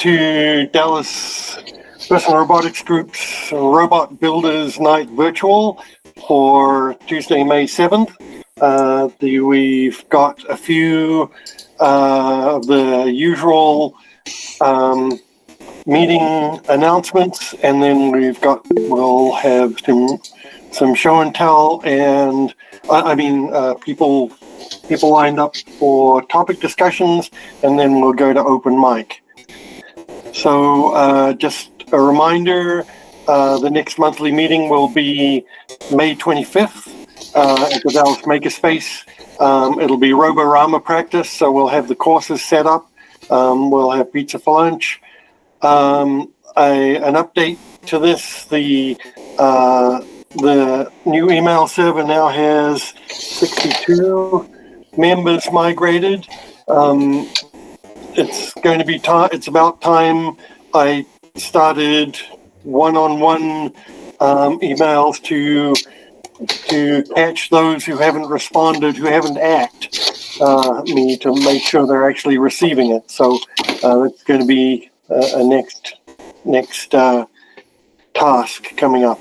to Dallas Personal Robotics Group's Robot Builders Night Virtual for Tuesday, May 7th. We've got a few of the usual meeting announcements, and then we'll have some show and tell, and people lined up for topic discussions, and then we'll go to open mic. So just a reminder, the next monthly meeting will be May 25th at the Dallas Makerspace. It'll be Robo-Rama practice, so we'll have the courses set up. We'll have pizza for lunch. An update to this, the new email server now has 62 members migrated. It's going to be it's about time I started one-on-one emails to catch those who haven't responded, who haven't me to make sure they're actually receiving it. So it's going to be a next task coming up.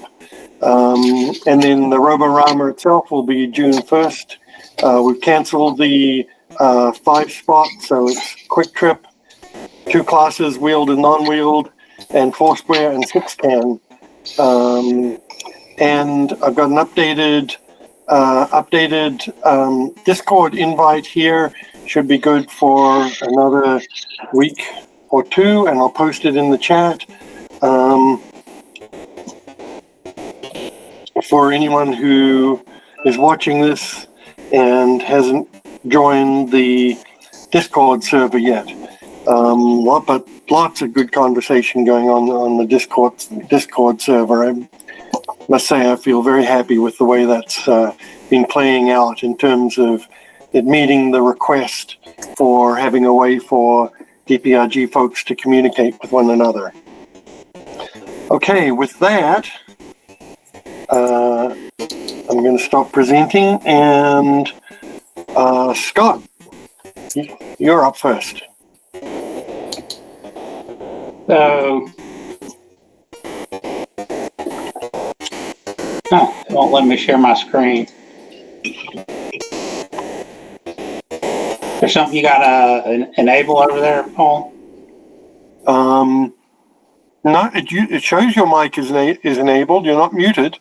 And then the Robo-Rama itself will be June 1st. We've canceled the 5 spot, so it's quick trip, 2 classes, wheeled and non-wheeled, and 4-square and 6-can. And I've got an updated Discord invite here. Should be good for another week or 2, and I'll post it in the chat. For anyone who is watching this and hasn't joined the Discord server yet. But lots of good conversation going on the Discord server. I must say I feel very happy with the way that's been playing out in terms of it meeting the request for having a way for DPRG folks to communicate with one another. Okay, with that, I'm going to stop presenting, and Scott, you're up first. So, it won't let me share my screen. There's something you gotta enable over there, Paul? No, it shows your mic is enabled. You're not muted.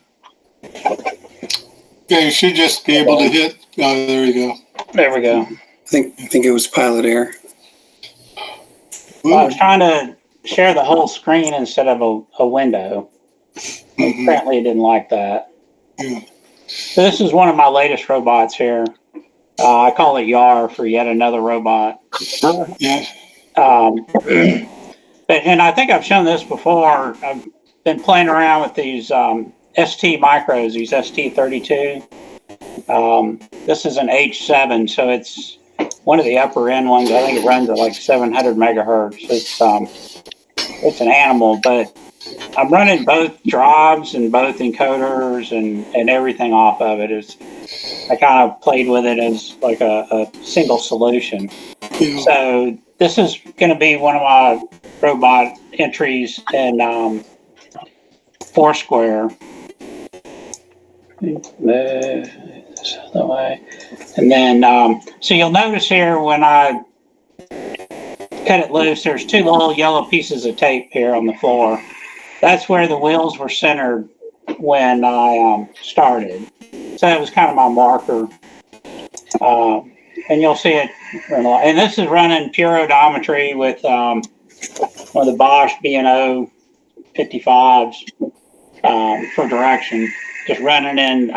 Yeah, you should just be able to hit. Oh, there you go. There we go. I think it was Pilot Air. Well, I was trying to share the whole screen instead of a window. Mm-hmm. Apparently, it didn't like that. Yeah. So this is one of my latest robots here. I call it YAR for yet another robot. Yeah. And I think I've shown this before. I've been playing around with these ST micros, these ST32. This is an H7, so it's one of the upper end ones. I think it runs at like 700 megahertz. It's an animal, but I'm running both drives and both encoders and everything off of it. I kind of played with it as like a single solution. Yeah. So this is going to be one of my robot entries in Foursquare. The way. And then, so you'll notice here when I cut it loose, there's 2 little yellow pieces of tape here on the floor. That's where the wheels were centered when I started. So that was kind of my marker. And you'll see it. And this is running pure odometry with one of the Bosch B&O 55s for direction. Just running in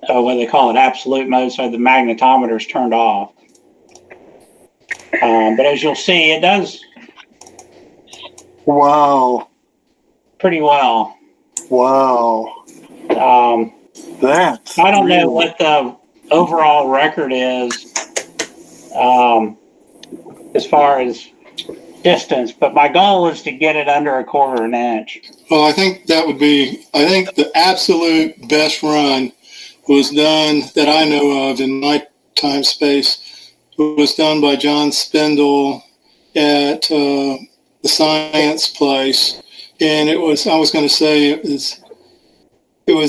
what they call it, absolute mode, so the magnetometer's turned off. But as you'll see, it does. Wow. Pretty well. Wow. That's I don't know what the overall record is as far as distance, but my goal is to get it under a 1/4 inch. Well, I think the absolute best run was done that I know of in my time space was done by John Spindle at the science place, and I was going to say it was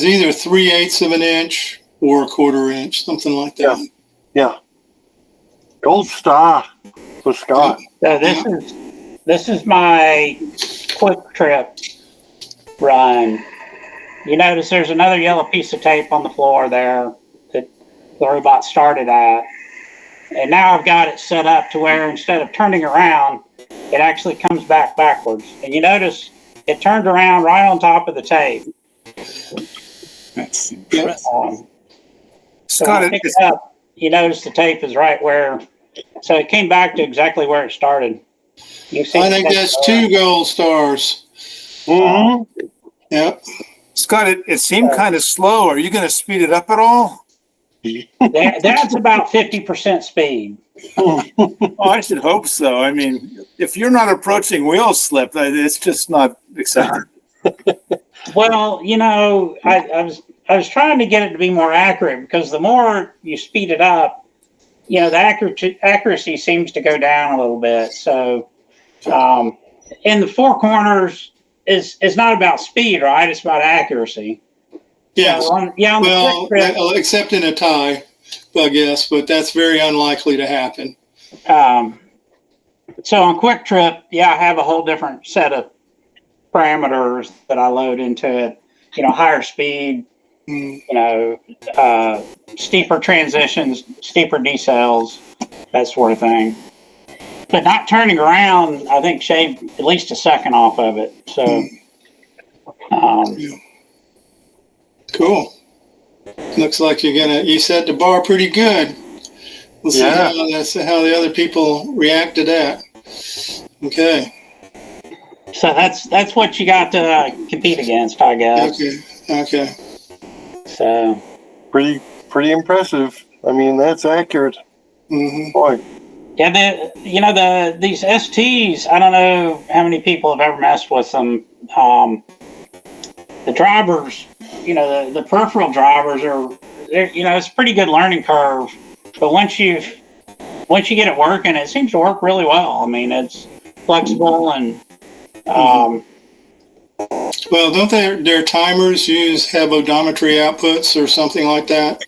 either 3/8 of an inch or 1/4 inch, something like that. Yeah. Gold star for Scott. So this is my quick trip run. You notice there's another yellow piece of tape on the floor there that the robot started at. And now I've got it set up to where instead of turning around, it actually comes backwards. And you notice it turned around right on top of the tape. That's impressive. So when I pick it up, you notice the tape is right where, so it came back to exactly where it started. You see, I think that's 2 gold stars. Mm-hmm. Yep. Scott, it seemed kind of slow. Are you going to speed it up at all? That's about 50% speed. Oh, I should hope so. I mean, if you're not approaching wheel slip, it's just not exciting. Well, you know, I was trying to get it to be more accurate because the more you speed it up, you know, the accuracy seems to go down a little bit. So, in the 4 corners is not about speed, right? It's about accuracy. Yes. So on the quick trip, except in a tie, I guess, but that's very unlikely to happen. so on Quick Trip, yeah, I have a whole different set of parameters that I load into it. You know, higher speed, you know, steeper transitions, steeper decels, that sort of thing. But not turning around, I think shaved at least a second off of it. So, Cool. Looks like you set the bar pretty good. We'll see how the other people react to that. Okay. So that's what you got to compete against, I guess. Okay. So Pretty impressive. I mean, that's accurate. Mm-hmm. Boy. Yeah, these STs, I don't know how many people have ever messed with them. The drivers, you know, the peripheral drivers you know, it's a pretty good learning curve. But once you get it working, it seems to work really well. I mean, it's flexible and well, don't their timers have odometry outputs or something like that?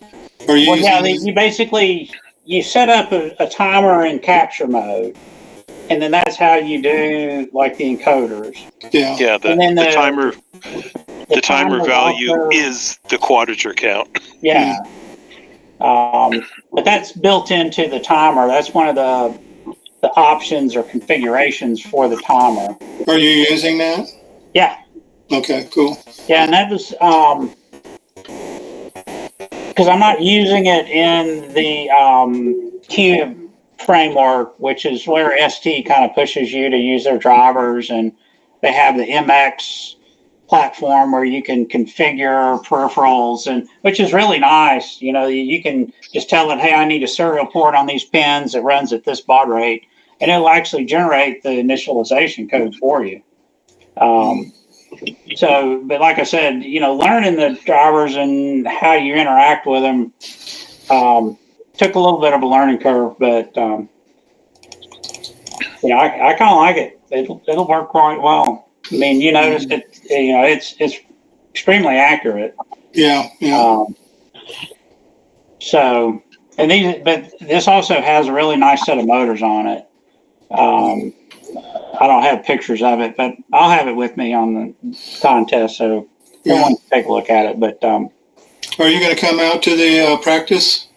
you basically you set up a timer in capture mode, and then that's how you do like the encoders. Yeah. The timer value also is the quadrature count. Yeah. But that's built into the timer. That's one of the options or configurations for the timer. Are you using that? Yeah. Okay, cool. Yeah, and that was because I'm not using it in the Cube framework, which is where ST kind of pushes you to use their drivers, and they have the MX platform where you can configure peripherals, and which is really nice. You know, you can just tell it, hey, I need a serial port on these pins that runs at this baud rate, and it'll actually generate the initialization code for you. So, but like I said, you know, learning the drivers and how you interact with them took a little bit of a learning curve, but you know, I kind of like it. It'll work quite well. I mean, you notice it. You know, it's extremely accurate. Yeah. So, and but this also has a really nice set of motors on it. I don't have pictures of it, but I'll have it with me on the contest, so everyone can take a look at it. But are you going to come out to the practice?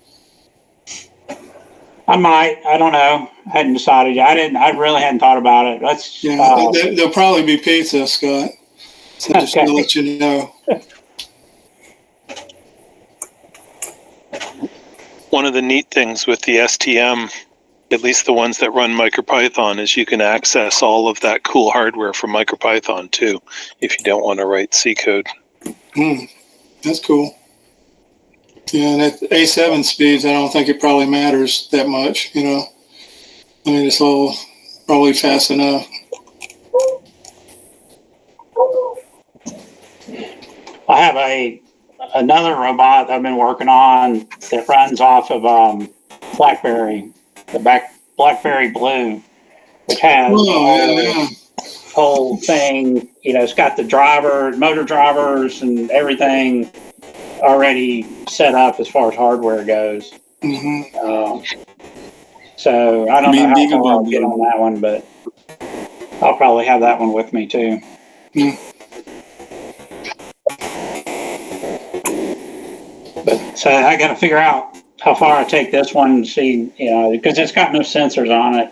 I might. I don't know. I hadn't decided yet. I really hadn't thought about it. There'll probably be pizza, Scott. So just to let you know. One of the neat things with the STM, at least the ones that run MicroPython, is you can access all of that cool hardware from MicroPython too, if you don't want to write C code. That's cool. Yeah, and at A7 speeds, I don't think it probably matters that much, you know. I mean, it's all probably fast enough. I have another robot I've been working on that runs off of BlackBerry, BlackBerry Blue, which has Oh, yeah. whole thing. You know, it's got the motor drivers, and everything already set up as far as hardware goes. Mm-hmm. So I don't You know mean how far I'll Beagle get on that one, but I'll probably have that one with me too. But so I got to figure out how far I take this one and see, you know, because it's got no sensors on it.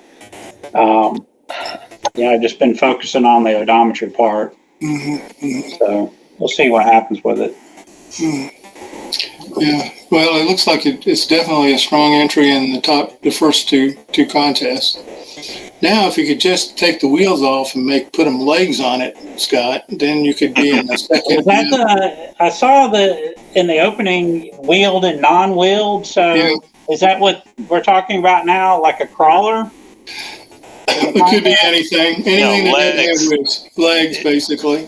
You know, I've just been focusing on the odometry part. So we'll see what happens with it. Yeah. Well, it looks like it's definitely a strong entry in the first two contests. Now, if you could just take the wheels off and put them legs on it, Scott, then you could be in the second. Is that I saw in the opening wheeled and non-wheeled. So Yeah. is that what we're talking about now? Like a crawler? It could be anything. Anything that doesn't legs. have wheels. Legs, basically.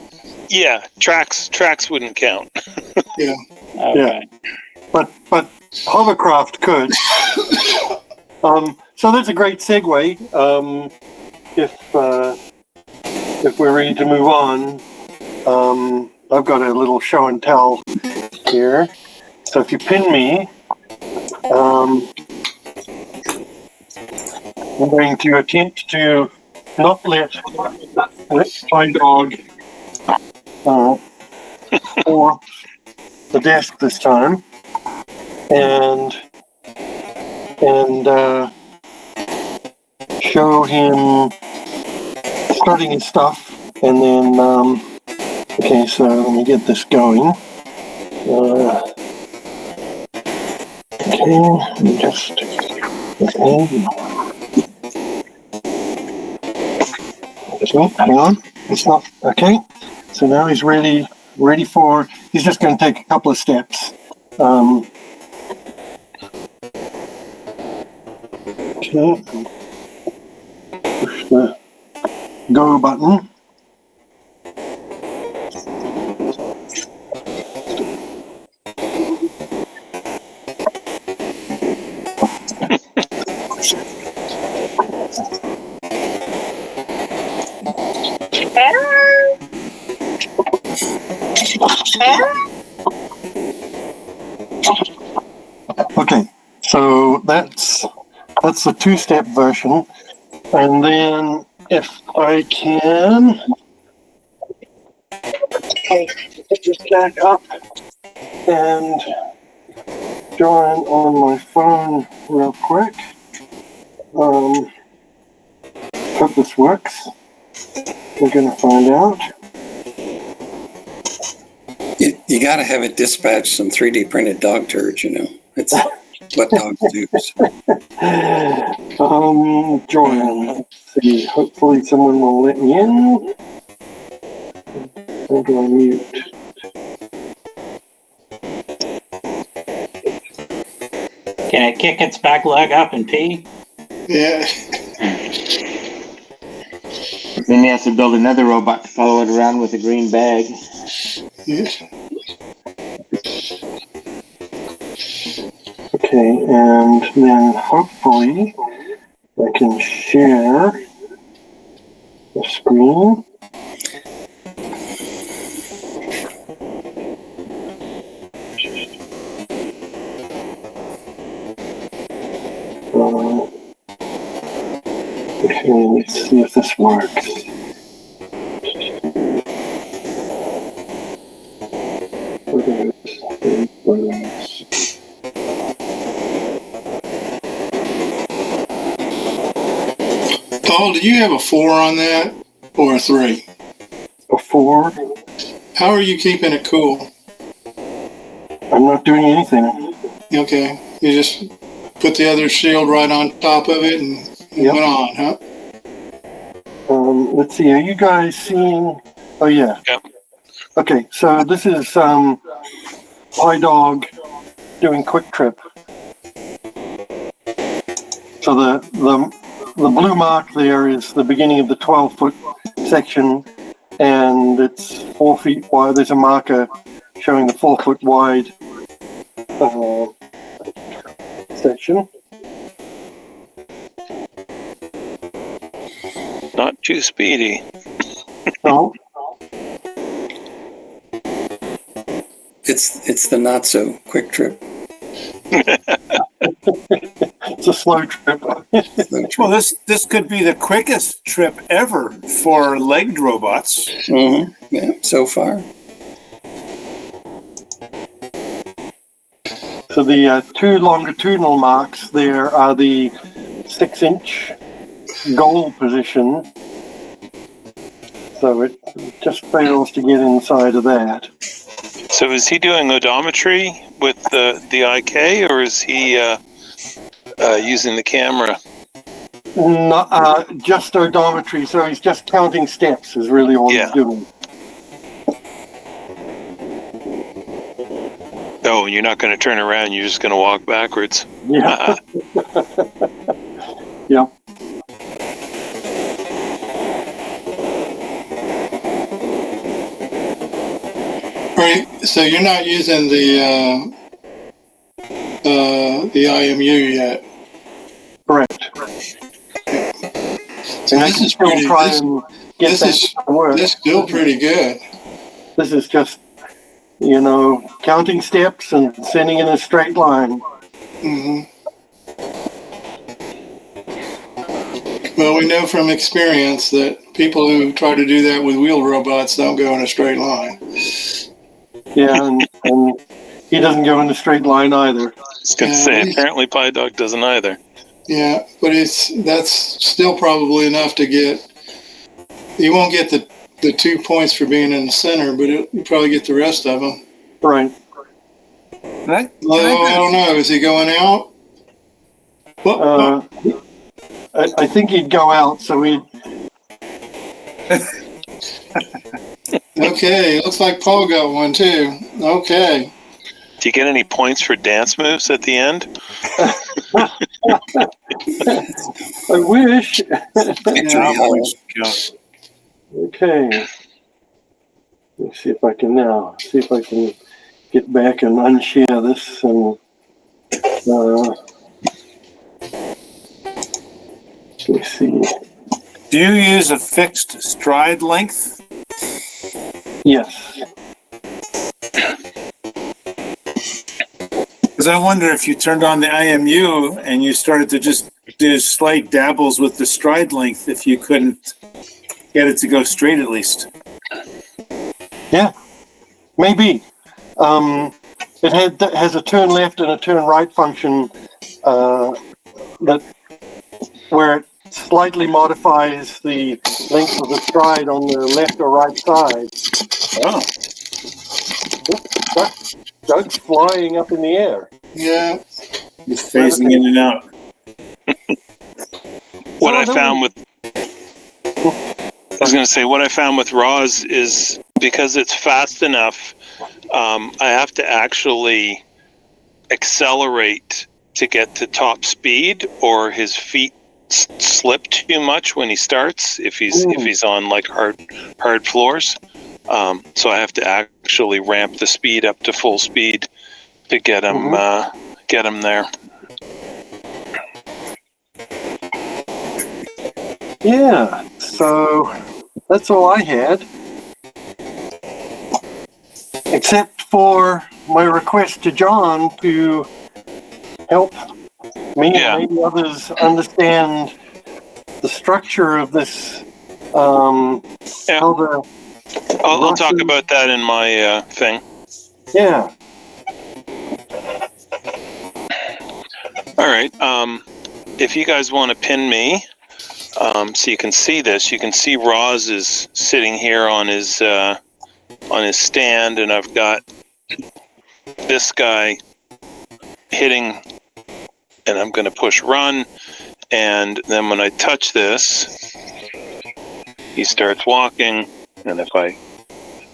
Yeah, tracks wouldn't count. Yeah. Okay. But hovercraft could. So that's a great segue. If we're ready to move on, I've got a little show and tell here. So if you pin me, I'm going to attempt to not let my dog or the desk this time, and show him starting his stuff, and then okay, so let me get this going. Okay, let me just hang on, it's not okay. So now he's ready for. He's just going to take a couple of steps. Okay, push the go button. Okay, so that's the two-step version, and then if I can pick this back up and join on my phone real quick. Hope this works. We're going to find out. You got to have it dispatch some 3D printed dog turds, you know. It's what dogs do. Join. Let's see. Hopefully someone will let me in. How do I mute? Can it kick its back leg up and pee? Yeah. Then he has to build another robot to follow it around with a green bag. Yeah. Okay, and then hopefully I can share the screen. Okay, let's see if this works. Paul, did you have a 4 on that or a 3? A 4. How are you keeping it cool? I'm not doing anything. Okay. You just put the other shield right on top of it and went on, huh? Let's see, are you guys seeing? Oh, yeah. Yep. Okay, so this is Pie Dog doing Quick Trip. So the blue mark there is the beginning of the 12-foot section, and it's 4 feet wide. There's a marker showing the 4-foot wide section. Not too speedy. No, It's the not so quick trip. it's a slow trip. Well, this could be the quickest trip ever for legged robots. Mm-hmm. Yeah, so far. So the two longitudinal marks there are the 6-inch goal position. So it just fails to get inside of that. So is he doing odometry with the IK, or is he using the camera? Not, just odometry, so he's just counting steps is really all Yeah. he's doing. Oh, and you're not going to turn around, you're just going to walk backwards. Yeah. Yeah. Right. So you're not using the IMU yet. Correct. So And I this can is still pretty. try This, and get this that is to work. this is still pretty good. This is just, counting steps and sending in a straight line. Hmm. Well, we know from experience that people who try to do that with wheel robots don't go in a straight line. Yeah, and he doesn't go in a straight line either. I was going to say, apparently PyDog doesn't either. Yeah, but that's still probably enough to get. You won't get the 2 points for being in the center, but you probably get the rest of them. Right. I don't know. Is he going out? I think he'd go out, so he'd. Okay, looks like Paul got one too. Okay. Do you get any points for dance moves at the end? I wish. Yeah. Okay. Let's see if I can get back and unshare this and let's see. Do you use a fixed stride length? Yes. Because I wonder if you turned on the IMU and you started to just do slight dabbles with the stride length, if you couldn't get it to go straight at least. Yeah. Maybe. It has a turn left and a turn right function where it slightly modifies the length of the stride on the left or right side. Oh. Doug's flying up in the air. Yeah. Just phasing in and out. What I found with Roz is because it's fast enough, I have to actually accelerate to get to top speed, or his feet slip too much when he starts if he's on like hard floors. So I have to actually ramp the speed up to full speed to get him there. Yeah, so that's all I had. Except for my request to John to help me and maybe others understand the structure of this. I'll talk about that in my thing. Yeah. All right. If you guys want to pin me, so you can see this, you can see Roz is sitting here on his stand, and I've got this guy hitting, and I'm going to push run, and then when I touch this, he starts walking, and if I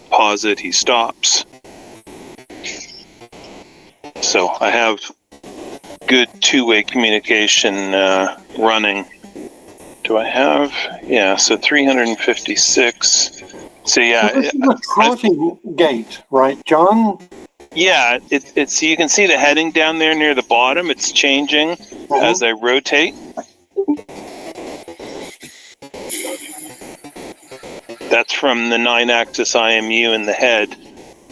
pause it, he stops. So I have good two-way communication running. Do I have? Yeah, so 356. So yeah. This is a trotting gate, right, John? Yeah, it's you can see the heading down there near the bottom. It's changing as I rotate. That's from the 9-axis IMU in the head.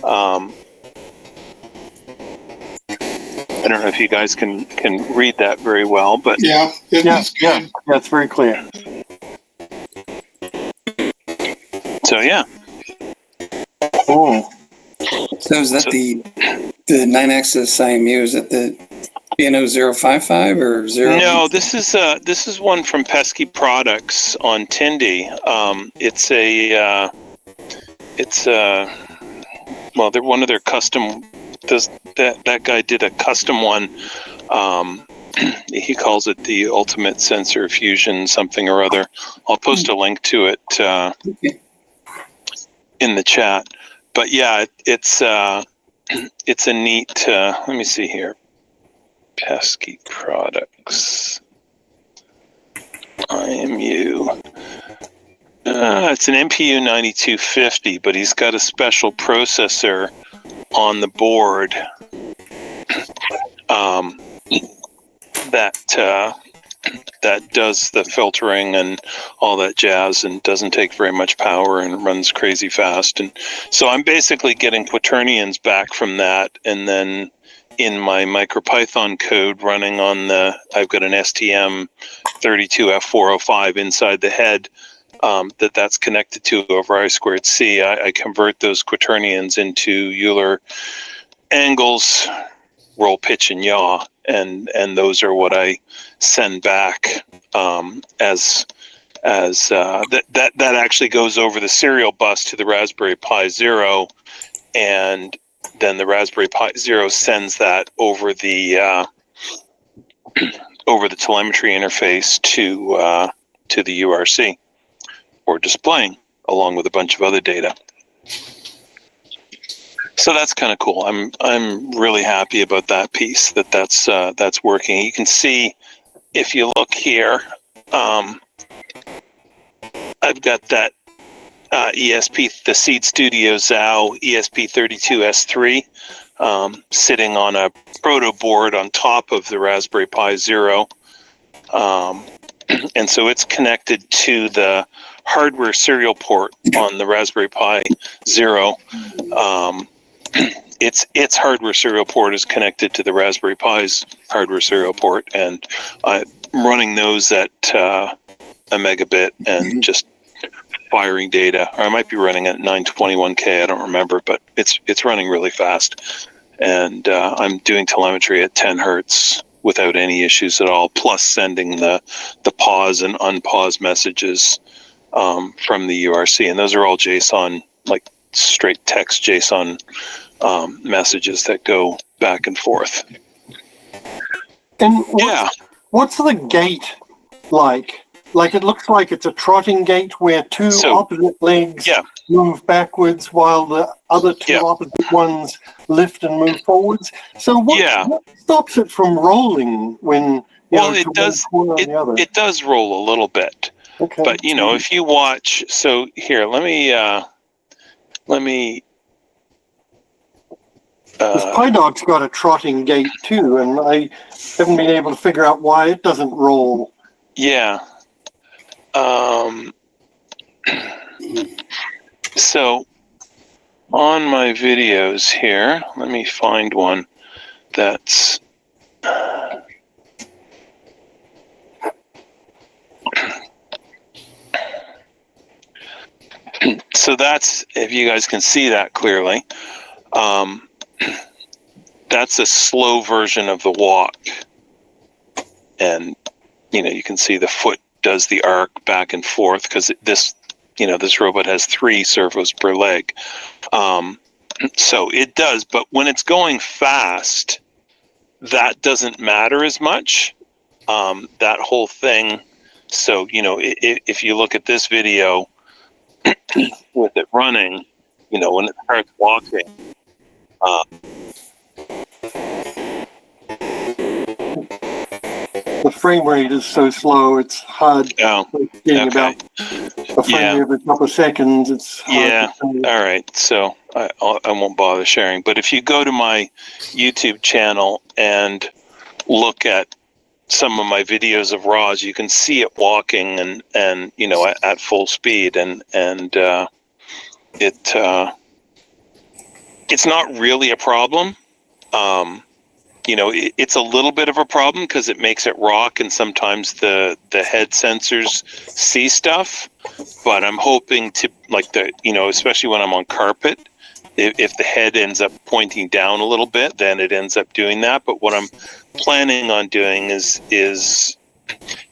I don't know if you guys can read that very well, but Yeah, it's good. That's very clear. so yeah. Oh, So is that the 9-axis IMU? Is that the BNO 055 or 0? No, this is one from Pesky Products on Tindy. Well, they're one of their custom. That guy did a custom one. He calls it the Ultimate Sensor Fusion something or other. I'll post a link to it in the chat. But yeah, it's a neat. Let me see here. Pesky Products IMU. It's an MPU 9250, but he's got a special processor on the board that does the filtering and all that jazz, and doesn't take very much power and runs crazy fast. And so I'm basically getting quaternions back from that, and then in my MicroPython code running on I've got an STM32F405 inside the head that's connected to over I²C. I convert those quaternions into Euler angles, roll, pitch, and yaw, and those are what I send back as that actually goes over the serial bus to the Raspberry Pi Zero, and then the Raspberry Pi Zero sends that over the telemetry interface to the URC for displaying, along with a bunch of other data. So that's kind of cool. I'm really happy about that piece. That's working. You can see if you look here, I've got that ESP, the Seed Studio Zao ESP32S3 sitting on a proto board on top of the Raspberry Pi Zero. And so it's connected to the hardware serial port on the Raspberry Pi Zero. Its hardware serial port is connected to the Raspberry Pi's hardware serial port, and I'm running those at a megabit and just firing data. Or I might be running at 921K, I don't remember, but it's running really fast. And I'm doing telemetry at 10 hertz without any issues at all, plus sending the pause and unpause messages from the URC. And those are all JSON, like straight text JSON messages that go back and forth. and what's the gait like? Like, it looks like it's a trotting gait where two opposite legs move backwards while the other two opposite ones lift and move forwards. So what stops it from rolling when it does roll a little bit. Okay. But if you watch, so here, let me this PyDog's got a trotting gait too, and I haven't been able to figure out why it doesn't roll. Yeah. So on my videos here, let me find one that's so that's, if you guys can see that clearly, that's a slow version of the walk, and you can see the foot does the arc back and forth because this robot has 3 servos per leg. So it does, but when it's going fast, that doesn't matter as much. That whole thing. So, if you look at this video with it running, when it starts walking, The frame rate is so slow, it's hard. About a frame every couple of seconds. It's hard to all right. So I won't bother sharing. But if you go to my YouTube channel and look at some of my videos of Roz, you can see it walking and you know, at full speed, and it's not really a problem. You know, it's a little bit of a problem because it makes it rock, and sometimes the head sensors see stuff. But I'm hoping to, like, you know, especially when I'm on carpet, if the head ends up pointing down a little bit, then it ends up doing that. But what I'm planning on doing is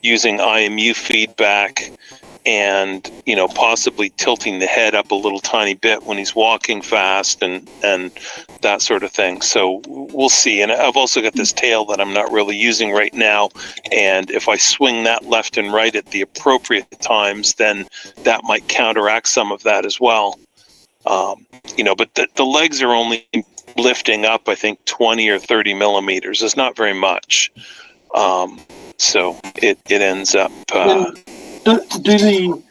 using IMU feedback and, you know, possibly tilting the head up a little tiny bit when he's walking fast and that sort of thing. So we'll see. And I've also got this tail that I'm not really using right now. And if I swing that left and right at the appropriate times, then that might counteract some of that as well. You know, but the legs are only lifting up, I think, 20 or 30 millimeters. It's not very much. So it ends up. Do the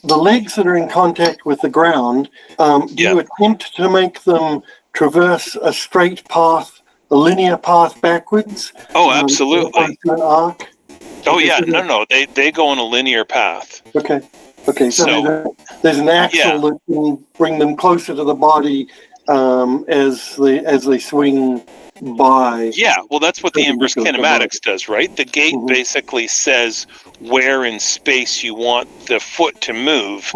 legs that are in contact with the ground, do you attempt to make them traverse a straight path, a linear path backwards? Oh, absolutely. An arc? Oh, yeah. No. They go on a linear path. Okay. So there's an axle that can bring them closer to the body as they swing by. Yeah, well, that's what the inverse kinematics does, right? The gate basically says where in space you want the foot to move.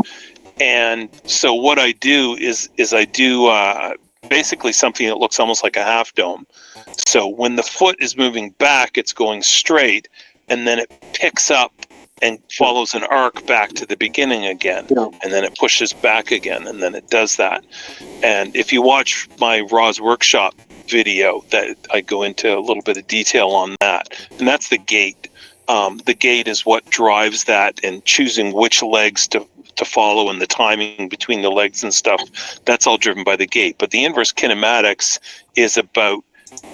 And so what I do is I do basically something that looks almost like a half dome. So when the foot is moving back, it's going straight, and then it picks up and follows an arc back to the beginning again, and then it pushes back again, and then it does that. And if you watch my Roz workshop video, that I go into a little bit of detail on that, and that's the gate. The gate is what drives that, and choosing which legs to follow and the timing between the legs and stuff. That's all driven by the gate. But the inverse kinematics is about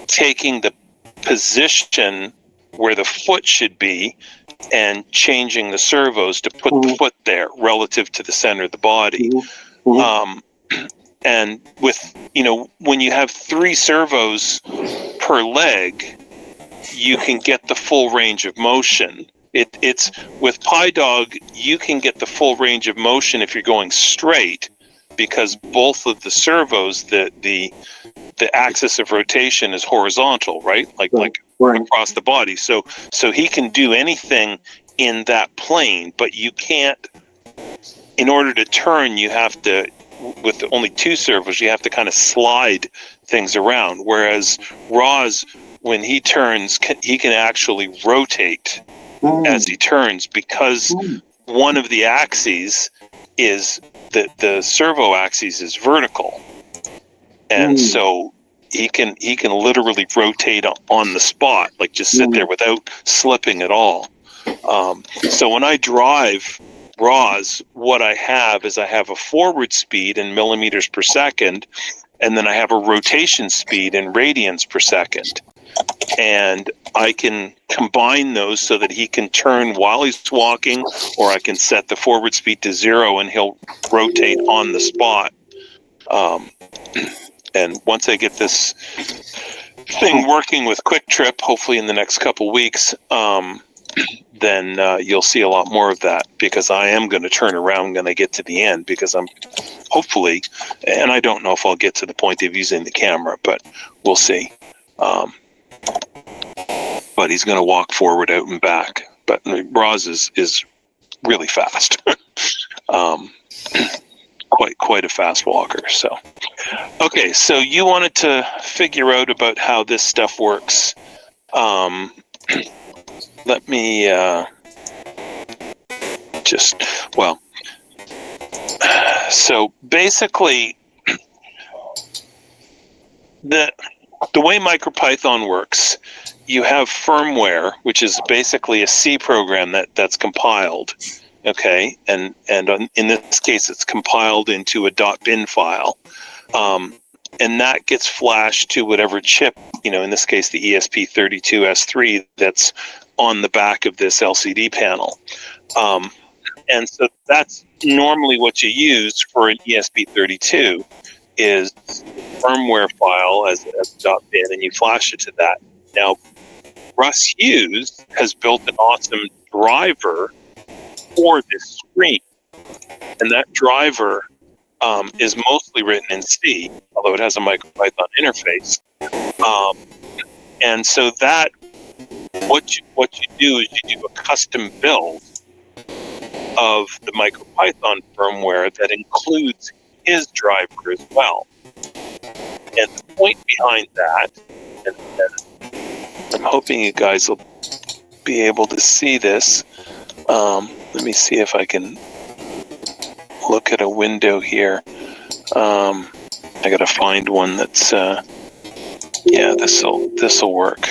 taking the position where the foot should be and changing the servos to put the foot there relative to the center of the body. And with, you know, when you have 3 servos per leg, you can get the full range of motion. It's with PyDog, you can get the full range of motion if you're going straight, because both of the servos, the axis of rotation is horizontal, right? Like across the body. So he can do anything in that plane, but you can't. In order to turn, you have to, with only 2 servos, you have to kind of slide things around. Whereas Roz, when he turns, he can actually rotate as he turns, because one of the axes is the servo axis is vertical, and so he can literally rotate on the spot, like just sit there without slipping at all. So when I drive Roz, what I have is I have a forward speed in millimeters per second, and then I have a rotation speed in radians per second. And I can combine those so that he can turn while he's walking, or I can set the forward speed to 0 and he'll rotate on the spot. And once I get this thing working with Quick Trip, hopefully in the next couple weeks, then you'll see a lot more of that, because I am going to turn around when I get to the end, because I'm hopefully, and I don't know if I'll get to the point of using the camera, but we'll see. But he's going to walk forward, out, and back. But Roz is really fast. Quite a fast walker. So, okay, so you wanted to figure out about how this stuff works. Let me so basically, the way MicroPython works, you have firmware, which is basically a C program that's compiled, okay, and in this case, it's compiled into a .bin file, and that gets flashed to whatever chip, you know, in this case, the ESP32S3 that's on the back of this LCD panel, and so that's normally what you use for an ESP32 is firmware file as .bin, and you flash it to that. Now, Russ Hughes has built an awesome driver for this screen. And that driver is mostly written in C, although it has a MicroPython interface. And so that, what you do is you do a custom build of the MicroPython firmware that includes his driver as well. And the point behind that, and I'm hoping you guys will be able to see this. Let me see if I can look at a window here. I gotta find one that's yeah, this'll work.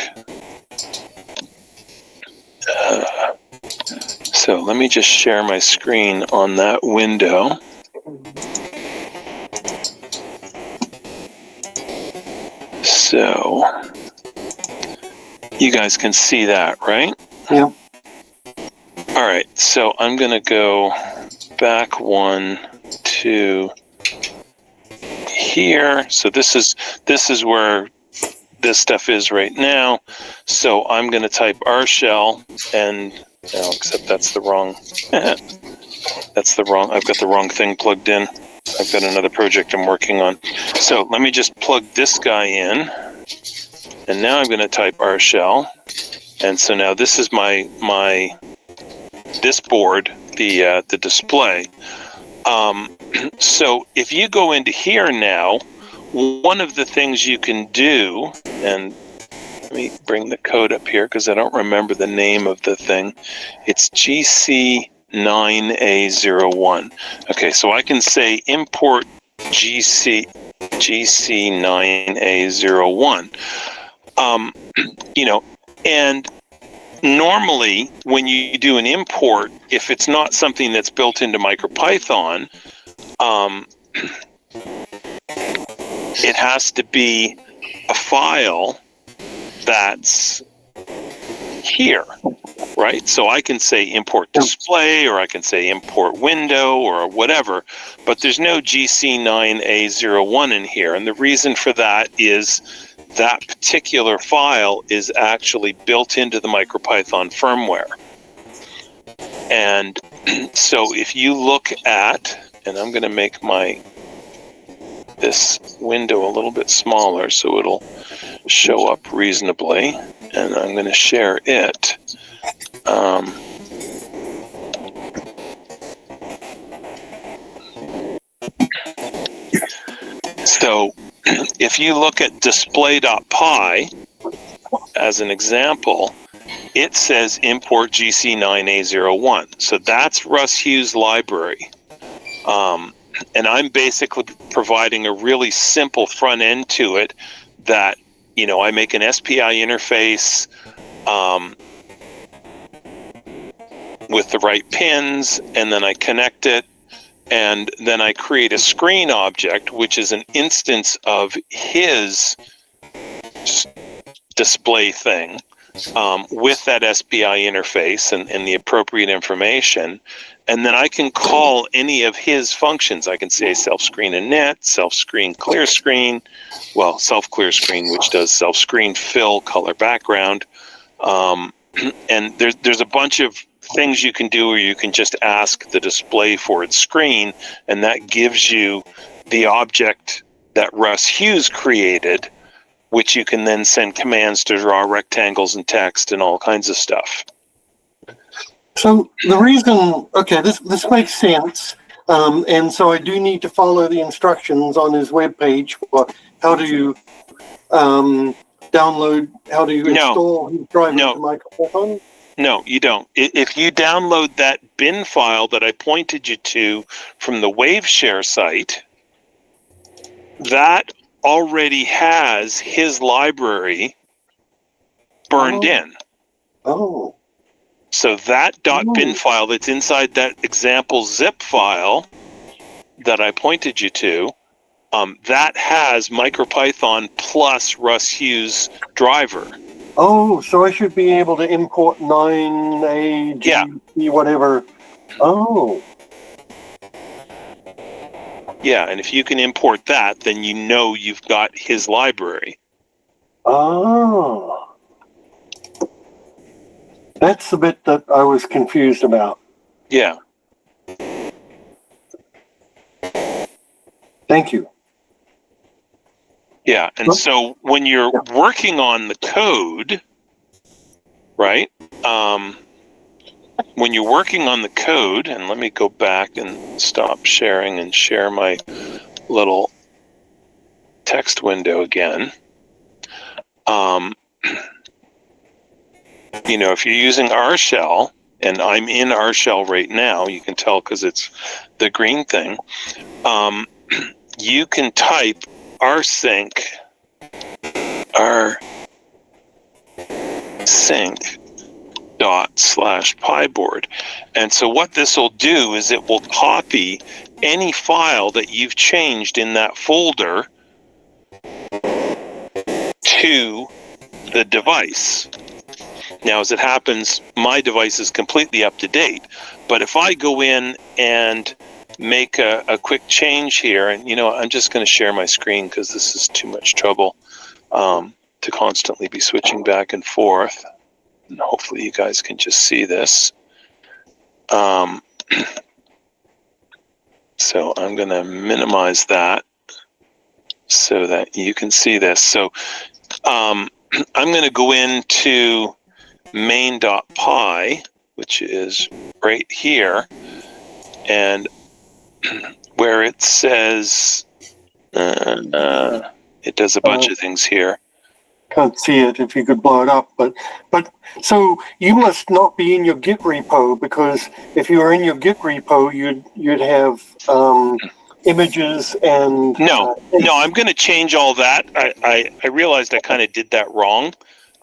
So let me just share my screen on that window. So you guys can see that, right? Yeah. All right, so I'm gonna go back one to here. So this is where this stuff is right now. So I'm gonna type R shell, and except that's the wrong. That's the wrong. I've got the wrong thing plugged in. I've got another project I'm working on. So let me just plug this guy in, and now I'm gonna type R shell, and so now this is my this board, the display. So if you go into here now, one of the things you can do, and let me bring the code up here because I don't remember the name of the thing. It's GC9A01. Okay, so I can say import GC9A01. And normally, when you do an import, if it's not something that's built into MicroPython, it has to be a file that's here, right? So I can say import display, or I can say import window, or whatever, but there's no GC9A01 in here. And the reason for that is that particular file is actually built into the MicroPython firmware. And so if you look at, and I'm going to make this window a little bit smaller so it'll show up reasonably, and I'm going to share it. So if you look at display.py as an example, it says import GC9A01. So that's Russ Hughes' library. And I'm basically providing a really simple front end to it that, I make an SPI interface with the right pins, and then I connect it, and then I create a screen object, which is an instance of his display thing with that SPI interface and the appropriate information. And then I can call any of his functions. I can say self-screen init, self-screen clear screen, well, self-clear screen, which does self-screen fill, color background. And there's a bunch of things you can do, or you can just ask the display for its screen, and that gives you the object that Russ Hughes created, which you can then send commands to draw rectangles and text and all kinds of stuff. So the reason, okay, this makes sense. And so I do need to follow the instructions on his webpage for how to download, how to install his driver to MicroPython. No, you don't. If you download that bin file that I pointed you to from the WaveShare site, that already has his library burned in. Oh. So that .bin file that's inside that example zip file that I pointed you to, that has MicroPython plus Russ Hughes driver. Oh, so I should be able to import 9A, G, whatever. Oh. Yeah, and if you can import that, then you've got his library. Oh. That's the bit that I was confused about. Yeah. Thank you. Yeah. And so when you're working on the code, right? When you're working on the code, and let me go back and stop sharing and share my little text window again. You know, if you're using R shell, and I'm in R shell right now, you can tell because it's the green thing. You can type rsync dot/pyboard, and so what this will do is it will copy any file that you've changed in that folder to the device. Now, as it happens, my device is completely up to date, but if I go in and make a quick change here, and you know, I'm just going to share my screen because this is too much trouble to constantly be switching back and forth. And hopefully you guys can just see this. So I'm going to minimize that so that you can see this. So I'm going to go into main.py, which is right here, and where it says it does a bunch of things here. Can't see it if you could blow it up, but so you must not be in your Git repo, because if you were in your Git repo, you'd have images and no, I'm going to change all that. I realized I kind of did that wrong.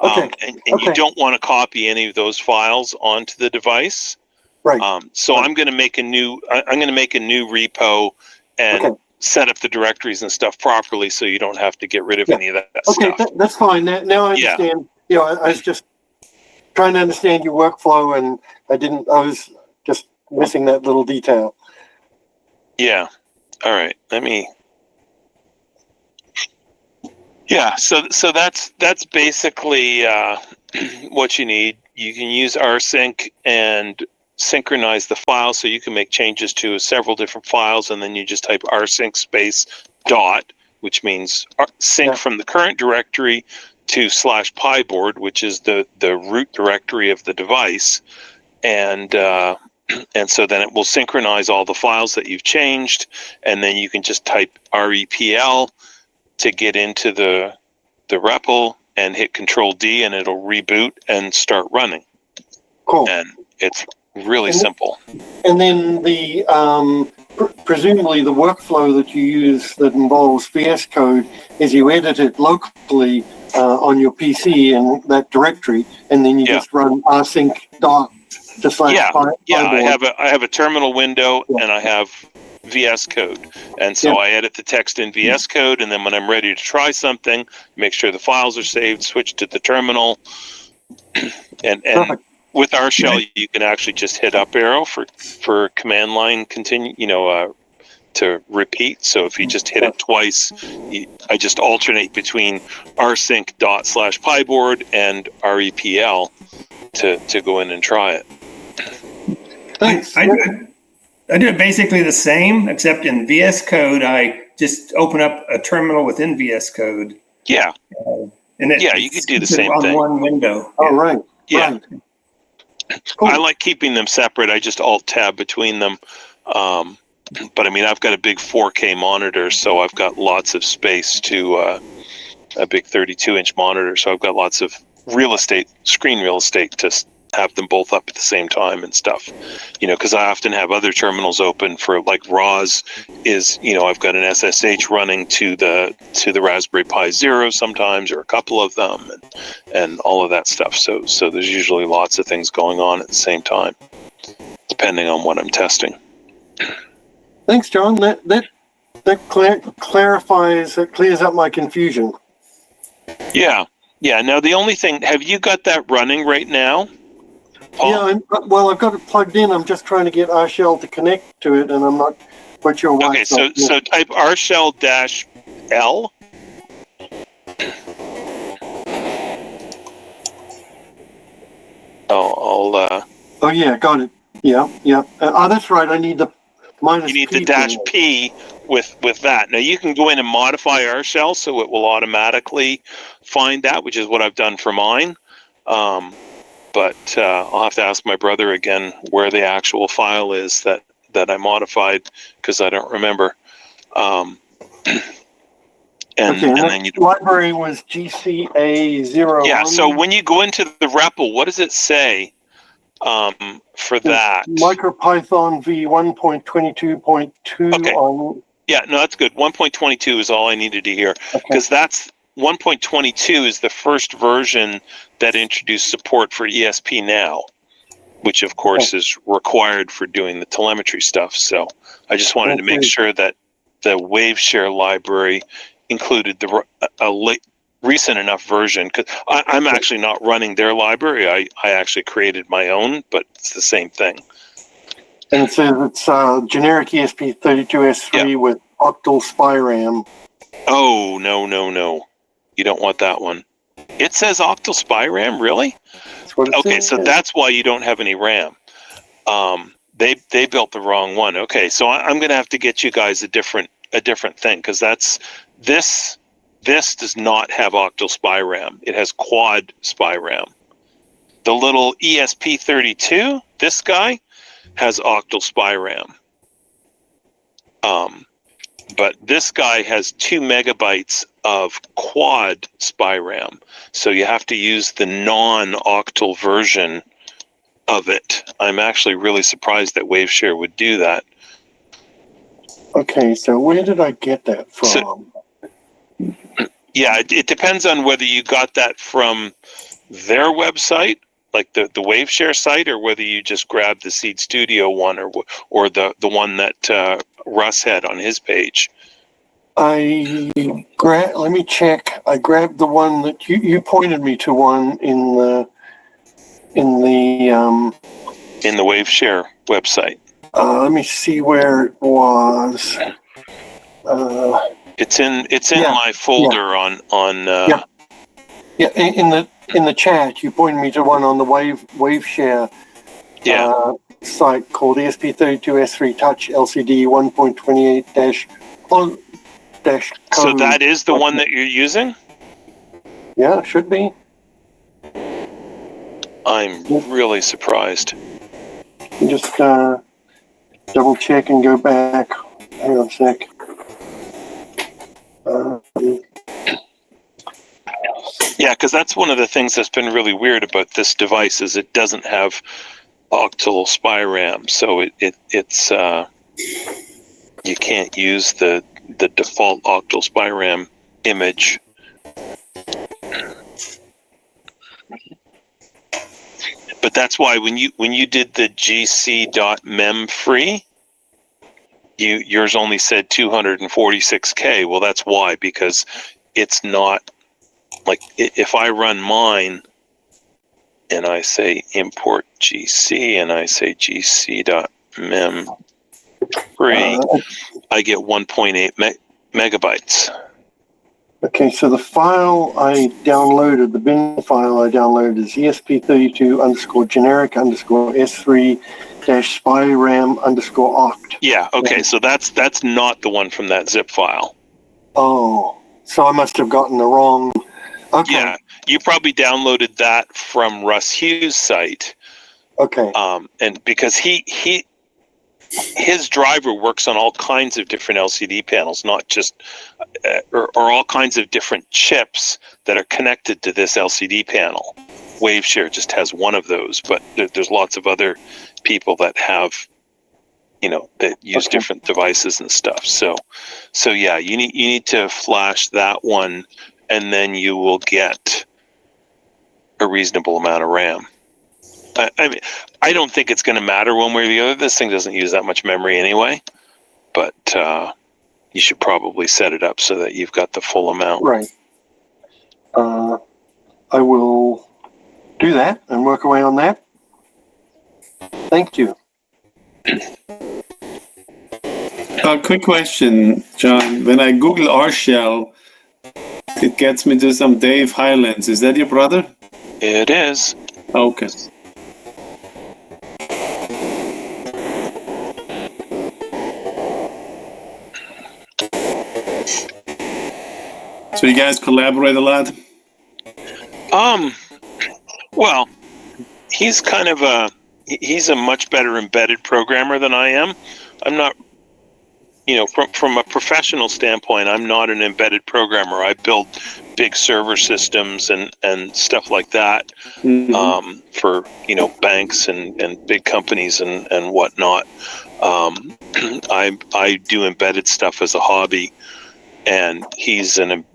Okay. And you don't want to copy any of those files onto the device. Right. So I'm going to make a new repo and set up the directories and stuff properly, so you don't have to get rid of any of that stuff. Okay, that's fine. Now I understand. You know, I was just trying to understand your workflow, and I was just missing that little detail. Yeah. All right. Let me. Yeah. So that's basically what you need. You can use rsync and synchronize the file, so you can make changes to several different files, and then you just type rsync space dot, which means sync from the current directory to /pyboard, which is the root directory of the device, and so then it will synchronize all the files that you've changed, and then you can just type repl to get into the REPL and hit Control D, and it'll reboot and start running. Cool. And it's really simple. And then the presumably the workflow that you use that involves VS Code is you edit it locally on your PC in that directory, and then you just run rsync dot to /pyboard. I have a terminal window and I have VS Code, and so I edit the text in VS Code, and then when I'm ready to try something, make sure the files are saved, switch to the terminal, and with R shell you can actually just hit up arrow for command line continue, to repeat. So if you just hit it twice, I just alternate between rsync dot /pyboard and repl to go in and try it. Thanks. I do it basically the same, except in VS Code, I just open up a terminal within VS Code. Yeah. And you could do the same on thing. One window. Oh, right. Yeah. Right. Cool. I like keeping them separate. I just alt tab between them. But I mean, I've got a big 4K monitor, so I've got lots of space to a big 32-inch monitor. So I've got lots of screen real estate to have them both up at the same time and stuff, because I often have other terminals open for, like, RAWs is, I've got an SSH running to the Raspberry Pi Zero sometimes, or a couple of them, and all of that stuff. So there's usually lots of things going on at the same time, depending on what I'm testing. Thanks, John. That clears up my confusion. Yeah. Now the only thing, have you got that running right now, Paul? Yeah, I've got it plugged in. I'm just trying to get R shell to connect to it, and I'm not quite sure why. Okay, so type rshell-l. I'll Oh yeah, got it. Yeah, yeah. Oh, that's right. I need the minus. you need P the dash thing. P with that. Now you can go in and modify our shell so it will automatically find that, which is what I've done for mine. But I'll have to ask my brother again where the actual file is that I modified, because I don't remember. And then you library was GCA01. yeah. So when you go into the REPL, what does it say for that? MicroPython v 1.22.2 Okay. on. Yeah, no, that's good. 1.22 is all I needed to hear, because that's 1.22 is the first version that introduced support for ESP now, which of course is required for doing the telemetry stuff. So I just wanted to make sure that the WaveShare library included a recent enough version, because I'm actually not running their library. I actually created my own, but it's the same thing. And it says it's generic ESP32S3 with octal SPI-RAM. Oh, no. You don't want that one. It says octal SPI-RAM, really? That's what it Okay, says. so that's why you don't have any RAM. They built the wrong one. Okay, so I'm going to have to get you guys a different thing, because this does not have octal SPI-RAM. It has quad SPI-RAM. The little ESP32, this guy, has octal SPI-RAM. But this guy has 2 megabytes of quad SPI-RAM. So you have to use the non-octal version of it. I'm actually really surprised that WaveShare would do that. Okay, so where did I get that from? So, yeah, it depends on whether you got that from their website, like the WaveShare site, or whether you just grabbed the Seed Studio one, or the one that Russ had on his page. Let me check. I grabbed the one that you pointed me to, one in the WaveShare website. Let me see where it was. It's in my folder on in the chat. You pointed me to one on the WaveShare site called ESP32S3 Touch LCD 1.28 dash. So that is the one that you're using? Yeah, it should be. I'm really surprised. Just double check and go back. Hang on a sec. Yeah, because that's one of the things that's been really weird about this device, is it doesn't have octal SPI-RAM, so it's you can't use the default octal SPI-RAM image. But that's why when you did the gc.mem free, yours only said 246K. Well, that's why, because it's not like, if I run mine and I say import GC and I say gc.mem free, I get 1.8 megabytes. Okay, so the file I downloaded, the bin file I downloaded, is ESP32_generic_S3-SPI-RAM_oct. Yeah, okay, so that's not the one from that zip file. Oh, so I must have gotten the wrong. Okay. Yeah, you probably downloaded that from Russ Hughes' site. Okay. And because his driver works on all kinds of different LCD panels, not just, or all kinds of different chips that are connected to this LCD panel. WaveShare just has one of those, but there's lots of other people that have, that use different devices and stuff. So yeah, you need to flash that one, and then you will get a reasonable amount of RAM. I mean, I don't think it's going to matter one way or the other. This thing doesn't use that much memory anyway, but you should probably set it up so that you've got the full amount. Right. I will do that and work away on that. Thank you. Quick question, John. When I Google R shell, it gets me to some Dave Highlands. Is that your brother? It is. Okay. So you guys collaborate a lot? Well, he's kind of he's a much better embedded programmer than I am. I'm not, from a professional standpoint, I'm not an embedded programmer. I build big server systems and stuff like that, for, banks and big companies and whatnot. I do embedded stuff as a hobby, and he's an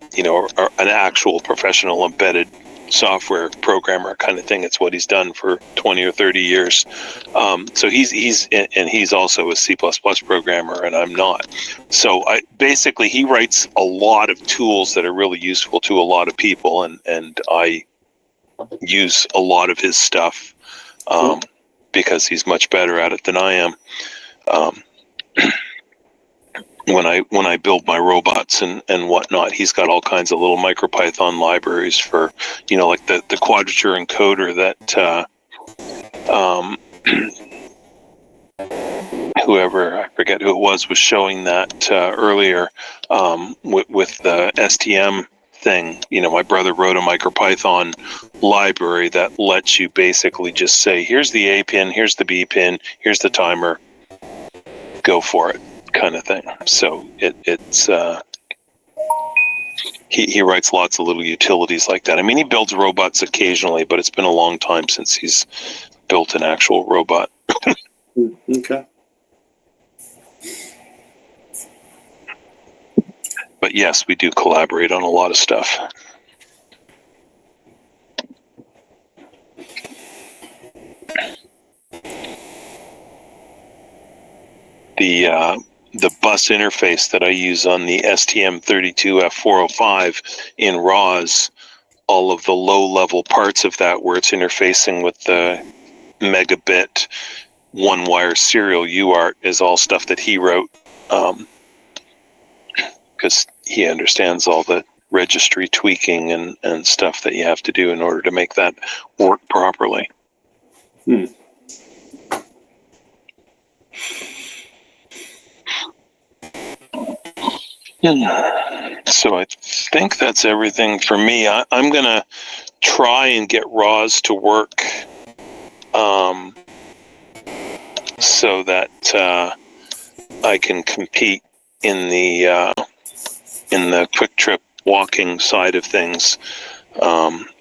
actual professional embedded software programmer kind of thing. It's what he's done for 20 or 30 years. So he's also a C++ programmer, and I'm not. So he writes a lot of tools that are really useful to a lot of people, and I use a lot of his stuff, because he's much better at it than I am. When I build my robots and whatnot, he's got all kinds of little MicroPython libraries for, like the quadrature encoder that whoever, I forget who it was showing that earlier, with the STM thing. My brother wrote a MicroPython library that lets you basically just say, here's the A pin, here's the B pin, here's the timer, go for it, kind of thing. So it's he writes lots of little utilities like that. I mean, he builds robots occasionally, but it's been a long time since he's built an actual robot. Okay. But yes, we do collaborate on a lot of stuff. The bus interface that I use on the STM32F405 in RAWs, all of the low-level parts of that where it's interfacing with the megabit one-wire serial UART is all stuff that he wrote, because he understands all the registry tweaking and stuff that you have to do in order to make that work properly. So I think that's everything for me. I'm going to try and get RAWs to work, so that I can compete in the quick trip walking side of things,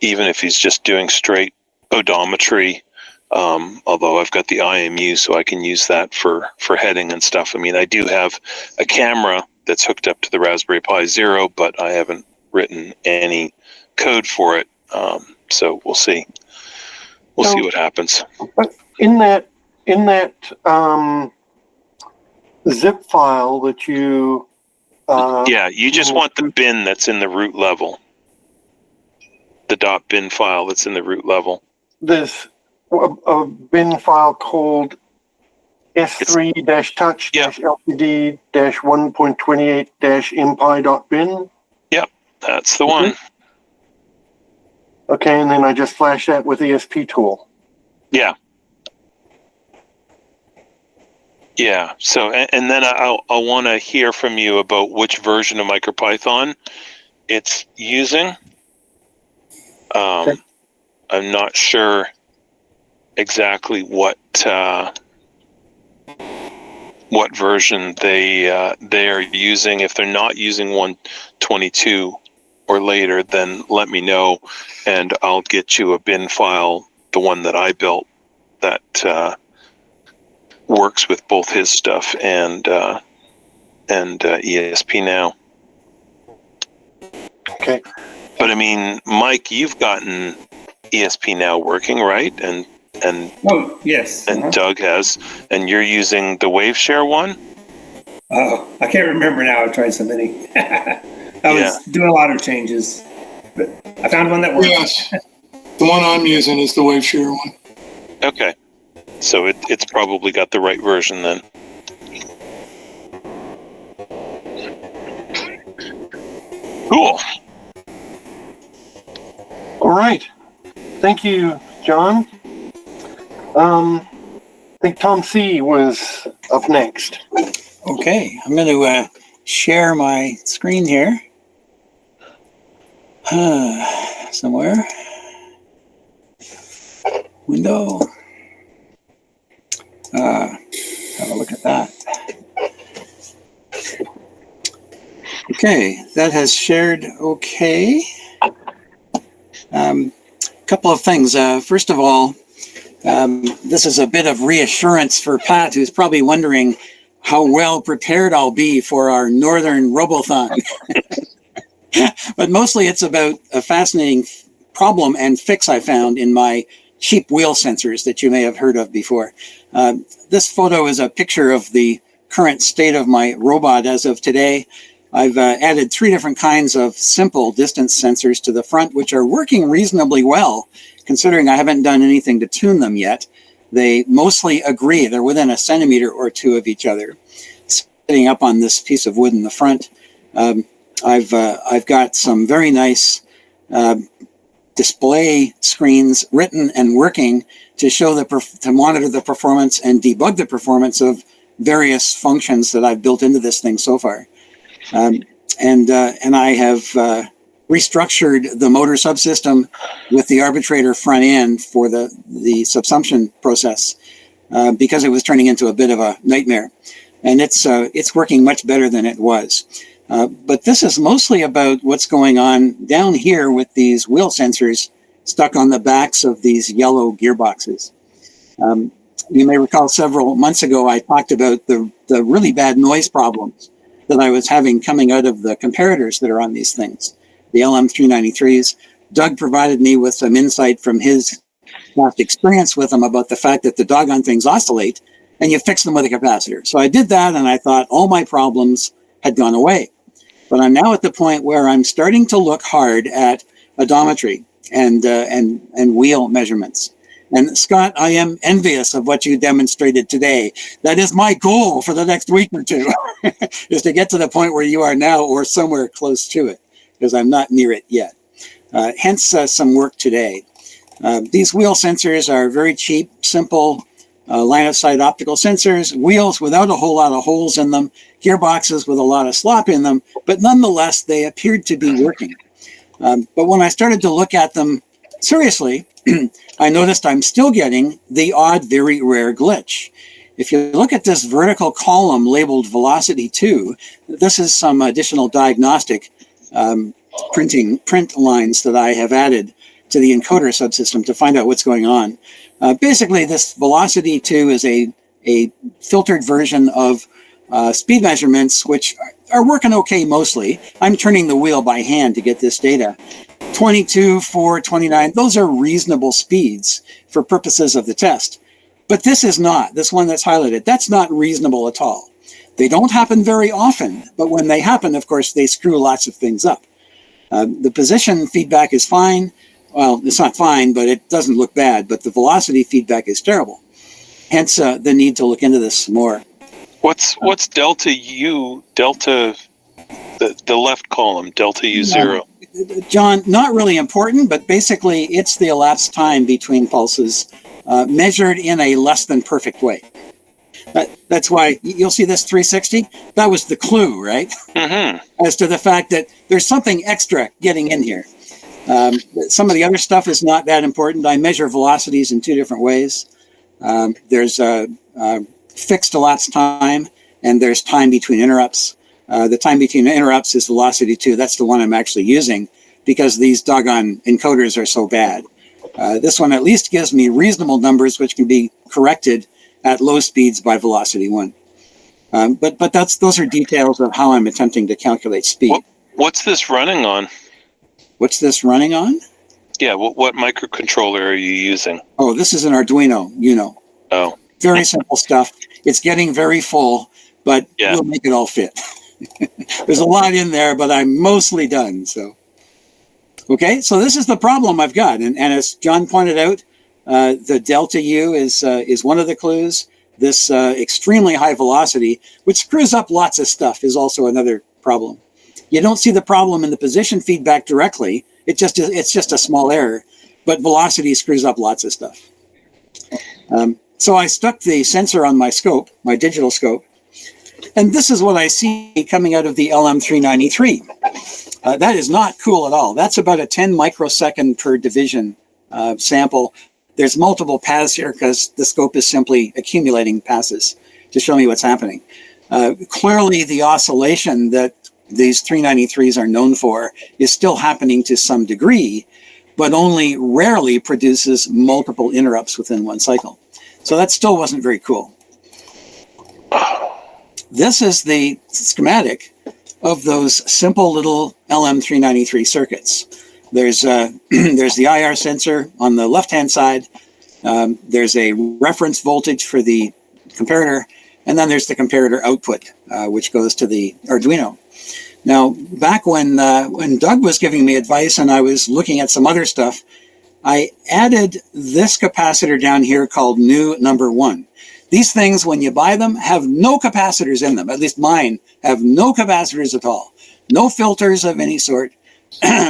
even if he's just doing straight odometry. Although I've got the IMU, so I can use that for heading and stuff. I mean, I do have a camera that's hooked up to the Raspberry Pi Zero, but I haven't written any code for it. So we'll see. We'll see what happens. But in that zip file that you yeah, you just want the bin that's in the root level. The .bin file that's in the root level. There's a bin file called S3-touch-ltd-1.28-mpy.bin. Yep, that's the one. Okay, and then I just flash that with ESP tool. Yeah. Yeah. So, and then I'll want to hear from you about which version of MicroPython it's using. Okay. I'm not sure exactly what version they are using. If they're not using 1.22 or later, then let me know, and I'll get you a bin file, the one that I built, that works with both his stuff and ESP Now. Okay. But I mean, Mike, you've gotten ESP Now working, right? And Oh, yes. and Doug has, and you're using the WaveShare one? Oh, I can't remember now. I've tried so many. I was doing a lot of changes, but I found one that worked. Yes. The one I'm using is the WaveShare one. Okay. So it's probably got the right version then. Cool. All right. Thank you, John. I think Tom C. was up next. Okay, I'm going to share my screen here. Somewhere. Window. Have a look at that. Okay, that has shared okay. Couple of things. First of all, this is a bit of reassurance for Pat, who's probably wondering how well prepared I'll be for our Northern Robothon. But mostly it's about a fascinating problem and fix I found in my cheap wheel sensors that you may have heard of before. This photo is a picture of the current state of my robot as of today. I've added 3 different kinds of simple distance sensors to the front, which are working reasonably well, considering I haven't done anything to tune them yet. They mostly agree. They're within a centimeter or 2 of each other, sitting up on this piece of wood in the front. I've got some very nice display screens written and working to show to monitor the performance and debug the performance of various functions that I've built into this thing so far. And I have restructured the motor subsystem with the arbitrator front end for the subsumption process because it was turning into a bit of a nightmare. And it's working much better than it was. But this is mostly about what's going on down here with these wheel sensors stuck on the backs of these yellow gearboxes. You may recall several months ago, I talked about the really bad noise problems that I was having coming out of the comparators that are on these things, the LM393s. Doug provided me with some insight from his past experience with them about the fact that the doggone things oscillate and you fix them with a capacitor. So I did that and I thought all my problems had gone away. But I'm now at the point where I'm starting to look hard at odometry and wheel measurements. And Scott, I am envious of what you demonstrated today. That is my goal for the next week or 2, is to get to the point where you are now or somewhere close to it, because I'm not near it yet. Hence some work today. These wheel sensors are very cheap, simple, line-of-sight optical sensors, wheels without a whole lot of holes in them, gearboxes with a lot of slop in them, but nonetheless, they appeared to be working. But when I started to look at them seriously, I noticed I'm still getting the odd, very rare glitch. If you look at this vertical column labeled velocity 2, this is some additional diagnostic print lines that I have added to the encoder subsystem to find out what's going on. Basically, this velocity 2 is a filtered version of speed measurements, which are working okay mostly. I'm turning the wheel by hand to get this data. 22, 4, 29, those are reasonable speeds for purposes of the test. But this is not, this one that's highlighted, that's not reasonable at all. They don't happen very often, but when they happen, of course, they screw lots of things up. The position feedback is fine. Well, it's not fine, but it doesn't look bad, but the velocity feedback is terrible. Hence the need to look into this more. What's delta U, delta, the left column, delta U0? John, not really important, but basically it's the elapsed time between pulses measured in a less than perfect way. That's why you'll see this 360. That was the clue, right? Mm-hmm. As to the fact that there's something extra getting in here. Some of the other stuff is not that important. I measure velocities in 2 different ways. There's a fixed elapsed time, and there's time between interrupts. The time between interrupts is velocity 2. That's the one I'm actually using because these doggone encoders are so bad. This one at least gives me reasonable numbers which can be corrected at low speeds by velocity 1. But those are details of how I'm attempting to calculate speed. What's this running on? What's this running on? Yeah, what microcontroller are you using? Oh, this is an Arduino Uno. Oh. Very simple stuff. It's getting very full, but we'll make it all fit. There's a lot in there, but I'm mostly done. So, okay, so this is the problem I've got. And as John pointed out, the delta U is one of the clues. This extremely high velocity, which screws up lots of stuff, is also another problem. You don't see the problem in the position feedback directly. It's just a small error, but velocity screws up lots of stuff. So I stuck the sensor on my scope, my digital scope, and this is what I see coming out of the LM393. That is not cool at all. That's about a 10 microsecond per division sample. There's multiple paths here because the scope is simply accumulating passes to show me what's happening. Clearly, the oscillation that these 393s are known for is still happening to some degree, but only rarely produces multiple interrupts within one cycle. So that still wasn't very cool. This is the schematic of those simple little LM393 circuits. There's there's the IR sensor on the left-hand side. There's a reference voltage for the comparator, and then there's the comparator output, which goes to the Arduino. Now, back when Doug was giving me advice and I was looking at some other stuff, I added this capacitor down here called new number 1. These things, when you buy them, have no capacitors in them. At least mine have no capacitors at all. No filters of any sort.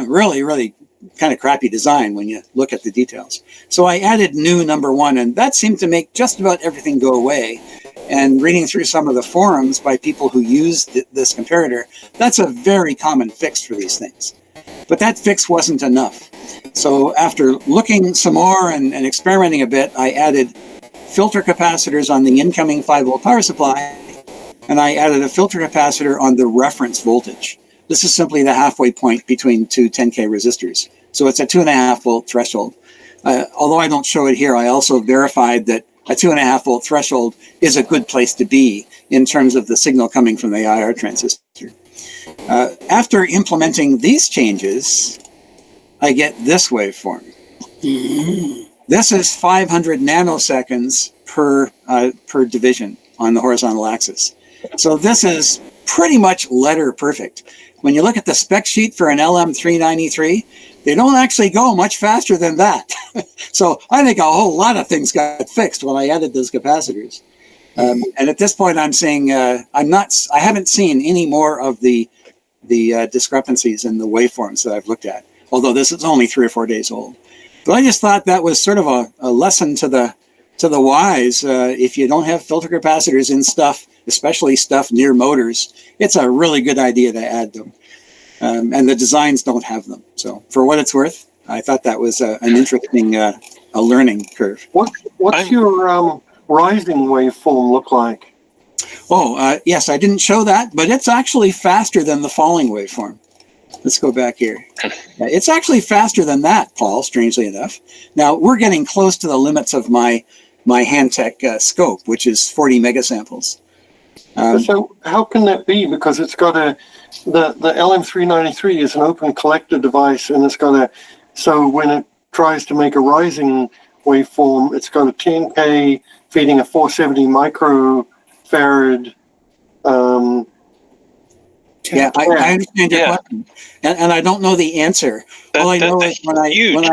Really kind of crappy design when you look at the details. So I added new number 1, and that seemed to make just about everything go away. And reading through some of the forums by people who use this comparator, that's a very common fix for these things. But that fix wasn't enough. So after looking some more and experimenting a bit, I added filter capacitors on the incoming 5-volt power supply, and I added a filter capacitor on the reference voltage. This is simply the halfway point between two 10K resistors. So it's a 2.5 volt threshold. Although I don't show it here, I also verified that a 2.5 volt threshold is a good place to be in terms of the signal coming from the IR transistor. After implementing these changes, I get this waveform. This is 500 nanoseconds per division on the horizontal axis. So this is pretty much letter perfect. When you look at the spec sheet for an LM393, they don't actually go much faster than that. So I think a whole lot of things got fixed when I added those capacitors. And at this point, I'm saying I haven't seen any more of the discrepancies in the waveforms that I've looked at, although this is only 3 or 4 days old. But I just thought that was sort of a lesson to the wise. If you don't have filter capacitors in stuff, especially stuff near motors, it's a really good idea to add them. And the designs don't have them. So for what it's worth, I thought that was an interesting a learning curve. What's your rising waveform look like? Oh, yes, I didn't show that, but it's actually faster than the falling waveform. Let's go back here. It's actually faster than that, Paul, strangely enough. Now, we're getting close to the limits of my Handtech scope, which is 40 megasamples. So how can that be? Because it's got the LM393 is an open collector device, and it's got so when it tries to make a rising waveform, it's got a 10K feeding a 470 microfarad. Yeah, I understand your question, and I don't know the answer. All I know is when I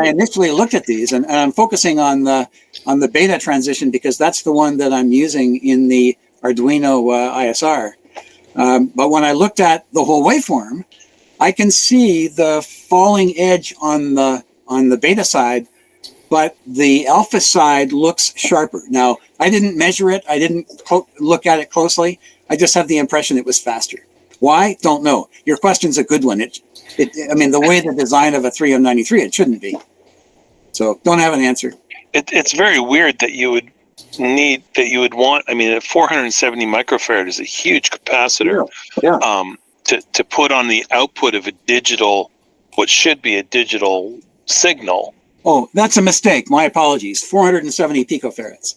initially looked at these, and I'm focusing on the beta transition because that's the one that I'm using in the Arduino ISR. But when I looked at the whole waveform, I can see the falling edge on the beta side, but the alpha side looks sharper. Now, I didn't measure it. I didn't look at it closely. I just have the impression it was faster. Why? Don't know. Your question's a good one. I mean, the way the design of a 3M93, it shouldn't be. So don't have an answer. It's very weird that you would want, I mean, a 470 microfarad is a huge capacitor. Yeah. To put on the output of a digital, what should be a digital signal. Oh, that's a mistake. My apologies. 470 picofarads.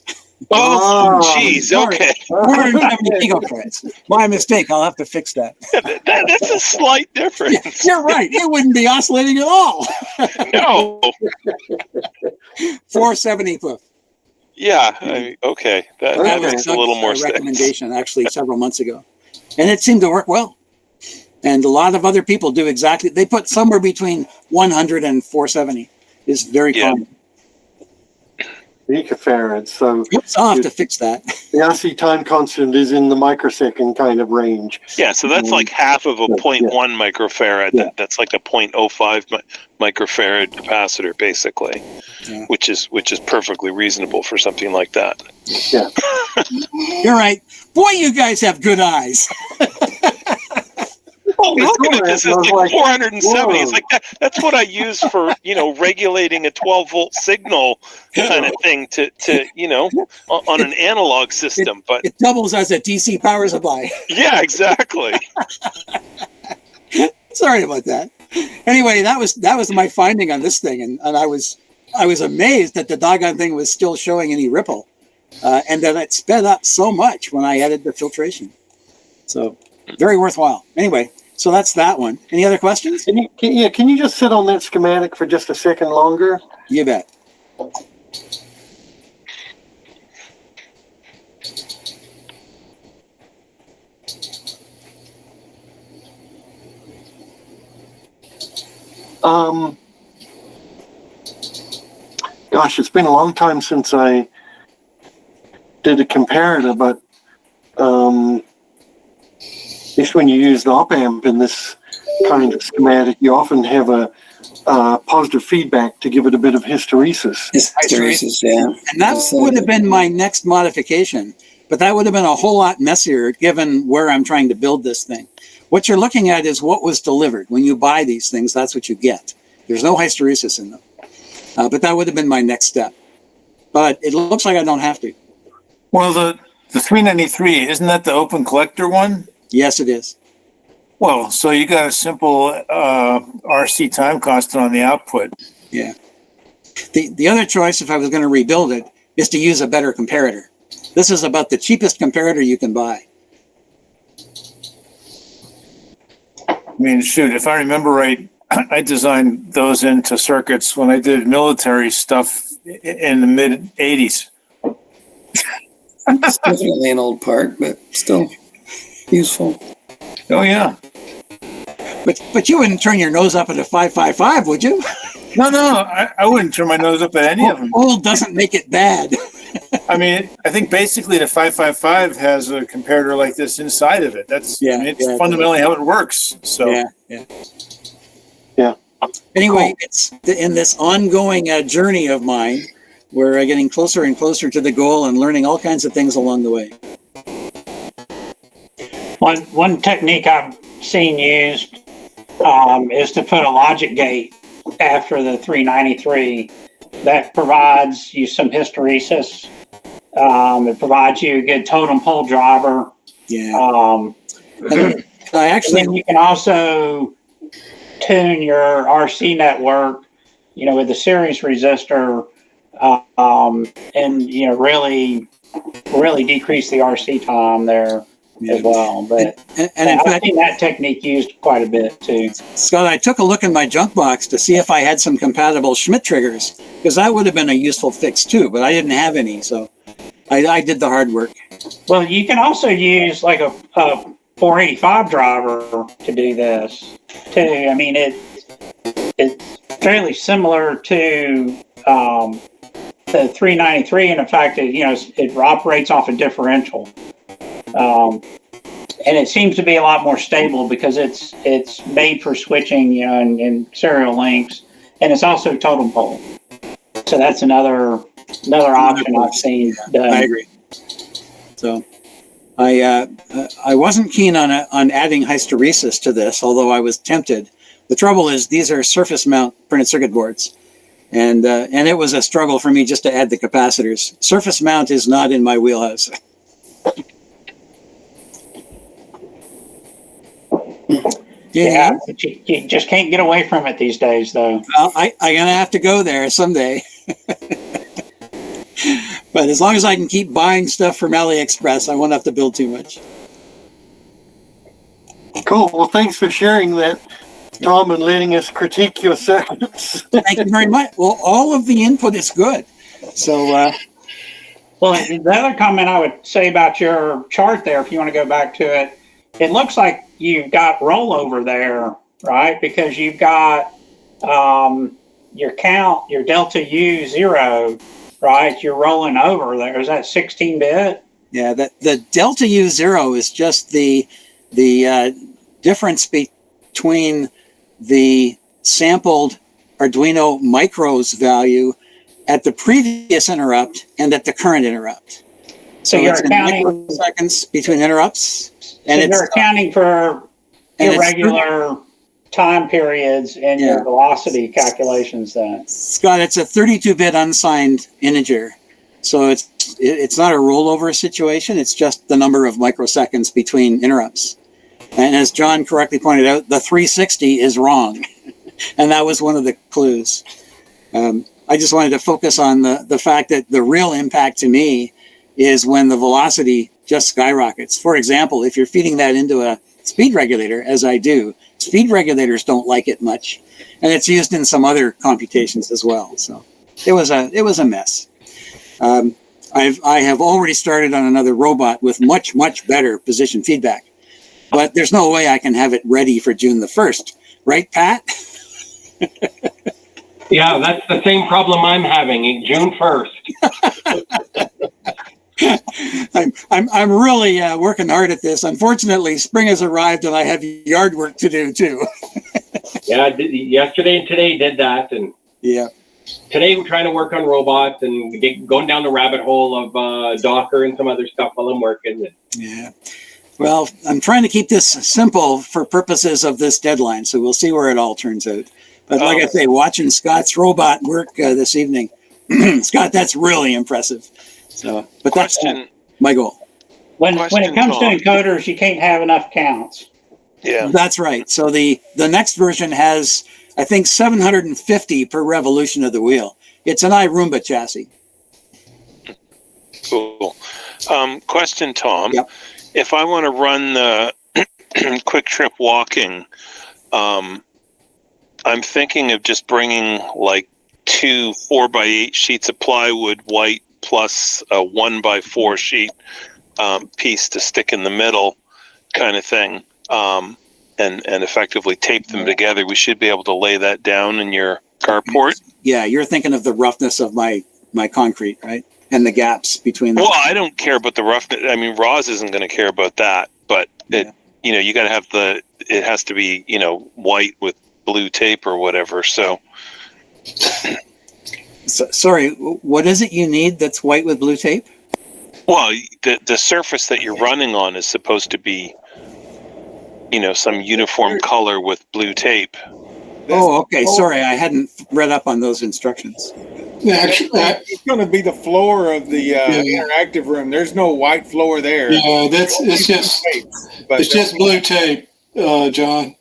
Oh, jeez. Okay. 470 picofarads. My mistake. I'll have to fix that. That's a slight difference. You're right. It wouldn't be oscillating at all. No. 470 poof. Yeah. Okay. That makes a little more sense. Recommendation actually several months ago, and it seemed to work well. And a lot of other people do exactly. They put somewhere between 100 and 470. Is very common. Picofarads. So I'll have to fix that. The RC time constant is in the microsecond kind of range. Yeah, so that's like half of a 0.1 microfarad. Yeah. That's like a 0.05 microfarad capacitor, basically, which is perfectly reasonable for something like that. Yeah, you're right. Boy, you guys have good eyes. Oh, looking at this, it's like 470. whoa. It's like that's what I use for, regulating a 12-volt signal kind of thing to on an analog system. But It doubles as a DC power supply. yeah, exactly. Sorry about that. Anyway, that was my finding on this thing, and I was amazed that the doggone thing was still showing any ripple, and that it sped up so much when I added the filtration. So very worthwhile. Anyway, so that's that one. Any other questions? Can you just sit on that schematic for just a second longer? You bet. Gosh, it's been a long time since I did a comparator, but at least when you use the op amp in this kind of schematic, you often have a positive feedback to give it a bit of hysteresis. Hysteresis, yeah. And that would have been my next modification, but that would have been a whole lot messier given where I'm trying to build this thing. What you're looking at is what was delivered. When you buy these things, that's what you get. There's no hysteresis in them. But that would have been my next step. But it looks like I don't have to. Well, the 393, isn't that the open collector one? Yes, it is. Well, so you got a simple RC time constant on the output. Yeah. The other choice, if I was going to rebuild it, is to use a better comparator. This is about the cheapest comparator you can buy. I mean, shoot, if I remember right, I designed those into circuits when I did military stuff in the mid 80s. It's definitely an old part, but still useful. Oh yeah. But you wouldn't turn your nose up at a 555, would you? No, I wouldn't turn my nose up at any of them. Old doesn't make it bad. I mean, I think basically the 555 has a comparator like this inside of it. That's it's fundamentally how it works. So Yeah. Anyway, it's in this ongoing journey of mine, we're getting closer and closer to the goal and learning all kinds of things along the way. One technique I've seen used is to put a logic gate after the 393 that provides you some hysteresis. It provides you a good totem pole driver. Yeah. I actually, you can also tune your RC network, with the series resistor, and really decrease the RC time there as well. But and in fact, I've seen that technique used quite a bit too. Scott, I took a look in my junk box to see if I had some compatible Schmidt triggers, because that would have been a useful fix too, but I didn't have any, so I did the hard work. Well, you can also use like a 485 driver to do this too. I mean, it's fairly similar to the 393, and in fact, it operates off a differential, and it seems to be a lot more stable because it's made for switching, and serial links, and it's also totem pole. So that's another option I've seen done. I agree. So I wasn't keen on adding hysteresis to this, although I was tempted. The trouble is these are surface mount printed circuit boards, and it was a struggle for me just to add the capacitors. Surface mount is not in my wheelhouse. Yeah, but you just can't get away from it these days, though. Well, I'm gonna have to go there someday. But as long as I can keep buying stuff from AliExpress, I won't have to build too much. Cool. Well, thanks for sharing that, Tom, and letting us critique your circuits. Thank you very much. Well, all of the input is good. So, well, the other comment I would say about your chart there, if you want to go back to it, it looks like you've got rollover there, right? Because you've got your count, your delta U 0, right? You're rolling over there. Is that 16-bit? Yeah, the delta U 0 is just the difference between the sampled Arduino micros value at the previous interrupt and at the current interrupt. So you're it's in accounting microseconds between interrupts. And so you're accounting for And it's- irregular time periods in Yeah. your velocity calculations then. Scott, it's a 32-bit unsigned integer. So it's not a rollover situation. It's just the number of microseconds between interrupts. And as John correctly pointed out, the 360 is wrong. And that was one of the clues. I just wanted to focus on the fact that the real impact to me is when the velocity just skyrockets. For example, if you're feeding that into a speed regulator, as I do, speed regulators don't like it much. And it's used in some other computations as well. So it was a mess. I have already started on another robot with much, much better position feedback, but there's no way I can have it ready for June the 1st. Right, Pat? Yeah, that's the same problem I'm having. June 1st. I'm really working hard at this. Unfortunately, spring has arrived and I have yard work to do too. Yeah, yesterday and today did that. And yeah. Today we're trying to work on robots and going down the rabbit hole of Docker and some other stuff while I'm working. Yeah. Well, I'm trying to keep this simple for purposes of this deadline, so we'll see where it all turns out. But like I say, watching Scott's robot work this evening, Scott, that's really impressive. So, but that's my goal. When it comes to encoders, you can't have enough counts. Yeah, that's right. So the next version has, I think, 750 per revolution of the wheel. It's an iRoomba chassis. Cool. Question, Tom. Yep. If I want to run the quick trip walking, I'm thinking of just bringing like 2 4x8 sheets of plywood, white, plus a 1x4 sheet piece to stick in the middle, kind of thing, and effectively tape them together. We should be able to lay that down in your carport. Yeah, you're thinking of the roughness of my concrete, right? And the gaps between them. Well, I don't care about the roughness. I mean, Roz isn't going to care about that, but you got to have it has to be, white with blue tape or whatever. So sorry, what is it you need that's white with blue tape? Well, the surface that you're running on is supposed to be, some uniform color with blue tape. Oh, okay. Sorry, I hadn't read up on those instructions. It's going to be the floor of the interactive room. There's no white floor there. Yeah, it's just blue tape, John.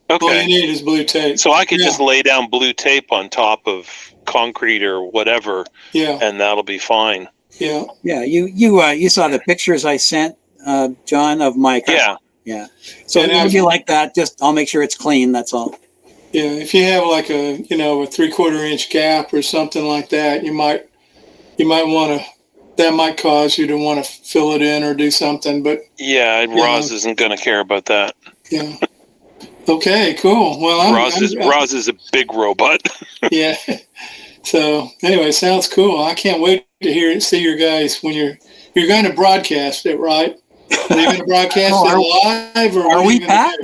Okay. All you need is blue tape. So I could just lay down blue tape on top of concrete or whatever, and that'll be fine. Yeah. Yeah. You saw the pictures I sent, John, of my car. Yeah. Yeah. So it would be like that. Just I'll make sure it's clean. That's all. Yeah. If you have like a 3/4 inch gap or something like that, you might want to. That might cause you to want to fill it in or do something. But Roz isn't going to care about that. Yeah. Okay, cool. Well, Roz is a big robot. Yeah. So anyway, sounds cool. I can't wait to see your guys when you're going to broadcast it, right? Are you going to broadcast it live, or are we, Pat?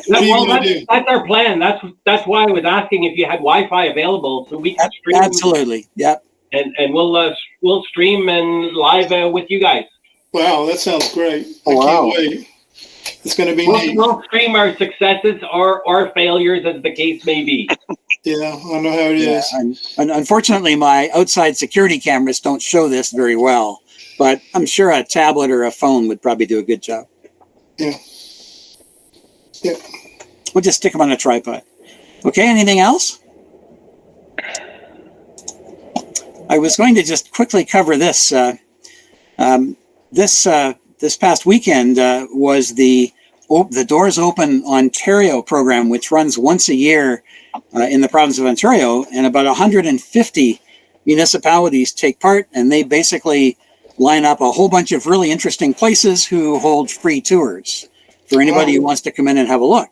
That's our plan. That's why I was asking if you had Wi-Fi available so we can stream. Absolutely. Yep. And we'll stream and live with you guys. Wow, that sounds great. I can't wait. It's going to be neat. We'll stream our successes or failures, as the case may be. Yeah, I know how it is. And unfortunately, my outside security cameras don't show this very well, but I'm sure a tablet or a phone would probably do a good job. Yeah. Yeah. We'll just stick them on a tripod. Okay, anything else? I was going to just quickly cover this. This past weekend was the Doors Open Ontario program, which runs once a year in the province of Ontario, and about 150 municipalities take part, and they basically line up a whole bunch of really interesting places who hold free tours for anybody who wants to come in and have a look.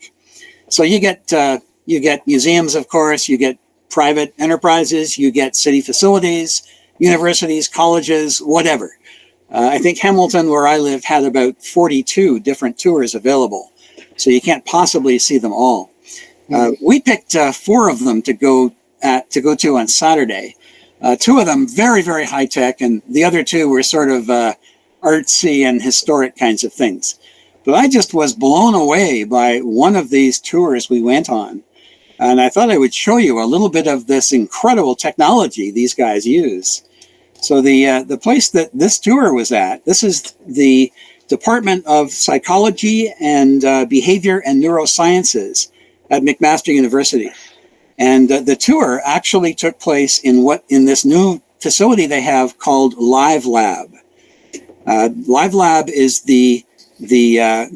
So you get museums, of course, you get private enterprises, you get city facilities, universities, colleges, whatever. I think Hamilton, where I live, had about 42 different tours available, so you can't possibly see them all. We picked 4 of them to go to on Saturday. 2 of them very, very high tech, and the other 2 were sort of artsy and historic kinds of things. But I just was blown away by one of these tours we went on. And I thought I would show you a little bit of this incredible technology these guys use. So the place that this tour was at, this is the Department of Psychology and Behavior and Neurosciences at McMaster University. And the tour actually took place in this new facility they have called Live Lab. Live Lab is the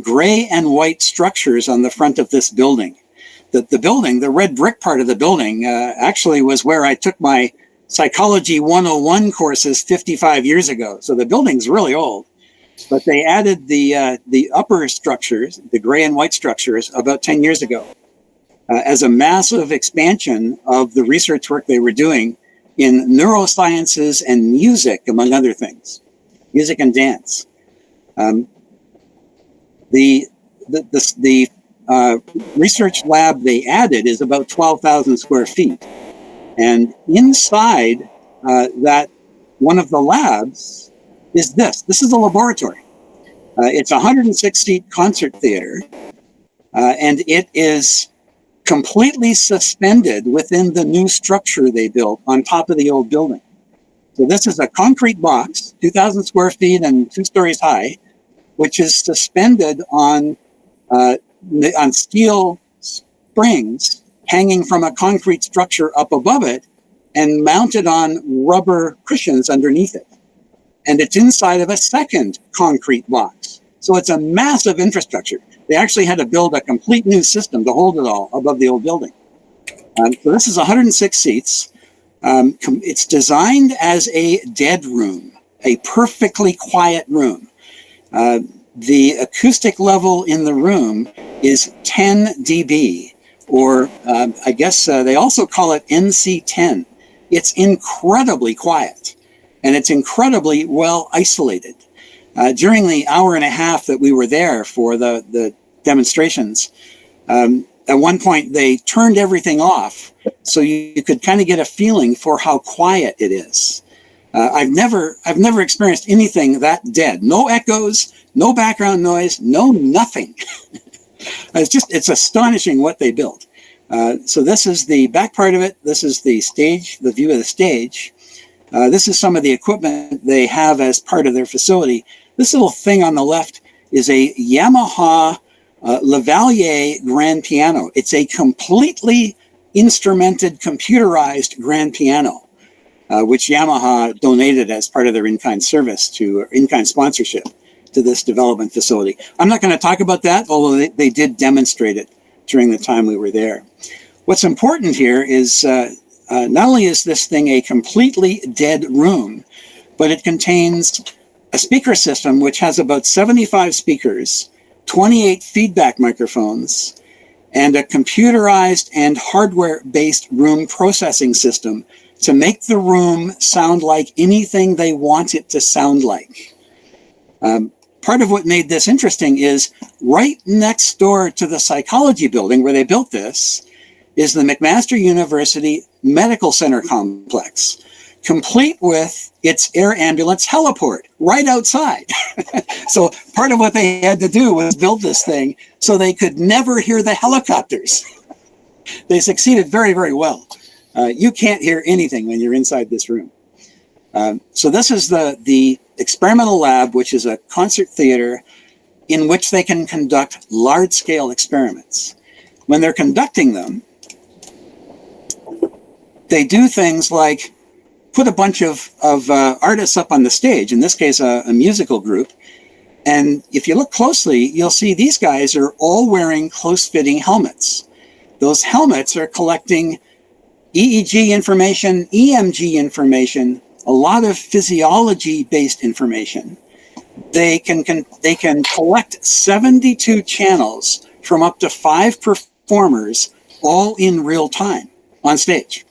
gray and white structures on the front of this building. The building, the red brick part of the building, actually was where I took my Psychology 101 courses 55 years ago. So the building's really old. But they added the upper structures, the gray and white structures, about 10 years ago as a massive expansion of the research work they were doing in neurosciences and music, among other things, music and dance. The research lab they added is about 12,000 square feet. And inside that one of the labs is this. This is a laboratory. It's a 106-seat concert theater, and it is completely suspended within the new structure they built on top of the old building. So this is a concrete box, 2,000 square feet and 2 stories high, which is suspended on steel springs hanging from a concrete structure up above it and mounted on rubber cushions underneath it. And it's inside of a second concrete box. So it's a massive infrastructure. They actually had to build a complete new system to hold it all above the old building. So this is 106 seats. It's designed as a dead room, a perfectly quiet room. The acoustic level in the room is 10 dB, or I guess they also call it NC10. It's incredibly quiet, and it's incredibly well isolated. During the hour and a half that we were there for the demonstrations, at one point they turned everything off so you could kind of get a feeling for how quiet it is. I've never experienced anything that dead. No echoes, no background noise, no nothing. It's astonishing what they built. So this is the back part of it. This is the stage, the view of the stage. This is some of the equipment they have as part of their facility. This little thing on the left is a Yamaha Lavalier grand piano. It's a completely instrumented, computerized grand piano, which Yamaha donated as part of their in-kind service in-kind sponsorship to this development facility. I'm not going to talk about that, although they did demonstrate it during the time we were there. What's important here is not only is this thing a completely dead room, but it contains a speaker system which has about 75 speakers, 28 feedback microphones, and a computerized and hardware-based room processing system to make the room sound like anything they want it to sound like. Part of what made this interesting is right next door to the psychology building where they built this is the McMaster University Medical Center complex, complete with its air ambulance heliport right outside. So part of what they had to do was build this thing so they could never hear the helicopters. They succeeded very, very well. You can't hear anything when you're inside this room. So this is the experimental lab, which is a concert theater in which they can conduct large-scale experiments. When they're conducting them, they do things like put a bunch of artists up on the stage, in this case, a musical group. And if you look closely, you'll see these guys are all wearing close-fitting helmets. Those helmets are collecting EEG information, EMG information, a lot of physiology-based information. They can collect 72 channels from up to 5 performers, all in real time on stage,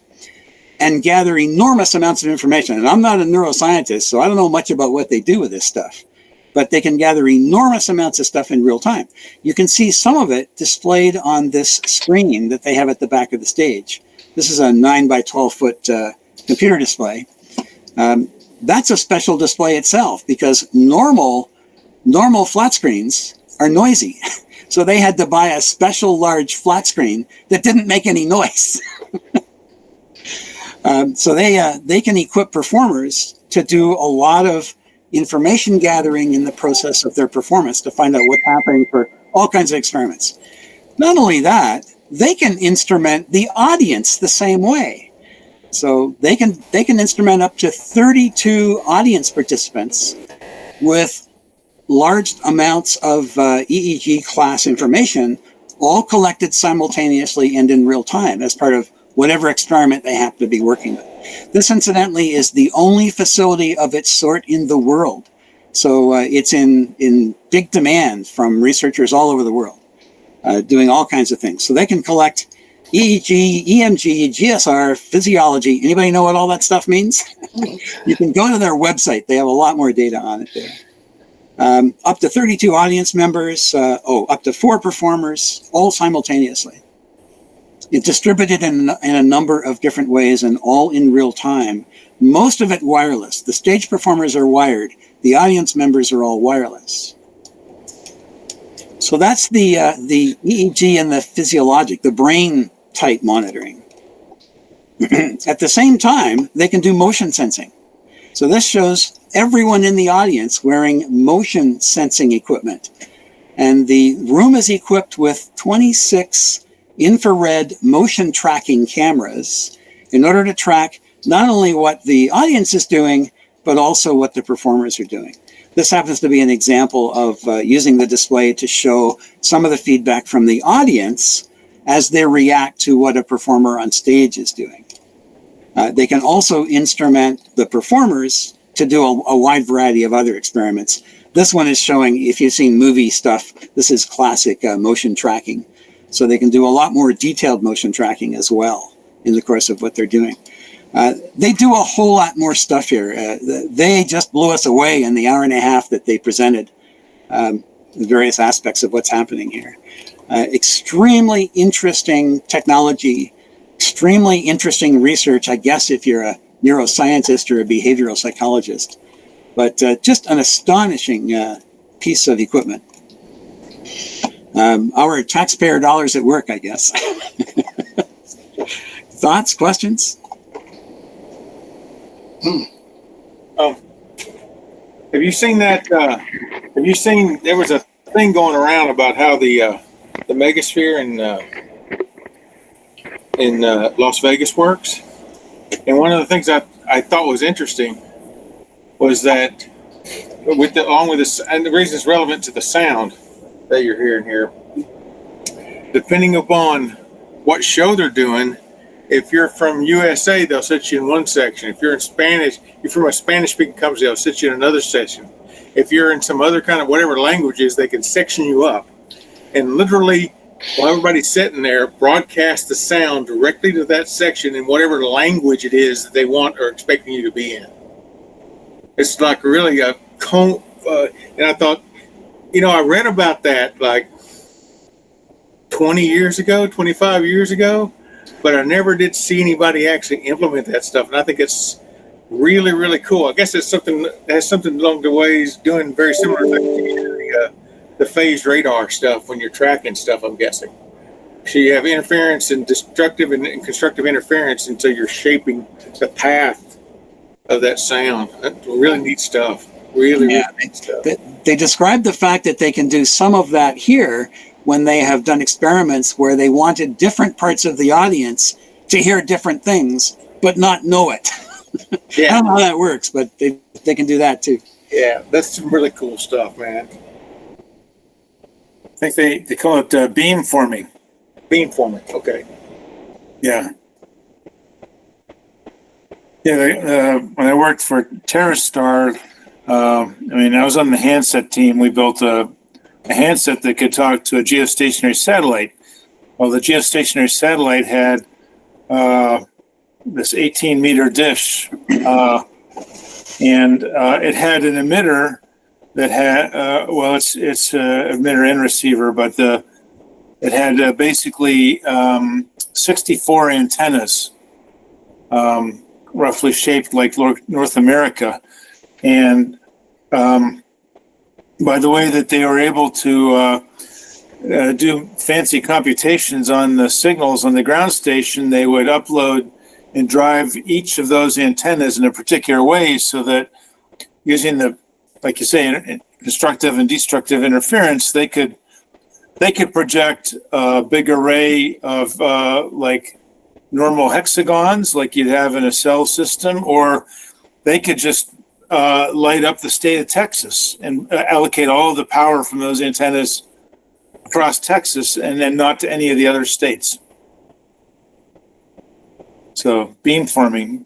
and gather enormous amounts of information. And I'm not a neuroscientist, so I don't know much about what they do with this stuff, but they can gather enormous amounts of stuff in real time. You can see some of it displayed on this screen that they have at the back of the stage. This is a 9 by 12 foot computer display. That's a special display itself because normal flat screens are noisy. So they had to buy a special large flat screen that didn't make any noise. So they can equip performers to do a lot of information gathering in the process of their performance to find out what's happening for all kinds of experiments. Not only that, they can instrument the audience the same way. So they can instrument up to 32 audience participants with large amounts of EEG class information, all collected simultaneously and in real time as part of whatever experiment they happen to be working with. This, incidentally, is the only facility of its sort in the world. So it's in big demand from researchers all over the world, doing all kinds of things. So they can collect EEG, EMG, GSR, physiology. Anybody know what all that stuff means? You can go to their website. They have a lot more data on it there. Up to 32 audience members, up to 4 performers, all simultaneously. It's distributed in a number of different ways and all in real time. Most of it wireless. The stage performers are wired. The audience members are all wireless. So that's the EEG and the physiologic, the brain type monitoring. At the same time, they can do motion sensing. So this shows everyone in the audience wearing motion sensing equipment. And the room is equipped with 26 infrared motion tracking cameras in order to track not only what the audience is doing, but also what the performers are doing. This happens to be an example of using the display to show some of the feedback from the audience as they react to what a performer on stage is doing. They can also instrument the performers to do a wide variety of other experiments. This one is showing, if you've seen movie stuff, this is classic motion tracking. So they can do a lot more detailed motion tracking as well in the course of what they're doing. They do a whole lot more stuff here. They just blew us away in the hour and a half that they presented the various aspects of what's happening here. Extremely interesting technology, extremely interesting research, I guess, if you're a neuroscientist or a behavioral psychologist, but just an astonishing piece of equipment. Our taxpayer dollars at work, I guess. Thoughts, questions? Have you seen that? Have you seen? There was a thing going around about how the megasphere in Las Vegas works, and one of the things I thought was interesting was that along with this, and the reason it's relevant to the sound that you're hearing here, depending upon what show they're doing. If you're from USA, they'll set you in one section. If you're in Spanish, if you're from a Spanish-speaking country, they'll set you in another section. If you're in some other kind of whatever languages, they can section you up. And literally, while everybody's sitting there, broadcast the sound directly to that section in whatever language it is that they want or expecting you to be in. It's like really and I thought, I read about that like 20 years ago, 25 years ago, but I never did see anybody actually implement that stuff. And I think it's really, really cool. I guess it's something that has something along the ways doing very similar to the phased radar stuff when you're tracking stuff, I'm guessing. So you have interference and destructive and constructive interference until you're shaping the path of that sound. That's really neat stuff. Really neat stuff. They describe the fact that they can do some of that here when they have done experiments where they wanted different parts of the audience to hear different things, but not know it. Yeah. I don't know how that works, but they can do that too. Yeah, that's some really cool stuff, man. I think they call it beamforming. Beamforming, okay. Yeah. Yeah, when I worked for TerraStar, I was on the handset team. We built a handset that could talk to a geostationary satellite. Well, the geostationary satellite had this 18-meter dish, and it had an emitter that had, it's emitter and receiver, but it had basically 64 antennas, roughly shaped like North America. And by the way that they were able to do fancy computations on the signals on the ground station. They would upload and drive each of those antennas in a particular way so that using the, like you say, constructive and destructive interference, they could project a big array of like normal hexagons like you'd have in a cell system, or they could just light up the state of Texas and allocate all of the power from those antennas across Texas and then not to any of the other states. So beamforming.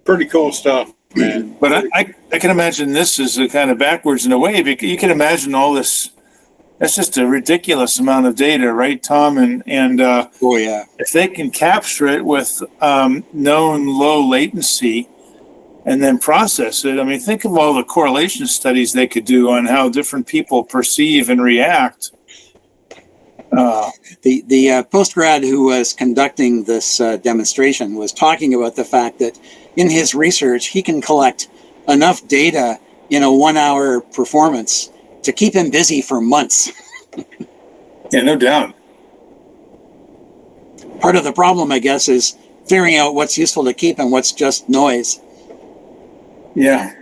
Pretty cool stuff, man. But I can imagine this is a kind of backwards in a way, because you can imagine all this. That's just a ridiculous amount of data, right, Tom? And Oh yeah. if they can capture it with known low latency and then process it, I mean, think of all the correlation studies they could do on how different people perceive and react. The postgrad who was conducting this demonstration was talking about the fact that in his research, he can collect enough data in a 1 hour performance to keep him busy for months. Yeah, no doubt. Part of the problem, I guess, is figuring out what's useful to keep and what's just noise. Yeah.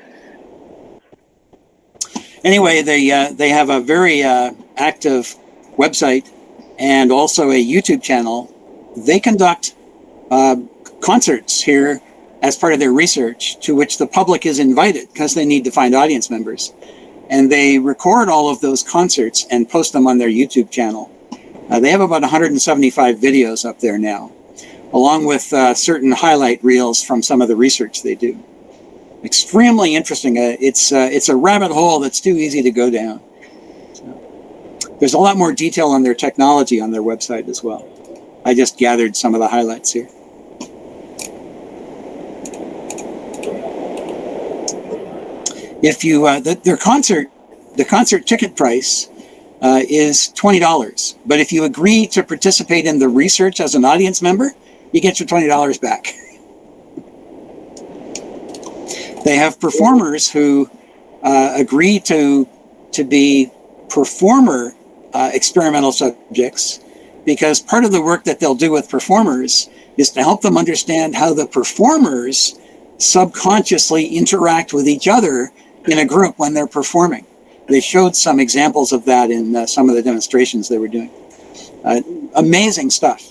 Anyway, they have a very active website and also a YouTube channel. They conduct concerts here as part of their research, to which the public is invited because they need to find audience members. And they record all of those concerts and post them on their YouTube channel. They have about 175 videos up there now, along with certain highlight reels from some of the research they do. Extremely interesting. It's a rabbit hole that's too easy to go down. So, there's a lot more detail on their technology on their website as well. I just gathered some of the highlights here. If you the concert ticket price is $20, but if you agree to participate in the research as an audience member, you get your $20 back. They have performers who agree to be performer experimental subjects, because part of the work that they'll do with performers is to help them understand how the performers subconsciously interact with each other in a group when they're performing. They showed some examples of that in some of the demonstrations they were doing. Amazing stuff.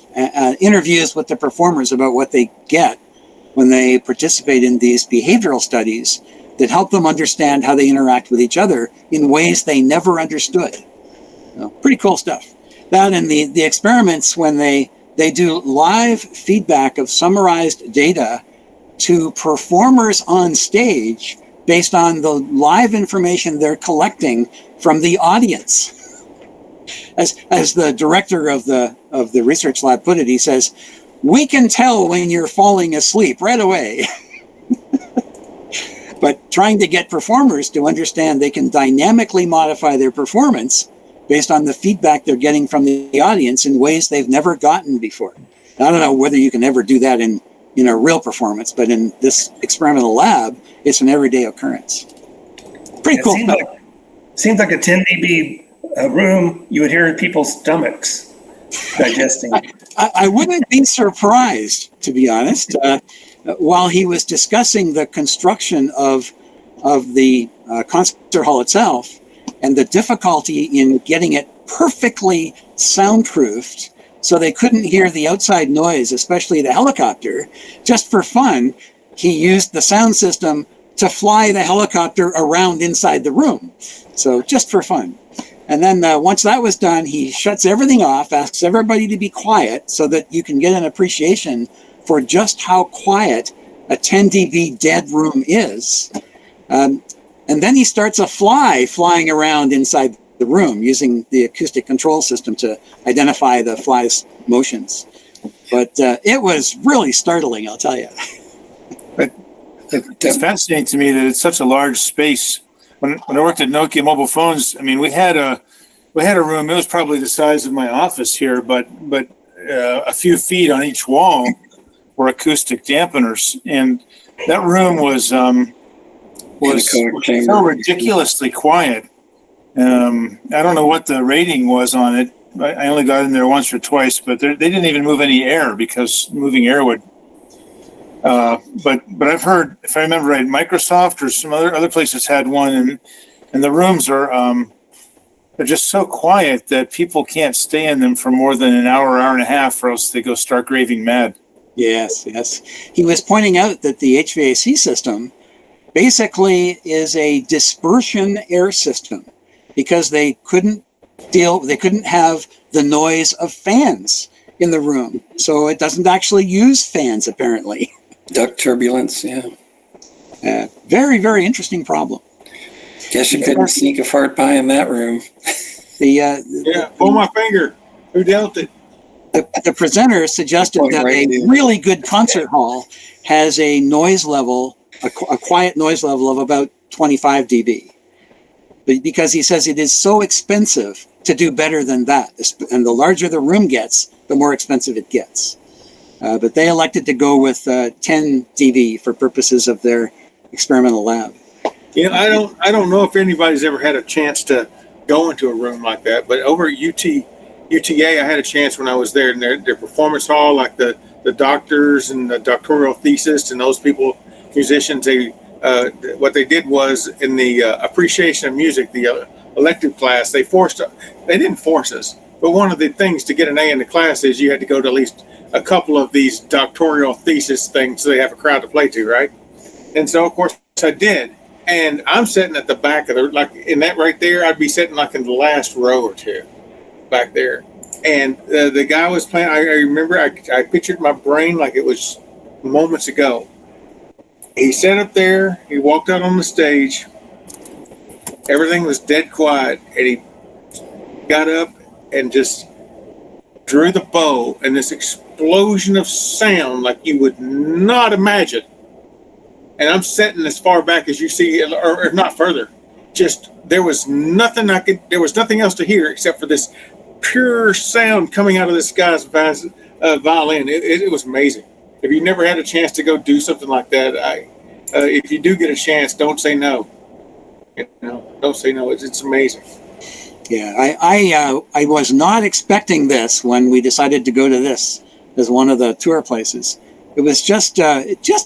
Interviews with the performers about what they get when they participate in these behavioral studies that help them understand how they interact with each other in ways they never understood. Pretty cool stuff. That and the experiments when they do live feedback of summarized data to performers on stage based on the live information they're collecting from the audience. As the director of the research lab put it, he says, "We can tell when you're falling asleep right away." But trying to get performers to understand they can dynamically modify their performance based on the feedback they're getting from the audience in ways they've never gotten before. I don't know whether you can ever do that in a real performance, but in this experimental lab, it's an everyday occurrence. Pretty cool. Seems like a 10 dB room, you would hear people's stomachs digesting. I wouldn't be surprised, to be honest. While he was discussing the construction of the concert hall itself and the difficulty in getting it perfectly soundproofed so they couldn't hear the outside noise, especially the helicopter, just for fun, he used the sound system to fly the helicopter around inside the room. So just for fun. And then once that was done, he shuts everything off, asks everybody to be quiet so that you can get an appreciation for just how quiet a 10 dB dead room is. And then he starts a fly flying around inside the room using the acoustic control system to identify the fly's motions. But it was really startling, I'll tell you. But it's fascinating to me that it's such a large space. When I worked at Nokia Mobile Phones, I mean, we had a room. It was probably the size of my office here, but a few feet on each wall were acoustic dampeners, and that room was so ridiculously quiet I don't know what the rating was on it. I only got in there once or twice, but they didn't even move any air because moving air would. But I've heard, if I remember right, Microsoft or some other places had one, and the rooms are they're just so quiet that people can't stay in them for more than an hour and a half, or else they go stark raving mad. Yes, yes. He was pointing out that the HVAC system basically is a dispersion air system because they couldn't have the noise of fans in the room. So it doesn't actually use fans, apparently. Duct turbulence, yeah. Very, very interesting problem. Guess you couldn't sneak a fart pie in that room. Pull my finger. Who dealt it? The presenter suggested that a really good concert hall has a noise level, a quiet noise level of about 25 dB. Because he says it is so expensive to do better than that. And the larger the room gets, the more expensive it gets. But they elected to go with 10 dB for purposes of their experimental lab. You know, I don't know if anybody's ever had a chance to go into a room like that, but over at UTA, I had a chance when I was there in their performance hall, like the doctors and the doctoral thesis and those people, musicians, what they did was in the appreciation of music, the elective class, they didn't force us, but one of the things to get an A in the class is you had to go to at least a couple of these doctoral thesis things so they have a crowd to play to, right? And so, of course, I did. And I'm sitting at the back of like in that right there, I'd be sitting like in the last row or two back there. And the guy was playing, I remember, I pictured my brain like it was moments ago. He sat up there, he walked out on the stage, everything was dead quiet, and he got up and just drew the bow, and this explosion of sound like you would not imagine. And I'm sitting as far back as you see, or if not further. Just there was nothing else to hear except for this pure sound coming out of this guy's violin. It was amazing. If you never had a chance to go do something like that, if you do get a chance, don't say no. Don't say no. It's amazing. Yeah, I was not expecting this when we decided to go to this as one of the tour places. It was just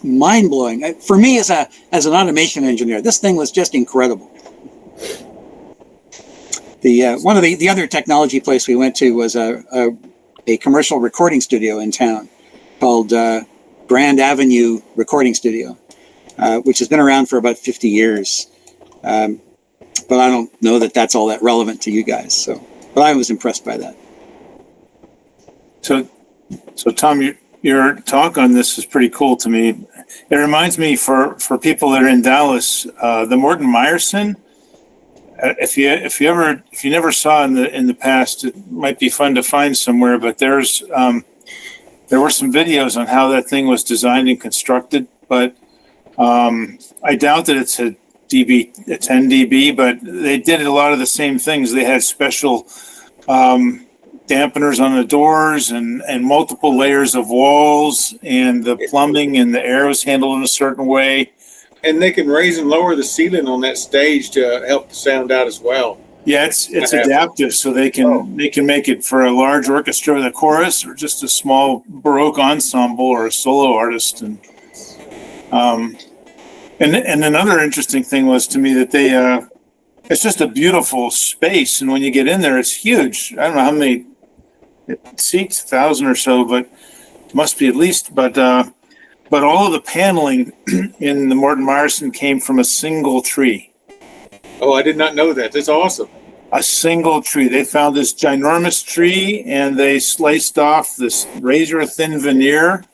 mind blowing for me as an automation engineer. This thing was just incredible. One of the other technology place we went to was a commercial recording studio in town called Grand Avenue Recording Studio, which has been around for about 50 years. But I don't know that that's all that relevant to you guys. So, but I was impressed by that. So Tom, your talk on this is pretty cool to me. It reminds me for people that are in Dallas, the Morton Meyerson. If you never saw in the past, it might be fun to find somewhere. But there were some videos on how that thing was designed and constructed. But I doubt that it's a 10 dB. But they did a lot of the same things. They had special dampeners on the doors and multiple layers of walls, and the plumbing and the air was handled in a certain way. And they can raise and lower the ceiling on that stage to help the sound out as well. Yeah, it's adaptive, so they can make it for a large orchestra with a chorus, or just a small Baroque ensemble or a solo artist. And another interesting thing was to me that it's just a beautiful space, and when you get in there, it's huge. I don't know how many seats, 1,000 or so, but it must be at least. But all of the paneling in the Morton Meyerson came from a single tree. Oh, I did not know that. That's awesome. A single tree. They found this ginormous tree, and they sliced off this razor-thin veneer,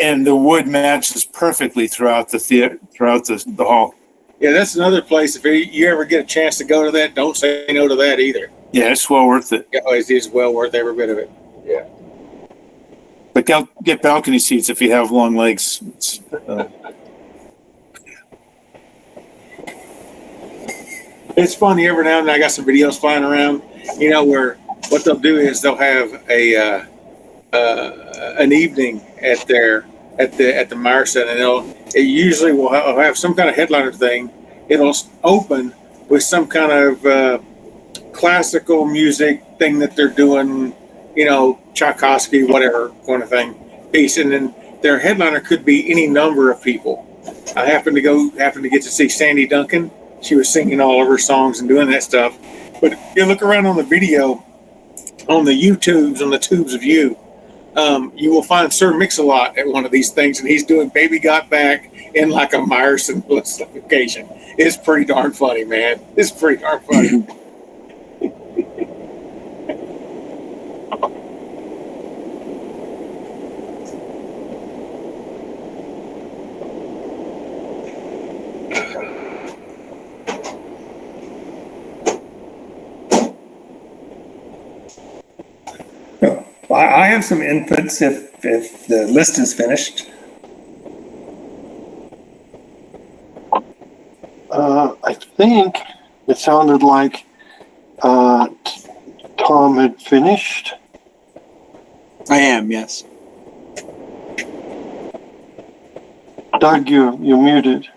and the wood matches perfectly throughout the hall. Yeah, that's another place. If you ever get a chance to go to that, don't say no to that either. Yeah, it's well worth it. Yeah, it is well worth every bit of it. Yeah. But get balcony seats if you have long legs. It's funny, every now and then I got some videos flying around, where what they'll do is they'll have an evening at the Meyerson, and it usually will have some kind of headliner thing. It'll open with some kind of classical music thing that they're doing, you know, Tchaikovsky, whatever kind of thing, piece. And then their headliner could be any number of people. I happened to get to see Sandy Duncan. She was singing all of her songs and doing that stuff. But if you look around on the video, on the YouTubes, on the tubes of you, you will find Sir Mix-a-Lot at one of these things, and he's doing Baby Got Back in like a Meyerson occasion. It's pretty darn funny, man. It's pretty darn funny. I have some inputs if the list is finished. I think it sounded like Tom had finished. I am, yes. Doug, you're muted.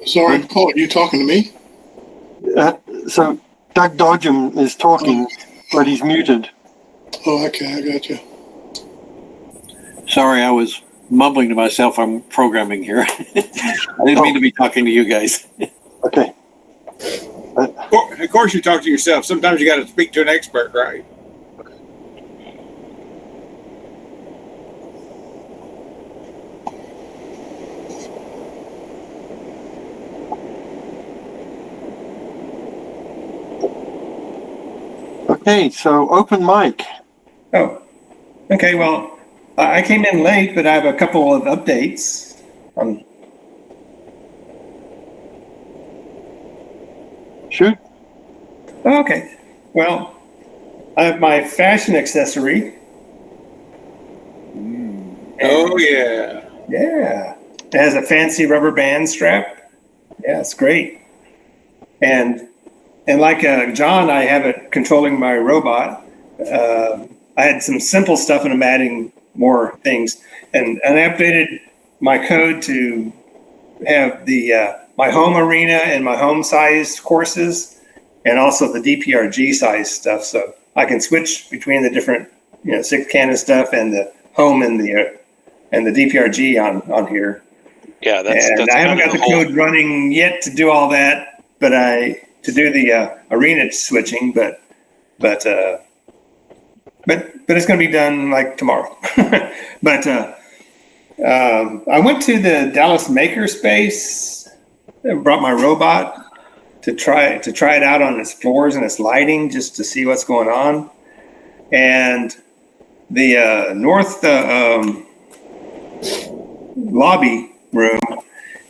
Sorry, Paul, are you talking to me? So Doug Dodgem is talking, but he's muted. Oh, okay, I got you. Sorry, I was mumbling to myself. I'm programming here. I didn't mean to be talking to you guys. Okay. Of course, you talk to yourself. Sometimes you got to speak to an expert, right? Okay, so open mic. Oh, okay. Well, I came in late, but I have a couple of updates. Shoot. Okay. Well, I have my fashion accessory. Oh, yeah. Yeah. It has a fancy rubber band strap. Yeah, it's great. And like John, I have it controlling my robot. I had some simple stuff and I'm adding more things. And I updated my code to have the my home arena and my home size courses, and also the DPRG size stuff. So I can switch between the different, 6 stuff and the home and the DPRG on here. Yeah, that's I haven't got the code running yet to do all that, but to do the arena switching, but it's going to be done like tomorrow. But I went to the Dallas Makerspace and brought my robot to try it out on its floors and its lighting, just to see what's going on. And the north lobby room,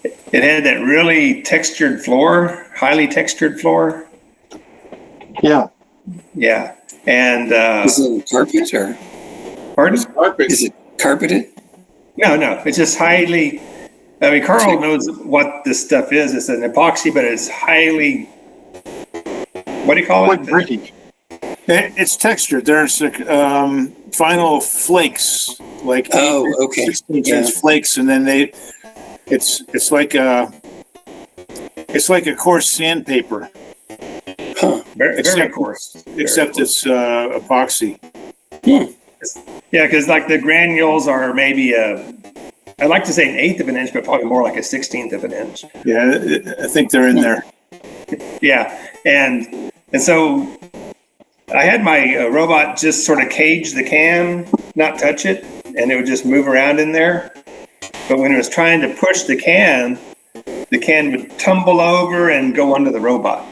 it had that really textured floor, highly textured floor. Yeah. Yeah. And is it carpet or? Pardon? Carpet. Is it carpeted? No. It's just highly. I mean, Carl knows what this stuff is. It's an epoxy, but it's highly. What do you call it? Gritty. It's textured. There's final flakes, like 16-inch flakes, and then it's like a coarse sandpaper. Huh. Very coarse. Except it's epoxy. Yeah, because like the granules are maybe I'd like to say an 1/8 of an inch, but probably more like a 1/16 of an inch. Yeah, I think they're in there. Yeah, and so I had my robot just sort of cage the can, not touch it, and it would just move around in there. But when it was trying to push the can would tumble over and go under the robot.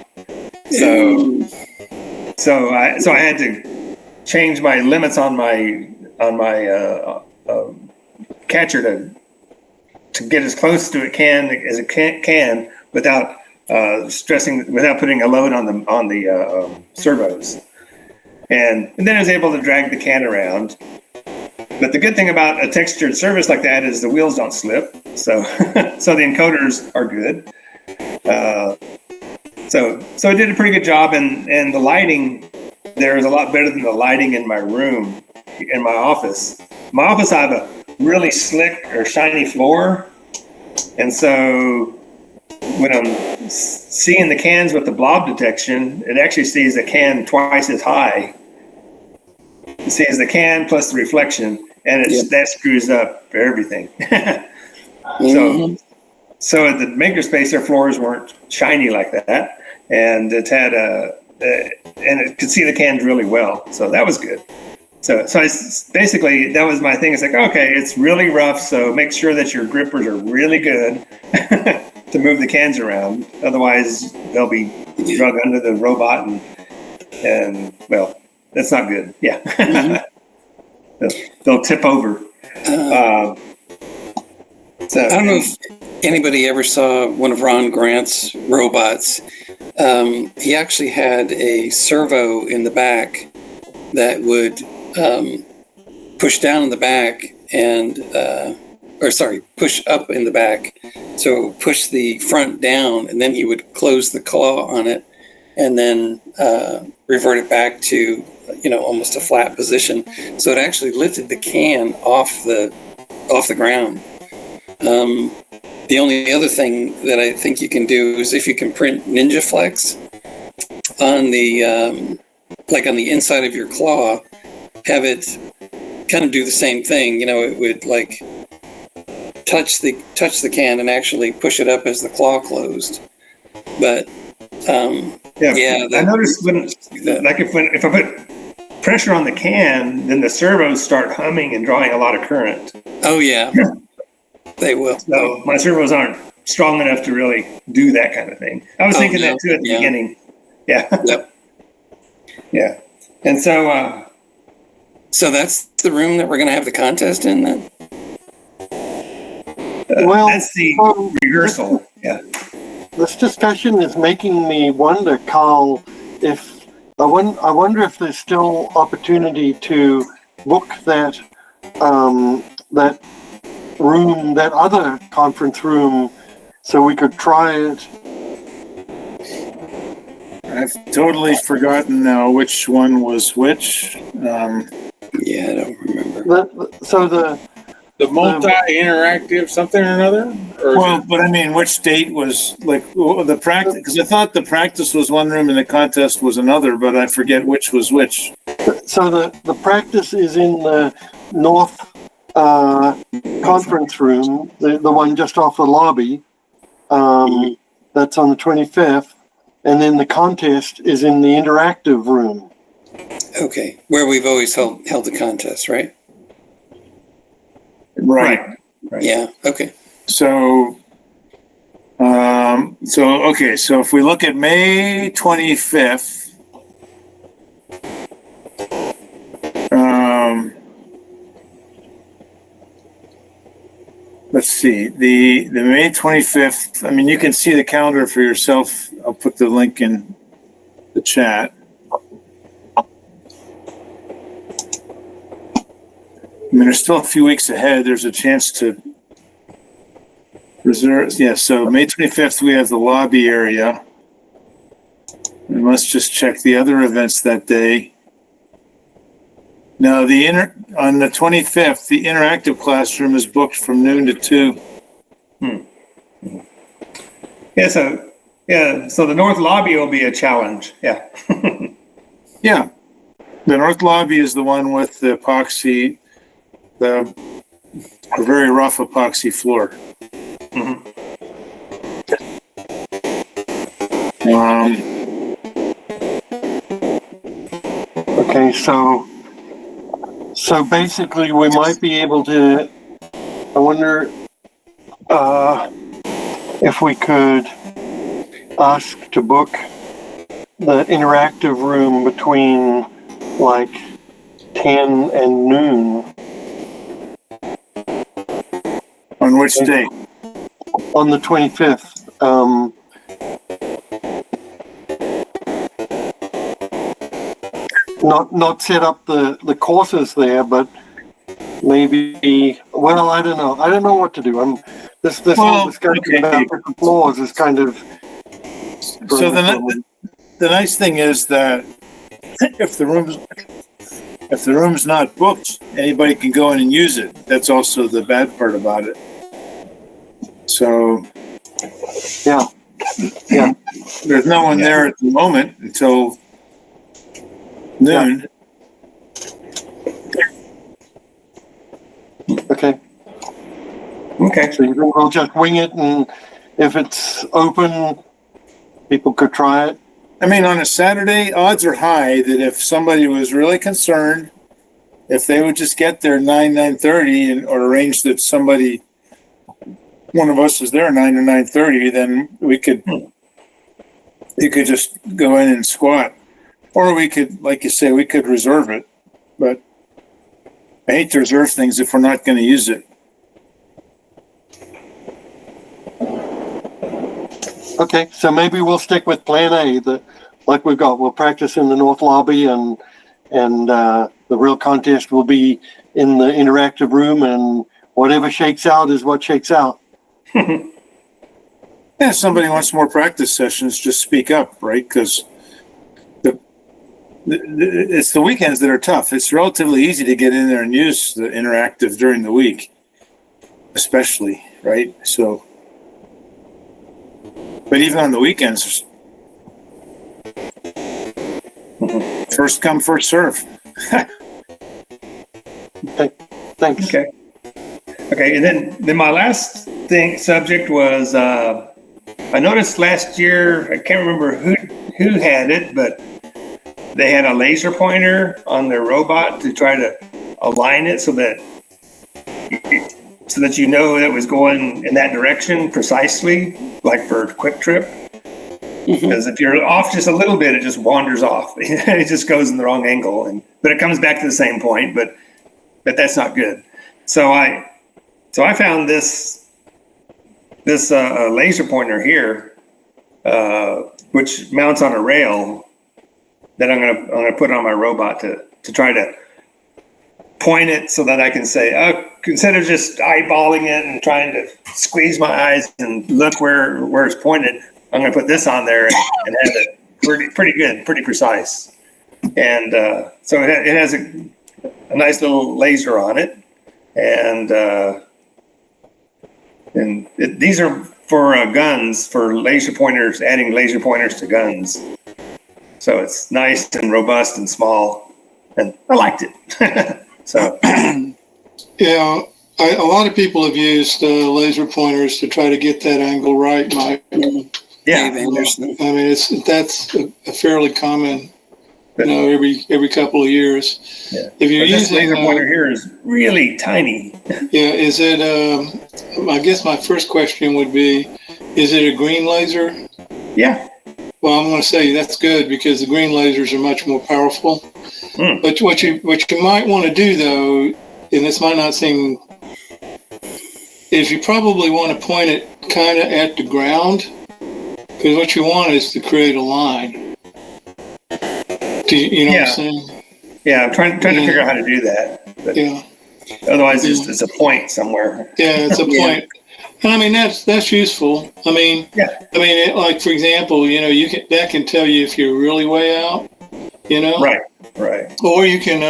So I had to change my limits on my catcher to get as close to it as it can without without putting a load on the servos. And then I was able to drag the can around. But the good thing about a textured surface like that is the wheels don't slip. So so the encoders are good. So it did a pretty good job, and the lighting there is a lot better than the lighting in my room, in my office. My office, I have a really slick or shiny floor, and so when I'm seeing the cans with the blob detection, it actually sees the can twice as high. It sees the can plus the reflection, and that screws up everything. So at the makerspace, their floors weren't shiny like that, and it had and it could see the cans really well. So that was good. So basically, that was my thing. It's like, okay, it's really rough, so make sure that your grippers are really good to move the cans around. Otherwise, they'll be drug under the robot, and well, that's not good. Yeah, they'll tip over. So I don't know if anybody ever saw one of Ron Grant's robots. He actually had a servo in the back that would push down in the back push up in the back. So push the front down, and then he would close the claw on it, and then revert it back to almost a flat position. So it actually lifted the can off the ground. The only other thing that I think you can do is if you can print Ninja Flex on the on the inside of your claw, have it kind of do the same thing. It would touch the can and actually push it up as the claw closed. But I noticed if I put pressure on the can, then the servos start humming and drawing a lot of current. Oh yeah. They will. So my servos aren't strong enough to really do that kind of thing. I was thinking that too at the beginning. Yeah. Yep. Yeah. And so so that's the room that we're going to have the contest in then? That's the rehearsal. Yeah. This discussion is making me wonder, Carl, I wonder if there's still opportunity to book that room, that other conference room, so we could try it. I've totally forgotten now which one was which. I don't remember. The multi-interactive something or another? But I mean, which date was the practice? Because I thought the practice was one room and the contest was another, but I forget which was which. So the practice is in the north conference room, the one just off the lobby. That's on the 25th. And then the contest is in the interactive room. Okay, where we've always held the contest, right? Right. Yeah. Okay. So if we look at May 25th, let's see, the May 25th. I mean, you can see the calendar for yourself. I'll put the link in the chat. I mean, there's still a few weeks ahead. There's a chance to reserve. Yeah, so May 25th, we have the lobby area. And let's just check the other events that day. Now, on the 25th, the interactive classroom is booked from noon to 2. So the north lobby will be a challenge. Yeah. Yeah. The north lobby is the one with the epoxy, the very rough epoxy floor. Okay, so basically we might be able to, I wonder if we could ask to book the interactive room between 10 and noon. On which day? On the 25th. Not set up the courses there, but maybe. Well, I don't know. I don't know what to do. This whole discussion about the floors is kind of So the nice thing is that if the room's not booked, anybody can go in and use it. That's also the bad part about it. So Yeah. there's no one there at the moment until noon. Okay. Okay. So you think we'll just wing it, and if it's open, people could try it? I mean, on a Saturday, odds are high that if somebody was really concerned, if they would just get there 9:30 and or arrange that one of us is there 9 or 9:30, then you could just go in and squat, or we could, like you say, we could reserve it. But I hate to reserve things if we're not going to use it. Okay, so maybe we'll stick with Plan A, like we've got. We'll practice in the North Lobby, and the real contest will be in the interactive room, and whatever shakes out is what shakes out. Yeah, if somebody wants more practice sessions, just speak up, right? Because it's the weekends that are tough. It's relatively easy to get in there and use the interactive during the week, especially, right? So, but even on the weekends, first come, first serve. Okay, thanks. Okay, and then my last subject was I noticed last year, I can't remember who had it, but they had a laser pointer on their robot to try to align it so that you know that it was going in that direction precisely, like for Quick Trip. Because if you're off just a little bit, it just wanders off. It just goes in the wrong angle, but it comes back to the same point. But that's not good. So I found this laser pointer here, which mounts on a rail that I'm gonna put on my robot to try to point it so that I can say, instead of just eyeballing it and trying to squeeze my eyes and look where it's pointed, I'm gonna put this on there and have it pretty good, pretty precise. And so it has a nice little laser on it, and these are for guns, for laser pointers, adding laser pointers to guns. So it's nice and robust and small, and I liked it. So Yeah, a lot of people have used laser pointers to try to get that angle right, Mike. yeah, Dave Anderson. I mean, that's a fairly common, every couple of years. Yeah. If you're this using laser pointer here is really tiny. yeah, is it? I guess my first question would be, is it a green laser? Yeah. Well, I'm going to say that's good because the green lasers are much more powerful. But what you might want to do though, and this might not seem, is you probably want to point it kind of at the ground, because what you want is to create a line. You know what I'm saying? Yeah, I'm trying to figure out how to do that. But otherwise, it's a point somewhere. Yeah, it's a point. And I mean, that's useful. I mean, like for example, that can tell you if you're really way out, Right. Or you can,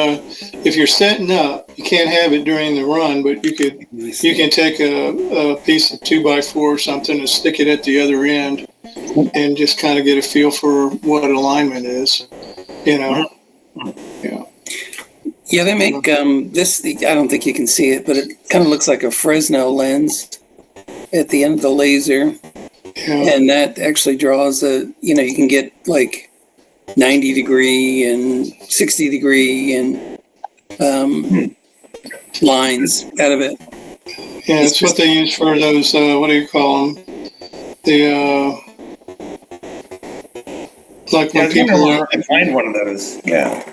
if you're setting up, you can't have it during the run, but you can take a piece of 2x4 or something and stick it at the other end and just kind of get a feel for what alignment is, Yeah. Yeah, they make this. I don't think you can see it, but it kind of looks like a Fresnel lens at the end of the laser, and that actually draws you can get like 90 degree and 60 degree and lines out of it. Yeah, it's what they use for those. What do you call them? Like when people are. I find one of those. Yeah.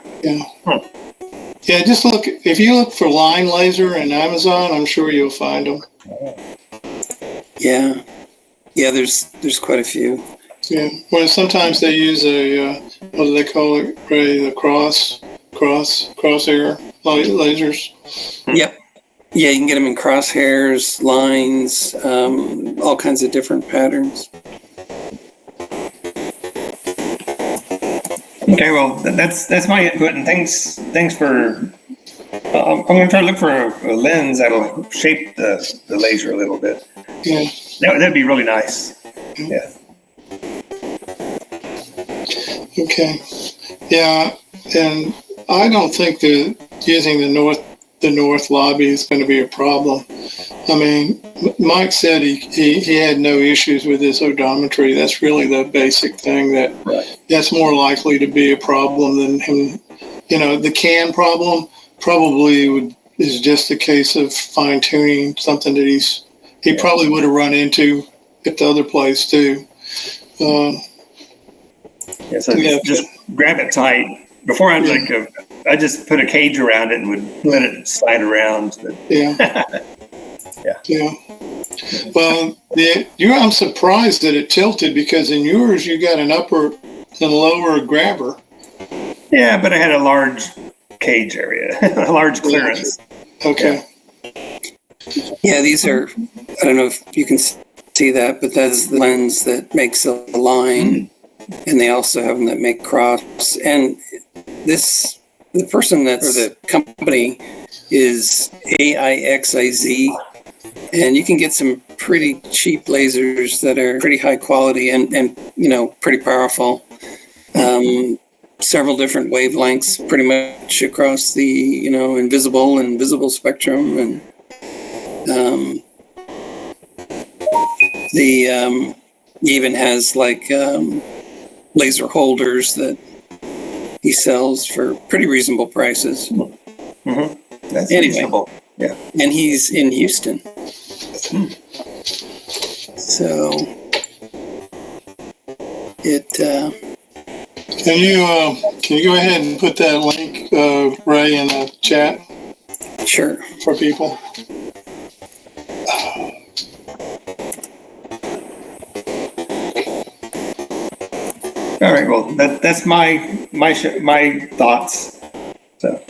Yeah, just look. If you look for line laser in Amazon, I'm sure you'll find them. Yeah, there's quite a few. Yeah, well, sometimes they use what do they call it, Ray? The crosshair lasers. Yep. Yeah, you can get them in crosshairs, lines, all kinds of different patterns. Okay, well, that's my input, and thanks for. I'm going to try to look for a lens that'll shape the laser a little bit. Yeah. That'd be really nice. Yeah. Okay. Yeah, and I don't think that using the north lobby is going to be a problem. I mean, Mike said he had no issues with his odometry. That's really the basic thing that's more likely to be a problem than him. You know, the can problem probably is just a case of fine tuning something that he probably would have run into at the other place too. Just grab it tight. Before I I just put a cage around it and would let it slide around. But. Yeah. Yeah. Well, I'm surprised that it tilted because in yours you got an upper and lower grabber. Yeah, but I had a large cage area, a large clearance. Okay. Yeah, these are, I don't know if you can see that, but that's the lens that makes a line. And they also have them that make cross. And the person or the company is AIXIZ. And you can get some pretty cheap lasers that are pretty high quality and pretty powerful. Several different wavelengths pretty much across the, invisible and visible spectrum. And he even has laser holders that he sells for pretty reasonable prices. Mm-hmm. That's reasonable. Yeah. And he's in Houston. So can you go ahead and put that link, Ray, in the chat? Sure. For people. All right. Well, that's my thoughts. So.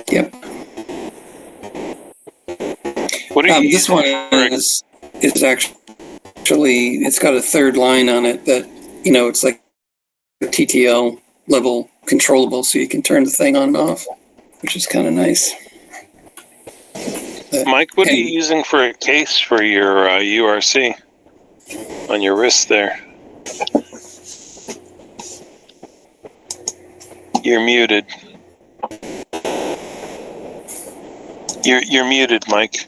Yep. What are you this one is actually it's got a third line on it that it's like a TTL level controllable, so you can turn the thing on and off, which is kind of nice. Mike, what are you using for a case for your URC on your wrist there? You're muted. You're muted, Mike.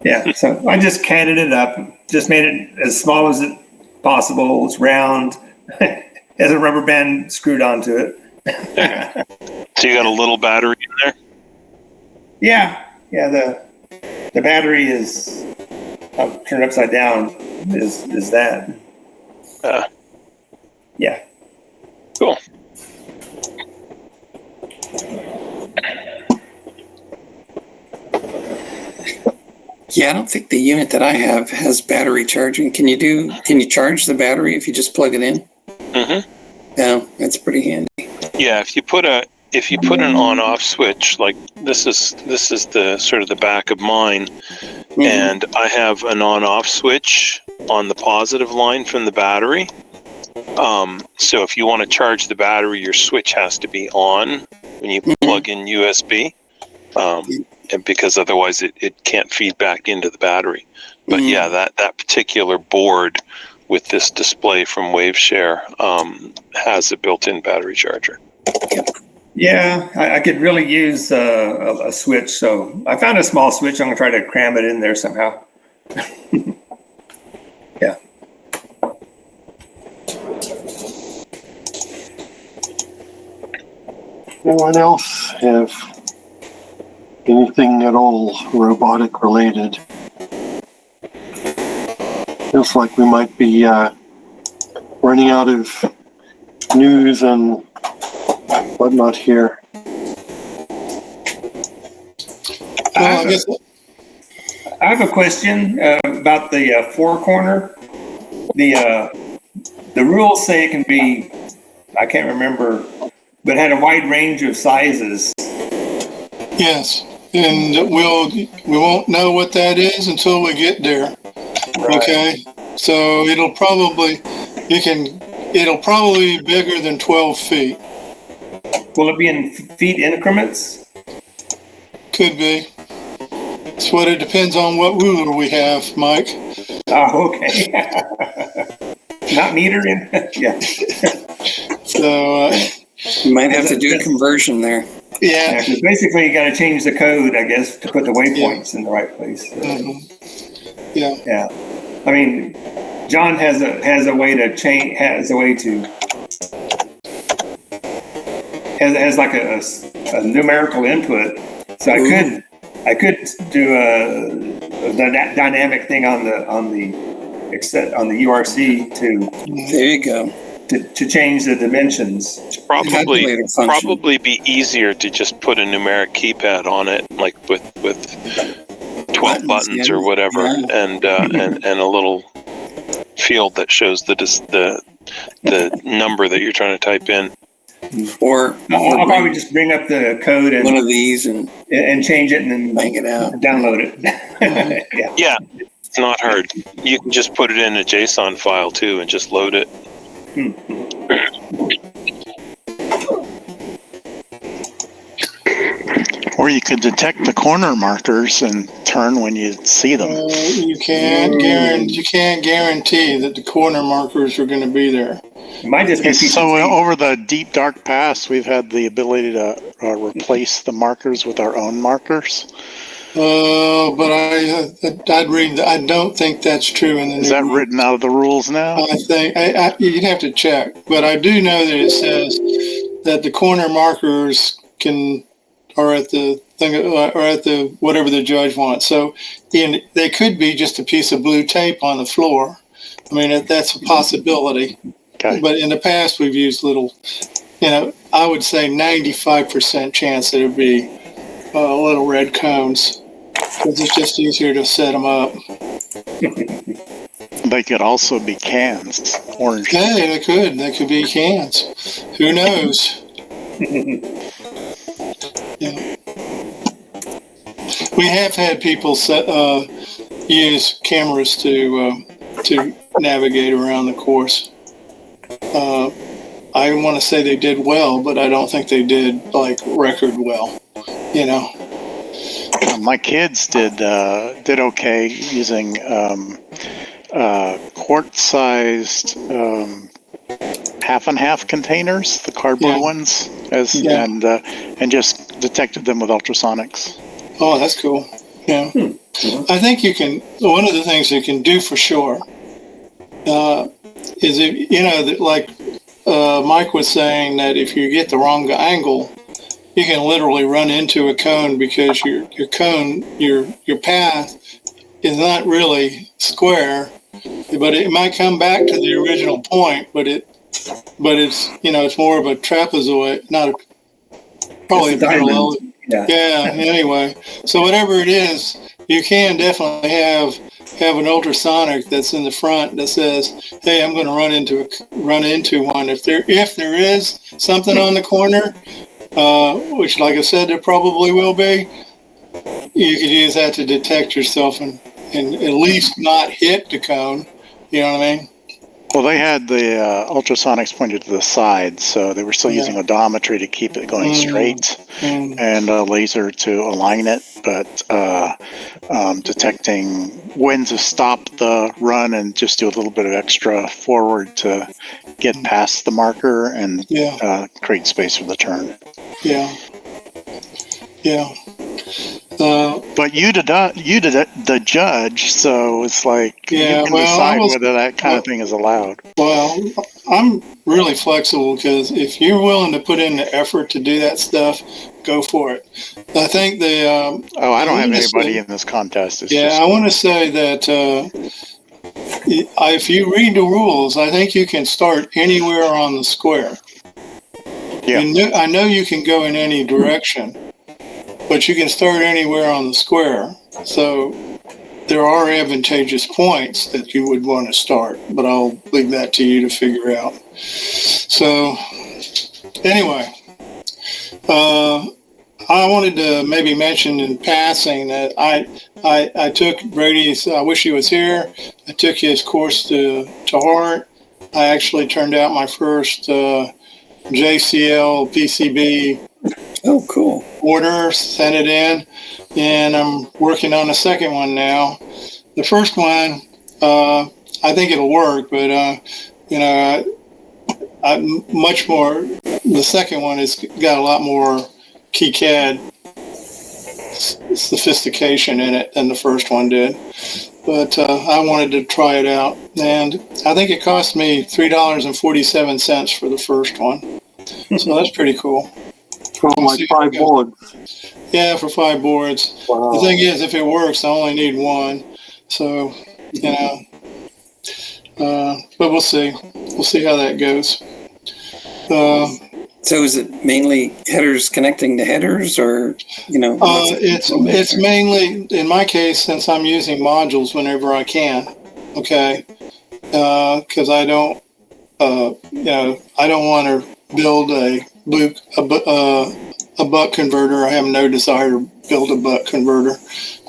Yeah, so I just catted it up, just made it as small as it possible. It's round, has a rubber band screwed onto it. So you got a little battery in there? Yeah. The battery is, I'll turn it upside down, is that. Yeah. Cool. Yeah, I don't think the unit that I have has battery charging. Can you charge the battery if you just plug it in? Mm-hmm. Yeah, that's pretty handy. Yeah, if you put an on-off switch, like this is the sort of the back of mine, and I have an on-off switch on the positive line from the battery. So if you want to charge the battery, your switch has to be on when you plug in USB. And because otherwise it can't feed back into the battery. But yeah, that particular board with this display from WaveShare has a built-in battery charger. Yeah, I could really use a switch. So I found a small switch. I'm going to try to cram it in there somehow. Yeah. Anyone else have anything at all robotic related? Feels like we might be running out of news and whatnot here. I have a question about the four corner. The rules say it can be, I can't remember, but had a wide range of sizes. Yes, and we won't know what that is until we get there. Right. Okay, so it'll probably, you can It'll probably be bigger than 12 feet. Will it be in feet increments? Could be. It's what it depends on what ruler we have, Mike. Oh, okay. Not meter in? Yeah. So, You might have to do a conversion there. Yeah, yeah. 'cause basically you got to change the code, I guess, to put the waypoints in the right place. Yeah. Yeah. I mean, John has a way to change, has like a numerical input. So I could do a dynamic thing on the URC There you go. to change the dimensions. Probably be easier to just put a numeric keypad on it, like with 12 buttons or whatever, and a little field that shows the number that you're trying to type in. Or I'll probably just bring up the code and one of these and change it and then bang it out. download it. Yeah. Yeah, it's not hard. You can just put it in a JSON file too and just load it. Or you could detect the corner markers and turn when you see them. You can't guarantee that the corner markers are going to be there. It might just be So over the deep dark past, we've had the ability to replace the markers with our own markers. But I'd read. I don't think that's true in the. Is that written out of the rules now? I think you'd have to check, but I do know that it says that the corner markers are at the thing or at the whatever the judge wants. So they could be just a piece of blue tape on the floor. I mean, that's a possibility. Okay. But in the past, we've used little. I would say 95% chance that it'd be little red cones because it's just easier to set them up. They could also be cans, orange. Okay, they could be cans. Who knows? Yeah. We have had people use cameras to navigate around the course. I want to say they did well, but I don't think they did like record well. My kids did okay using quart-sized half and half containers, the cardboard ones, and just detected them with ultrasonics. Oh, that's cool. Yeah, I think you can. One of the things you can do for sure is if like Mike was saying that if you get the wrong angle, you can literally run into a cone because your cone, your path is not really square, but it might come back to the original point, but it's it's more of a trapezoid, not probably a parallel. Yeah. Anyway, so whatever it is, you can definitely have an ultrasonic that's in the front that says, "Hey, I'm going to run into one." If there is something on the corner, which, like I said, there probably will be, you could use that to detect yourself and at least not hit the cone. You know what I mean? Well, they had the ultrasonics pointed to the side, so they were still using odometry to keep it going straight and a laser to align it, but detecting when to stop the run and just do a little bit of extra forward to get past the marker and create space for the turn. Yeah. But you did the judge, so it's like you can decide whether that kind of thing is allowed. Well, I'm really flexible because if you're willing to put in the effort to do that stuff, go for it. I think I don't have anybody in this contest. I want to say that if you read the rules, I think you can start anywhere on the square. Yeah. I know you can go in any direction, but you can start anywhere on the square. So there are advantageous points that you would want to start, but I'll leave that to you to figure out. So anyway, I wanted to maybe mention in passing that I took Brady's, I wish he was here, I took his course to heart. I actually turned out my first JCL PCB Oh, cool. order, sent it in, and I'm working on the second one now. The first one, I think it'll work, but I'm much more. The second one has got a lot more KiCad sophistication in it than the first one did. But I wanted to try it out, and I think it cost me $3.47 for the first one. So that's pretty cool. For like 5 boards. Yeah, for 5 boards. Wow. The thing is, if it works, I only need 1. So, but we'll see. We'll see how that goes. So is it mainly headers connecting to headers, or it's mainly, in my case, since I'm using modules whenever I can. Okay, because I don't want to build a buck converter. I have no desire to build a buck converter,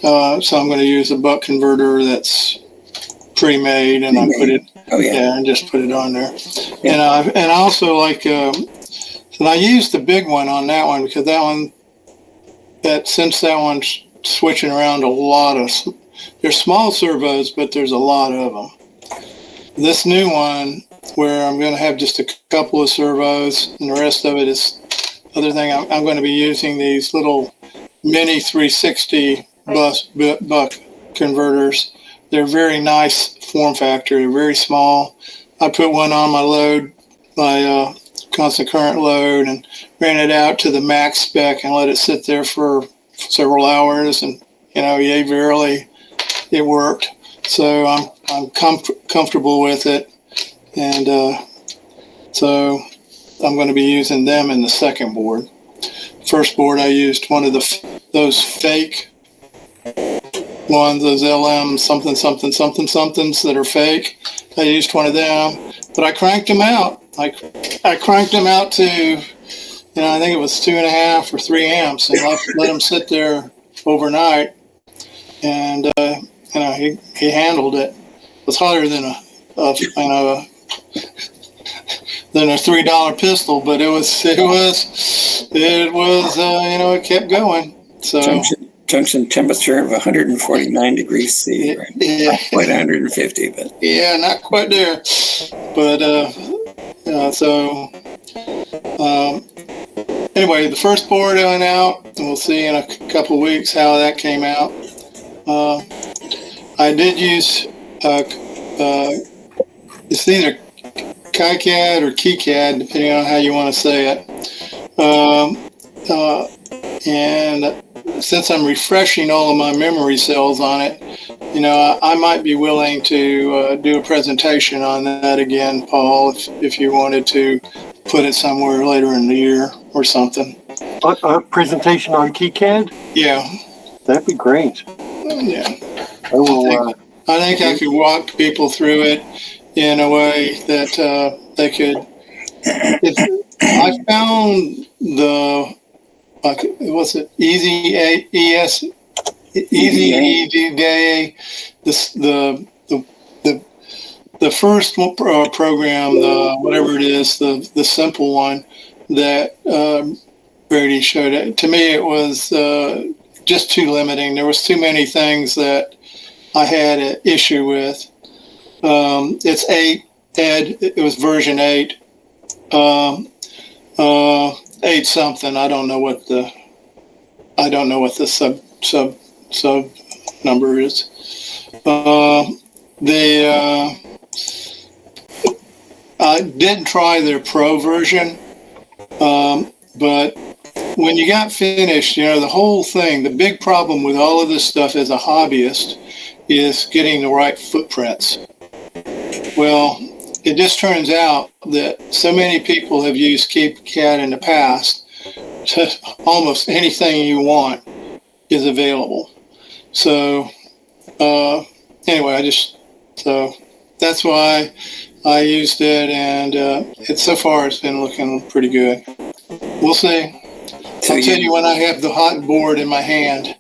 so I'm going to use a buck converter that's pre-made, and I put it, and just put it on there. Yeah. And I also like. And I used the big one on that one because since that one's switching around a lot of, there's small servos, but there's a lot of them. This new one, where I'm going to have just a couple of servos and the rest of it is other thing, I'm going to be using these little mini 360 buck converters. They're very nice form factor. They're very small. I put one on my load, my constant current load, and ran it out to the max spec and let it sit there for several hours, and yay, verily it worked. So I'm comfortable with it, and so I'm going to be using them in the second board. First board I used one of those fake ones, those LM somethings that are fake. I used one of them, but I cranked them out. I cranked them out to, I think it was 2.5 or 3 amps, and let them sit there overnight. And he handled it. It was hotter than a $3 pistol, but it kept going. So junction temperature of 149 degrees C. Right? Yeah, not quite 150, but yeah, not quite there. But anyway, the first board went out, and we'll see in a couple of weeks how that came out. I did use it's either KiCad or KiCad, depending on how you want to say it. And since I'm refreshing all of my memory cells on it, I might be willing to do a presentation on that again, Paul, if you wanted to put it somewhere later in the year or something. A presentation on KiCad? Yeah. That'd be great. Yeah. I think I could walk people through it in a way that they could. I found Easy Day, the first program, whatever it is, the simple one that Brady showed it. To me, it was just too limiting. There was too many things that I had an issue with. It's 8 Ed. It was version 8. 8 something. I don't know what the sub number is. I didn't try their pro version, but when you got finished, the whole thing, the big problem with all of this stuff as a hobbyist is getting the right footprints. Well, it just turns out that so many people have used KiCad in the past, almost anything you want is available. So anyway, so that's why I used it, and so far it's been looking pretty good. We'll see. I'll tell you when I have the hot board in my hand,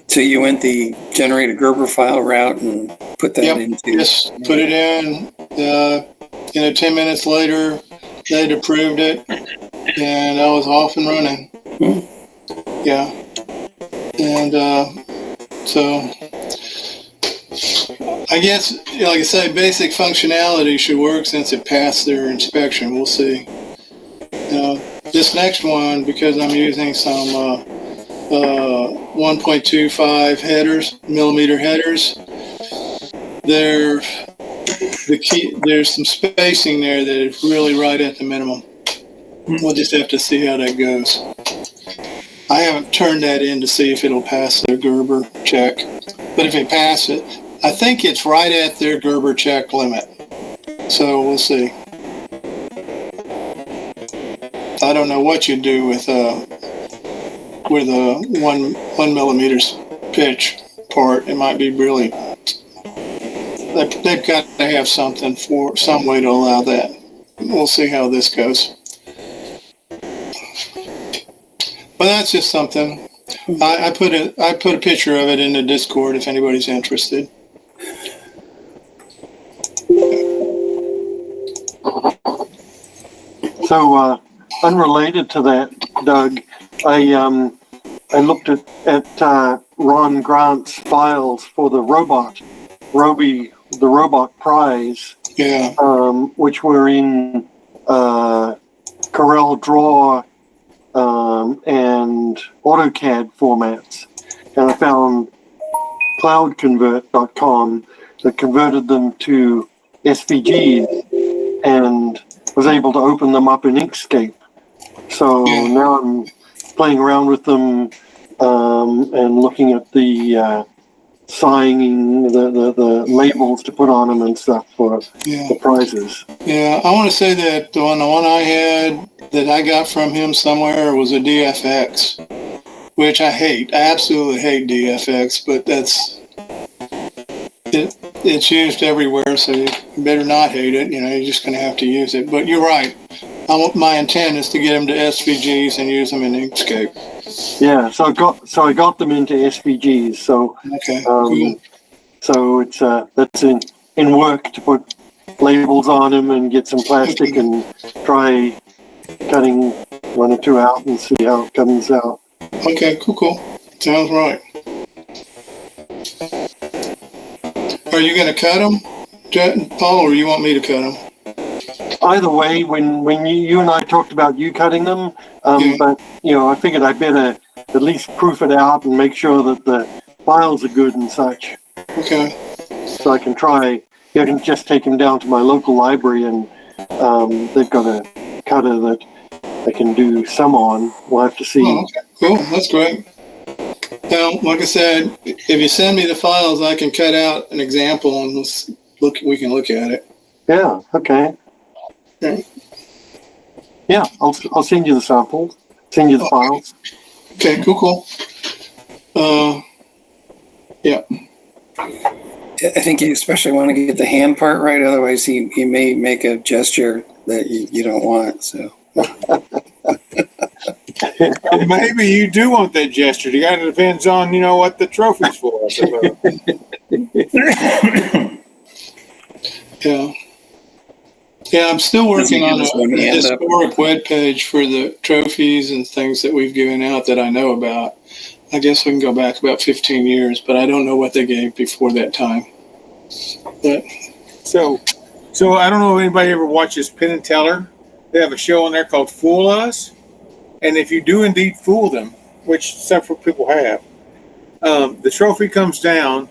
So you went the generated Gerber file route and put that Yep, into. just put it in. 10 minutes later, they'd approved it, and I was off and running. Yeah, and so I guess, like I say, basic functionality should work since it passed their inspection. We'll see. This next one, because I'm using some 1.25 millimeter headers, there's some spacing there that is really right at the minimum. We'll just have to see how that goes. I haven't turned that in to see if it'll pass their Gerber check, but if it passes, I think it's right at their Gerber check limit. So we'll see. I don't know what you do with a 1 millimeter pitch part. It might be really. They've got to have something for some way to allow that. We'll see how this goes. But that's just something. I put a picture of it in the Discord if anybody's interested. So, unrelated to that, Doug, I looked at Ron Grant's files for the robot prize, Yeah. which were in Corel Draw and AutoCAD formats, and I found cloudconvert.com that converted them to SVGs and was able to open them up in Inkscape. So now I'm playing around with them and looking at the signing, the labels to put on them and stuff for the prizes. Yeah, I want to say that the one I had that I got from him somewhere was a DFX, which I hate. I absolutely hate DFX, but it's used everywhere, so you better not hate it. You're just going to have to use it. But you're right. My intent is to get them to SVGs and use them in Inkscape. Yeah, so I got them into SVGs. So okay, cool. So it's that's in work to put labels on them and get some plastic and try cutting 1 or 2 out and see how it comes out. Okay, cool. Sounds right. Are you going to cut them, Paul, or you want me to cut them? Either way, when you and I talked about you cutting them, but I figured I'd better at least proof it out and make sure that the files are good and such. Okay. So I can try. I can just take them down to my local library, and they've got a cutter that I can do some on. We'll have to see. Oh, okay. Cool. That's great. Now, like I said, if you send me the files, I can cut out an example and we can look at it. Yeah. Okay. Yeah, I'll send you the samples. Send you the files. Okay. Cool. Yeah. I think you especially want to get the hand part right, otherwise he may make a gesture that you don't want. So maybe you do want that gesture. It kind of depends on what the trophy's for. I suppose. Yeah, I'm still working on a historic web page for the trophies and things that we've given out that I know about. I guess we can go back about 15 years, but I don't know what they gave before that time. But so I don't know if anybody ever watches Penn and Teller. They have a show on there called Fool Us, and if you do indeed fool them, which several people have, the trophy comes down,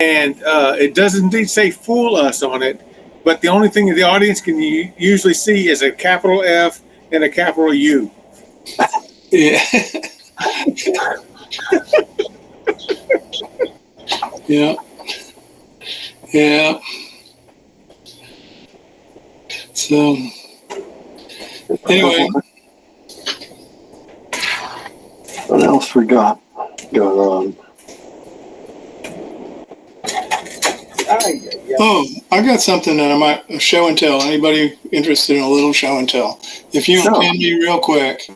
and it does indeed say "Fool Us" on it. But the only thing the audience can usually see is a capital F and a capital U. Yeah. Yeah. So, anyway. What else we got going on? Oh, I got something that I might show and tell. Anybody interested in a little show and tell? If you can be real quick.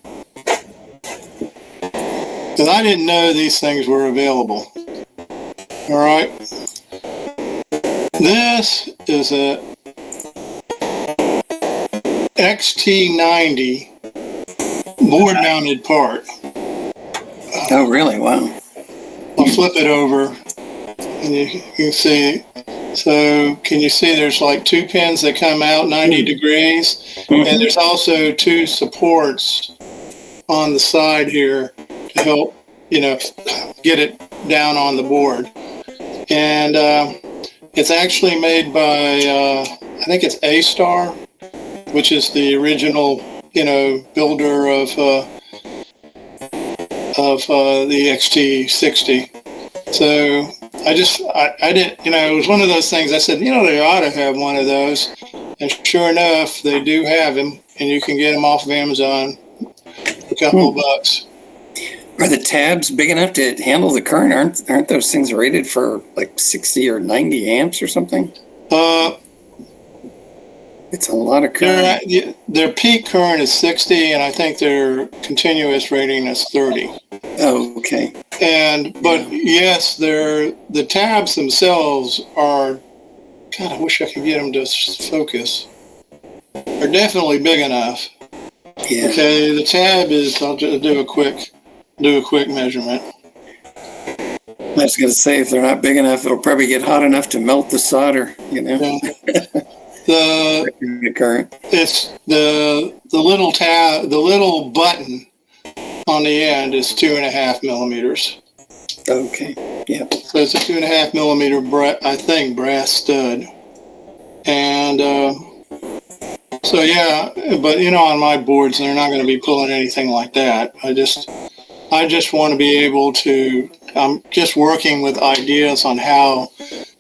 Because I didn't know these things were available. All right. This is a XT90 board mounted part. Oh, really? Wow. I'll flip it over and you can see. So can you see there's like 2 pins that come out 90 degrees? And there's also 2 supports on the side here to help, get it down on the board. And it's actually made by, I think it's A-Star, which is the original, builder of the XT60. So I didn't, it was one of those things I said, they ought to have one of those. And sure enough, they do have them, and you can get them off of Amazon for a couple of bucks. Are the tabs big enough to handle the current? Aren't those things rated for like 60 or 90 amps or something? It's a lot of current. Their peak current is 60, and I think their continuous rating is 30. Oh, okay. But yes, the tabs themselves are, God, I wish I could get them to focus. Are definitely big enough. Yeah. Okay, the tab is, I'll just do a quick measurement. I was going to say, if they're not big enough, it'll probably get hot enough to melt the solder, The current. It's the little tab, the little button on the end is 2.5 millimeters. Okay. Yeah. So it's a 2.5 millimeter, brass stud. And so yeah, but on my boards, they're not going to be pulling anything like that. I just want to be able to. I'm just working with ideas on how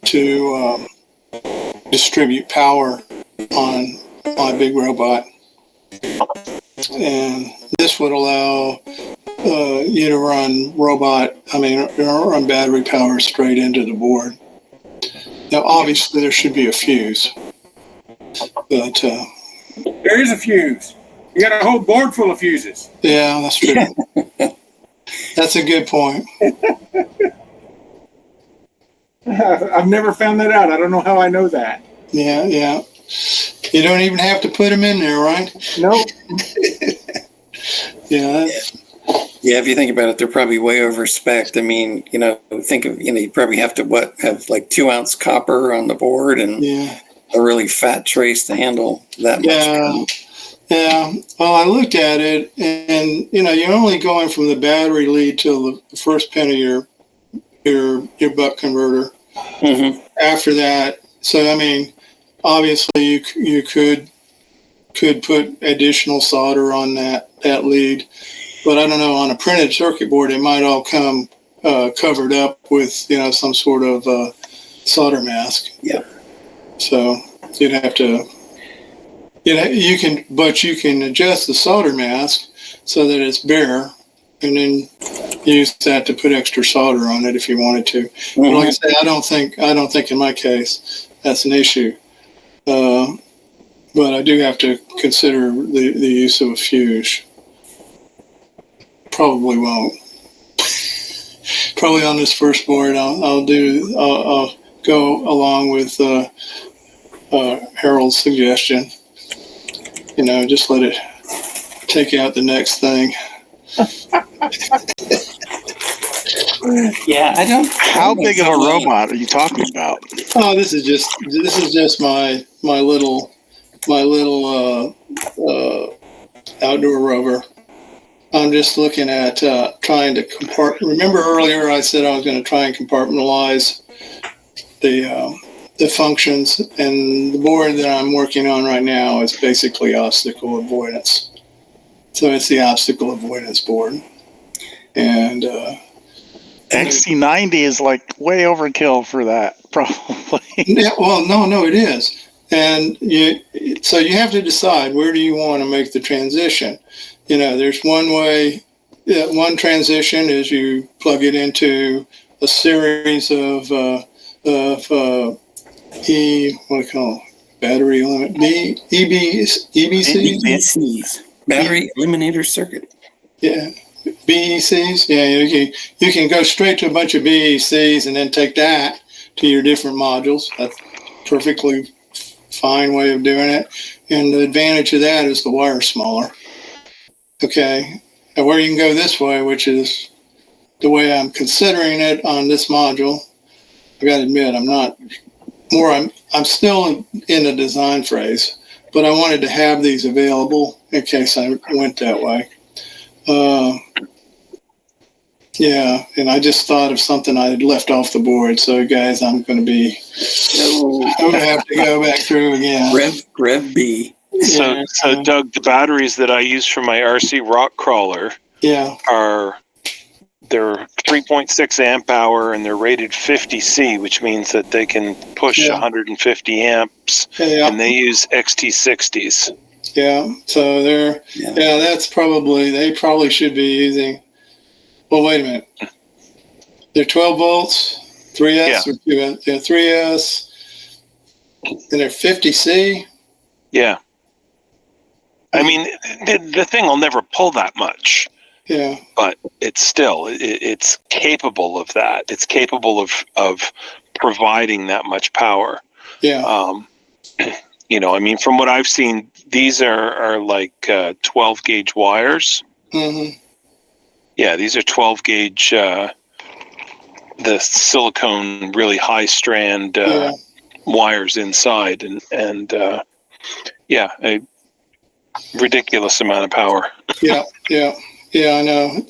to distribute power on my big robot, and this would allow you to run run battery power straight into the board. Now, obviously, there should be a fuse, but there is a fuse. You got a whole board full of fuses. Yeah, that's true. That's a good point. I've never found that out. I don't know how I know that. Yeah. You don't even have to put them in there, right? Nope. Yeah. Yeah, if you think about it, they're probably way over spec'd. I mean, you probably have to have like 2-ounce copper on the board and a really fat trace to handle that much. Yeah. Well, I looked at it, and you're only going from the battery lead to the first pin of your buck converter. Mm-hmm. After that, so obviously you could put additional solder on that lead, but I don't know, on a printed circuit board it might all come covered up with some sort of solder mask. Yeah. So you'd have to. You can adjust the solder mask so that it's bare, and then use that to put extra solder on it if you wanted to. Mm-hmm. But like I say, I don't think in my case that's an issue. But I do have to consider the use of a fuse. Probably won't. Probably on this first board, I'll go along with Harold's suggestion. Just let it take out the next thing. Yeah, I don't. How big of a robot are you talking about? Oh, this is just my little outdoor rover. I'm just looking at trying to Remember earlier I said I was going to try and compartmentalize the functions, and the board that I'm working on right now is basically obstacle avoidance. So it's the obstacle avoidance board. And XT90 is like way overkill for that, probably. Yeah, well, no, it is. And so you have to decide, where do you want to make the transition? There's one way. One transition is you plug it into a series of battery limit EBCs, battery eliminator circuit. Yeah, BECs. Yeah, you can go straight to a bunch of BECs and then take that to your different modules. That's perfectly fine way of doing it. And the advantage of that is the wire's smaller. Okay. And where you can go this way, which is the way I'm considering it on this module, I got to admit, I'm still in the design phase, but I wanted to have these available in case I went that way. Yeah, and I just thought of something I had left off the board. So, guys, I'm going to have to go back through again. Rev B. So, Doug, the batteries that I use for my RC rock crawler they're 3.6 amp hour and they're rated 50C, which means that they can push 150 amps, and they use XT60s. Yeah, so they probably should be using. Well, wait a minute. They're 12 volts, 3S or 2S? They're 3S, and they're 50C? Yeah. I mean, the thing will never pull that much. Yeah. But it's capable of that. It's capable of providing that much power. Yeah. I mean, from what I've seen, these are like 12 gauge wires. Mm-hmm. Yeah, these are 12 gauge, the silicone, really high strand wires inside, and a ridiculous amount of power. Yeah, I know.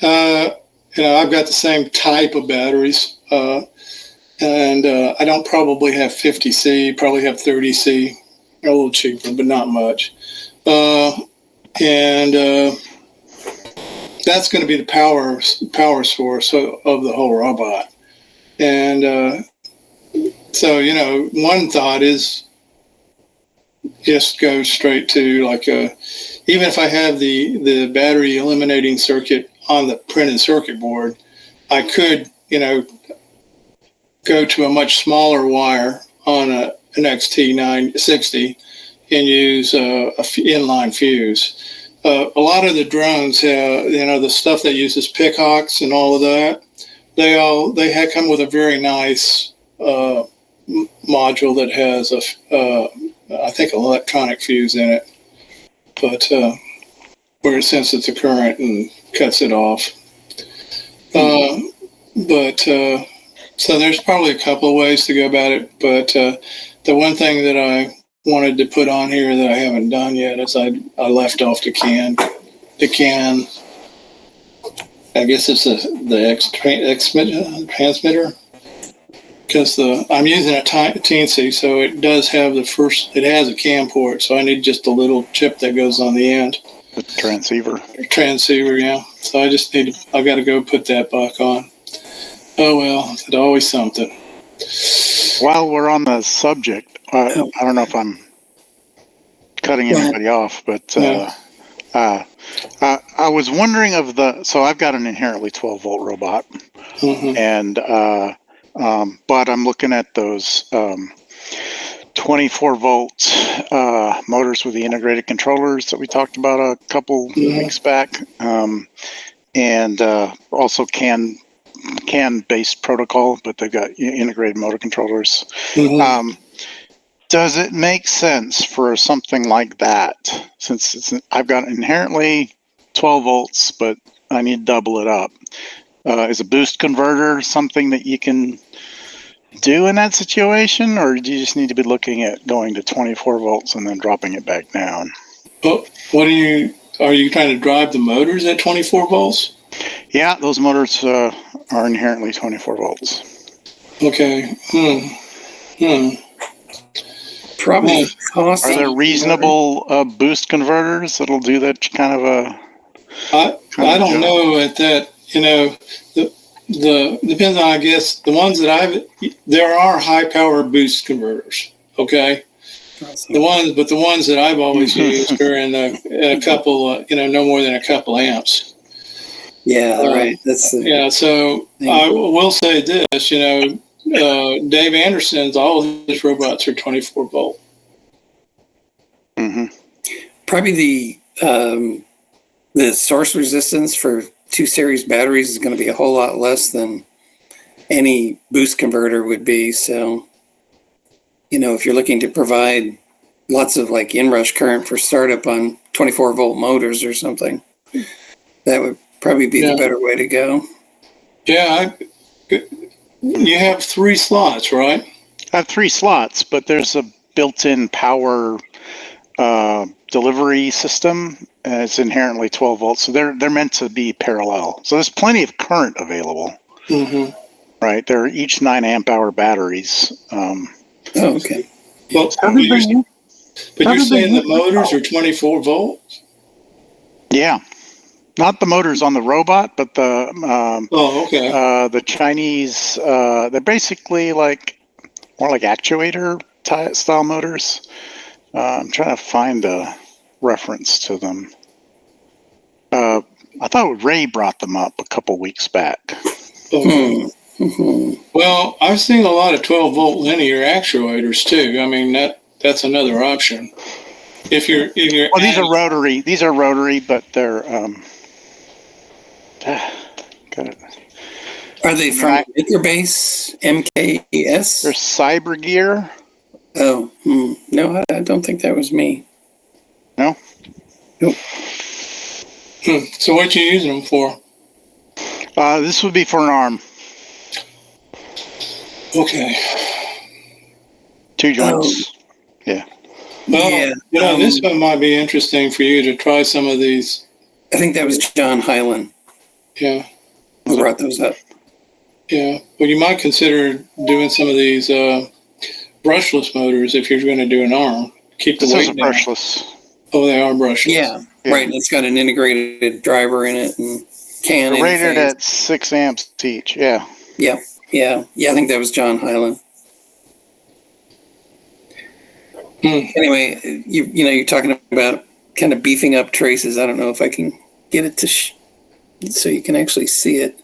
I've got the same type of batteries, and I don't probably have 50C, probably have 30C, a little cheaper, but not much. That's going to be the power source of the whole robot. And so, one thought is just go straight to even if I have the battery eliminating circuit on the printed circuit board, I could, go to a much smaller wire on an XT960 and use a inline fuse. A lot of the drones have, the stuff that uses pickhawks and all of that, they come with a very nice module that has I think an electronic fuse in it, but where it senses the current and cuts it off. So there's probably a couple of ways to go about it, but the one thing that I wanted to put on here that I haven't done yet is I left off the can. I guess it's the transmitter, because I'm using a Teensy, so it does have it has a CAN port, so I need just a little chip that goes on the end. The transceiver. Transceiver, yeah. So I've got to go put that back on. Oh well, it's always something. While we're on the subject, I don't know if I'm cutting anybody off, but I was wondering so I've got an inherently 12 volt robot, and but I'm looking at those 24 volt motors with the integrated controllers that we talked about a couple weeks back, and also CAN based protocol, but they've got integrated motor controllers. Does it make sense for something like that, since I've got inherently 12 volts, but I need to double it up? Is a boost converter something that you can do in that situation, or do you just need to be looking at going to 24 volts and then dropping it back down? Well, are you trying to drive the motors at 24 volts? Yeah, those motors are inherently 24 volts. Okay. Probably Are there reasonable boost converters that'll do that kind of a? I don't know at that. The depends on, I guess, the ones that there are high power boost converters. Okay. The ones that I've always used are in a couple, no more than a couple amps. Yeah, right. So I will say this, Dave Anderson's, all of his robots are 24 volt. Probably the source resistance for 2 series batteries is going to be a whole lot less than any boost converter would be. So if you're looking to provide lots of like inrush current for startup on 24-volt motors or something, that would probably be the better way to go. Yeah, you have 3 slots, right? I have 3 slots, but there's a built-in power delivery system. It's inherently 12 volts, so they're meant to be parallel. So there's plenty of current available. Mm-hmm. Right, they're each 9 amp hour batteries. Okay. Well, but you're saying the motors are 24 volts? Yeah, not the motors on the robot, but the the Chinese. They're basically like more like actuator style motors. I'm trying to find a reference to them. I thought Ray brought them up a couple weeks back. Well, I've seen a lot of 12 volt linear actuators too. I mean, that's another option. If you're well, these are rotary. These are rotary, but they're got it. Are they from Makerbase MKS? They're Cyber Gear. Oh, no, I don't think that was me. No. Nope. So what you using them for? This would be for an arm. Okay. 2 joints. Yeah. Well, this one might be interesting for you to try some of these. I think that was John Hyland. Yeah. Who brought those up. Yeah. Well, you might consider doing some of these brushless motors if you're going to do an arm. Keep the weight down. Brushless. Oh, they are brushless. Yeah, right. It's got an integrated driver in it and can. They're rated at 6 amps each. Yeah. Yeah. I think that was John Hyland. Anyway, you're talking about kind of beefing up traces. I don't know if I can get it to so you can actually see it,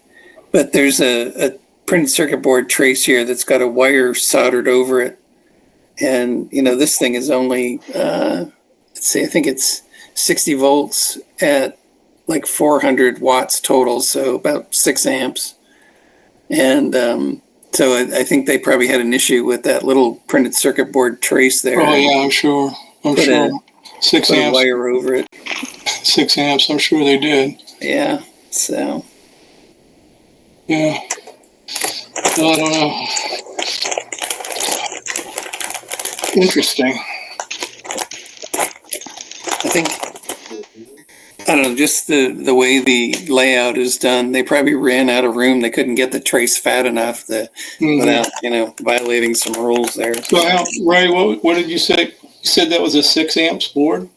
but there's a printed circuit board trace here that's got a wire soldered over it, and this thing is only let's see, I think it's 60 volts at like 400 watts total, so about 6 amps. And so I think they probably had an issue with that little printed circuit board trace there. Oh yeah, I'm sure. 6 put amps. a wire over it. 6 amps. I'm sure they did. Yeah. So. Yeah. Well, I don't know. Interesting. I think, I don't know, just the way the layout is done, they probably ran out of room. They couldn't get the trace fat enough without, violating some rules there. So, Ray, what did you say? You said that was a 6 amps board?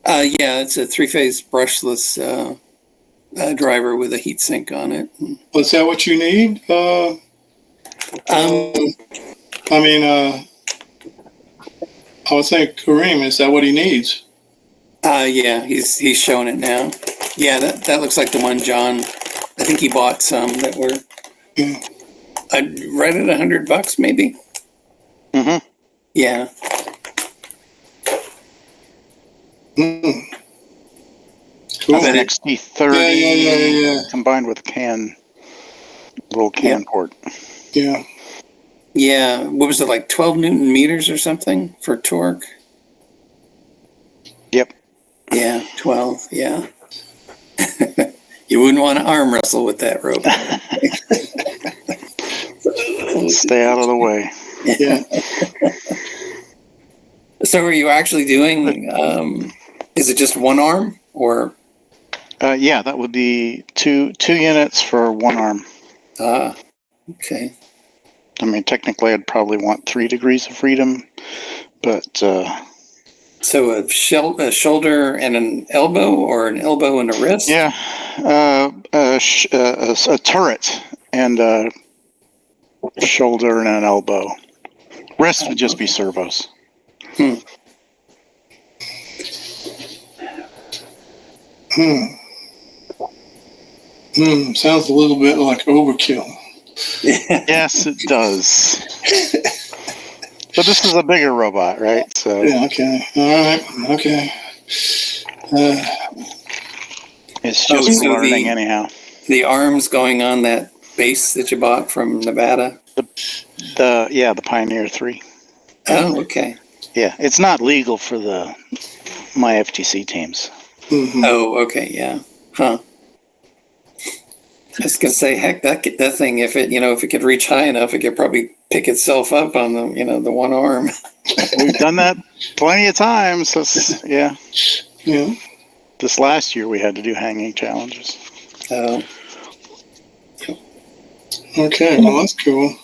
Yeah, it's a 3-phase brushless driver with a heat sink on it. Was that what you need? I would think Kareem, is that what he needs? Yeah, he's showing it now. Yeah, that looks like the one John. I think he bought some that were. I'd right at $100 maybe. Mm-hmm. Yeah. Cool. An XT30 combined with little can port. Yeah. Yeah. What was it, like 12 Newton meters or something for torque? Yep. Yeah, 12. Yeah. You wouldn't want to arm wrestle with that rope. Stay out of the way. Yeah. So are you actually doing, is it just one arm or? Yeah, that would be two units for one arm. Okay. I mean, technically I'd probably want 3 degrees of freedom, but... So a shoulder and an elbow, or an elbow and a wrist? Yeah, a turret and a shoulder and an elbow. Rest would just be servos. Sounds a little bit like overkill. Yes, it does. But this is a bigger robot, right? So yeah. Okay. All right. Okay. It's just learning anyhow. The arms going on that base that you bought from Nevada. The Pioneer 3. Oh, okay. Yeah, it's not legal for my FTC teams. Mhm. Oh, okay. Yeah. Huh. I was gonna say, heck, that thing, if it could reach high enough, it could probably pick itself up on the one arm. We've done that plenty of times. Yeah. Yeah. This last year we had to do hanging challenges. Oh. Okay. Well, that's cool.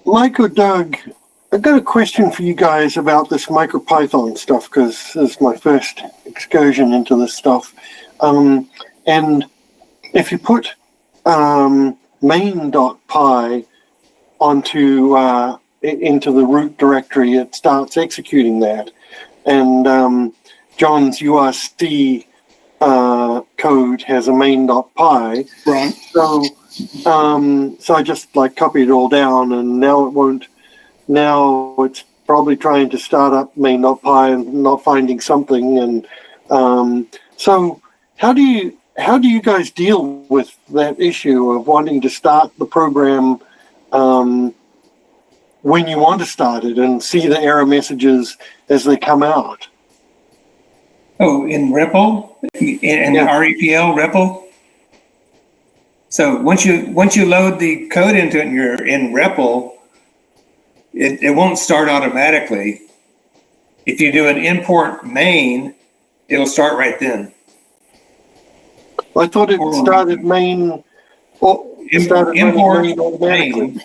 Mike or Doug, I've got a question for you guys about this MicroPython stuff, because this is my first excursion into this stuff. And if you put main.py into the root directory, it starts executing that. And John's URC code has a main.py. Right. So I just copied it all down, and now it won't. Now it's probably trying to start up main.py and not finding something. And so how do you guys deal with that issue of wanting to start the program when you want to start it and see the error messages as they come out? Oh, in REPL, in REPL REPL. So once you load the code into it and you're in REPL, it won't start automatically. If you do an import main, it'll start right then. I thought it started main. Import main automatically.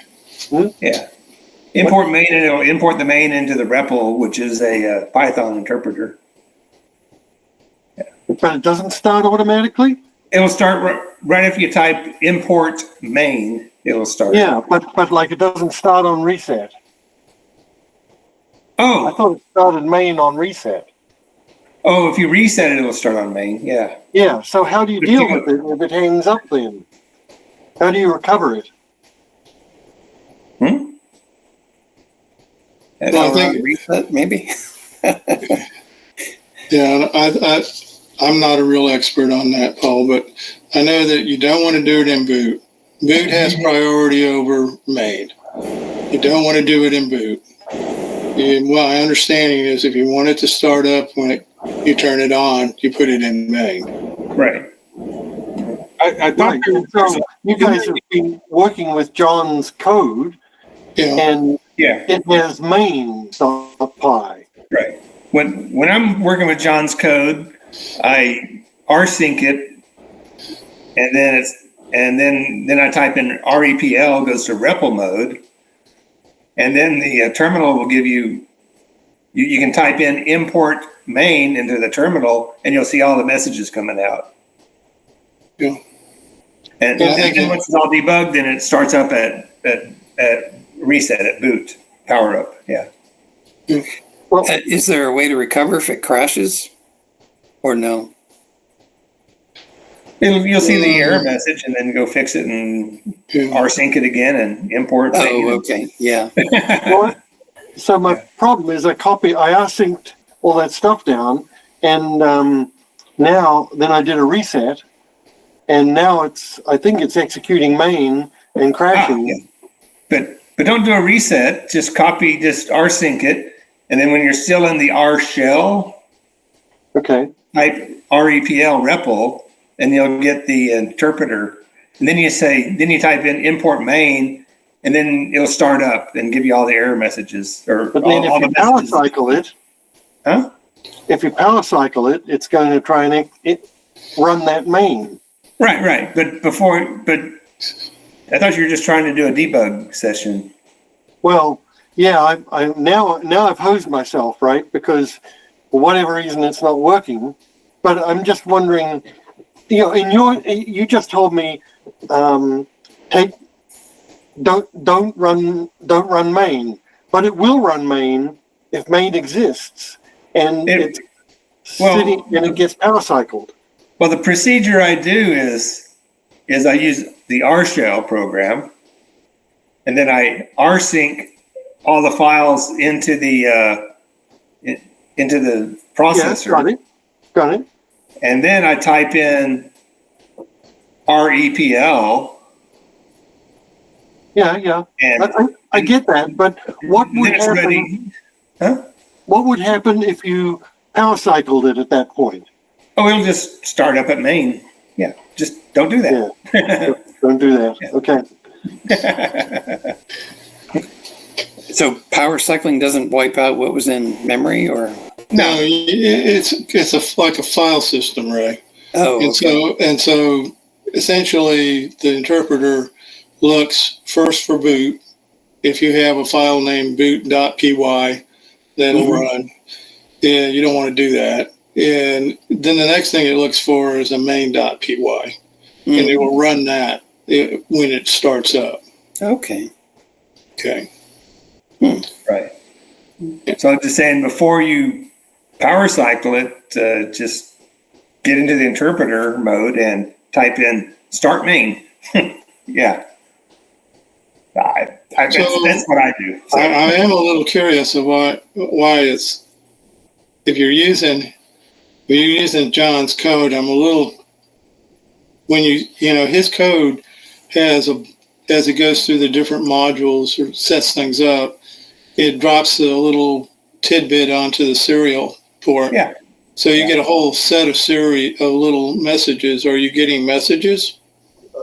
main. Yeah. Import main, and it'll import the main into the REPL, which is a Python interpreter. But it doesn't start automatically? It'll start right if you type import main, it'll start. Yeah, but it doesn't start on reset. Oh. I thought it started main on reset. Oh, if you reset it, it'll start on main, yeah. Yeah, so how do you deal with it if it hangs up then? How do you recover it? Well, I think reset, maybe. Yeah, I'm not a real expert on that, Paul, but I know that you don't want to do it in boot. Boot has priority over main. You don't want to do it in boot. My understanding is if you want it to start up when you turn it on, you put it in main. Right. I thought so you guys have been working with John's code, and it has main.py. Right. When I'm working with John's code, I rsync it, and then I type in REPL, goes to REPL mode, and then the terminal will give you can type in import main into the terminal, and you'll see all the messages coming out. Yeah. And then once it's all debugged, then it starts up at reset at boot, power up. Yeah. Well, is there a way to recover if it crashes, or no? You'll see the error message, and then go fix it and rsync it again and import. Oh, okay, yeah. So my problem is I rsynced all that stuff down, and now I did a reset, and now I think it's executing main and crashing. But don't do a reset. Just rsync it, and then when you're still in the R shell, type REPL REPL, and you'll get the interpreter. And then you type in import main, and then it'll start up and give you all the error messages. But then if you power cycle it, if you power cycle it, it's going to try and run that main. Right. But I thought you were just trying to do a debug session. Well, yeah, now I've hosed myself, right? Because for whatever reason it's not working. But I'm just wondering, you just told me don't run main, but it will run main if main exists, and it's sitting and it gets power cycled. Well, the procedure I do is I use the R shell program, and then I rsync all the files into the processor. Yeah, got it. And then I type in REPL. Yeah. And I get that, but what would happen? Huh? What would happen if you power cycled it at that point? Oh, it'll just start up at main. Yeah, just don't do that. Yeah, don't do that. Yeah. Okay. So power cycling doesn't wipe out what was in memory, or No, it's like a file system, Ray. oh, okay. And so essentially the interpreter looks first for boot. If you have a file named boot.py, that'll run. Yeah, you don't want to do that. And then the next thing it looks for is a main.py, and it will run that when it starts up. Okay. Okay. Right. So I'm just saying, before you power cycle it, just get into the interpreter mode and type in start main. Yeah. That's what I do. So. I am a little curious of why it's, if you're using John's code, I'm a little, when his code has as it goes through the different modules or sets things up, it drops a little tidbit onto the serial port. Yeah. So you get a whole set of little messages. Are you getting messages?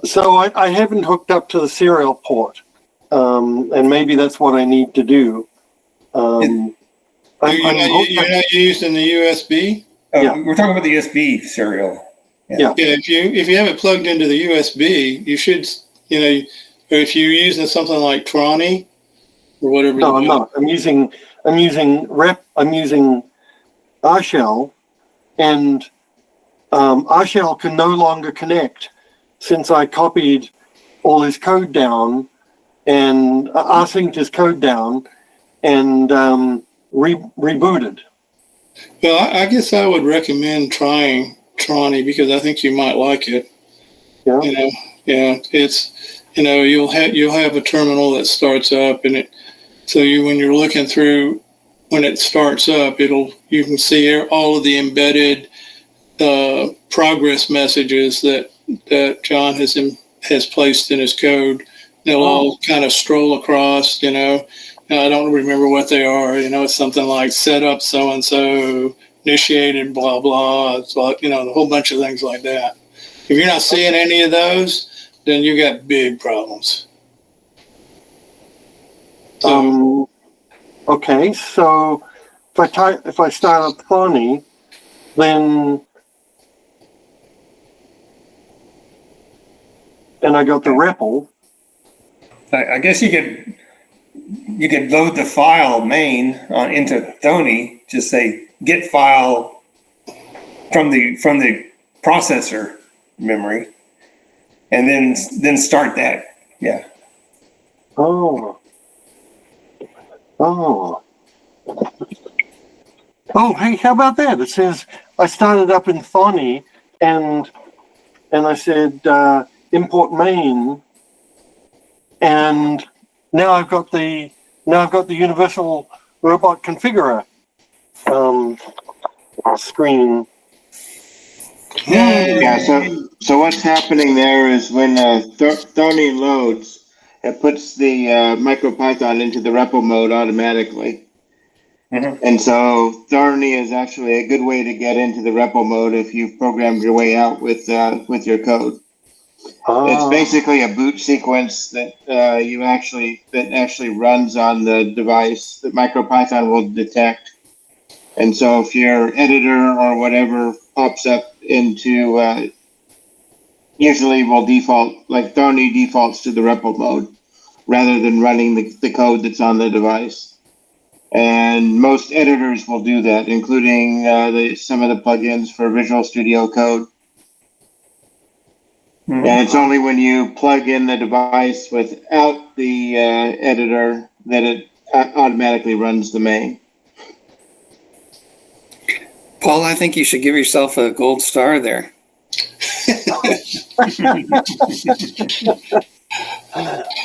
So I haven't hooked up to the serial port, and maybe that's what I need to do. You're not using the USB? Yeah. We're talking about the USB serial. Yeah. If you have it plugged into the USB, you should, or if you're using something like Tronny or whatever. No, I'm not. I'm using RShell, and RShell can no longer connect since I copied all his code down and synced his code down and rebooted. Well, I guess I would recommend trying Tronny because I think you might like it. Yeah. It's you'll have a terminal that starts up, and when you're looking through, when it starts up, you can see all of the embedded progress messages that John has placed in his code. They'll all kind of stroll across. I don't remember what they are. It's something like set up so and so, initiated blah blah. It's like a whole bunch of things like that. If you're not seeing any of those, then you got big problems. Okay, so if I start up Thorny, then I got the REPL. I guess you could load the file main into Thony. Just say get file from the processor memory, and then start that. Yeah. Oh, hey, how about that? It says I started up in Thony and I said import main, and now I've got the universal robot configurer screen. Yeah. So what's happening there is when Thony loads, it puts the MicroPython into the REPL mode automatically. Mm-hmm. And so Thorny is actually a good way to get into the REPL mode if you've programmed your way out with your code. It's basically a boot sequence that actually runs on the device that MicroPython will detect. And so if your editor or whatever pops up into, usually will default, like Thorny defaults to the REPL mode rather than running the code that's on the device. And most editors will do that, including some of the plugins for Visual Studio Code. Mm-hmm. And it's only when you plug in the device without the editor that it automatically runs the main. Paul, I think you should give yourself a gold star there.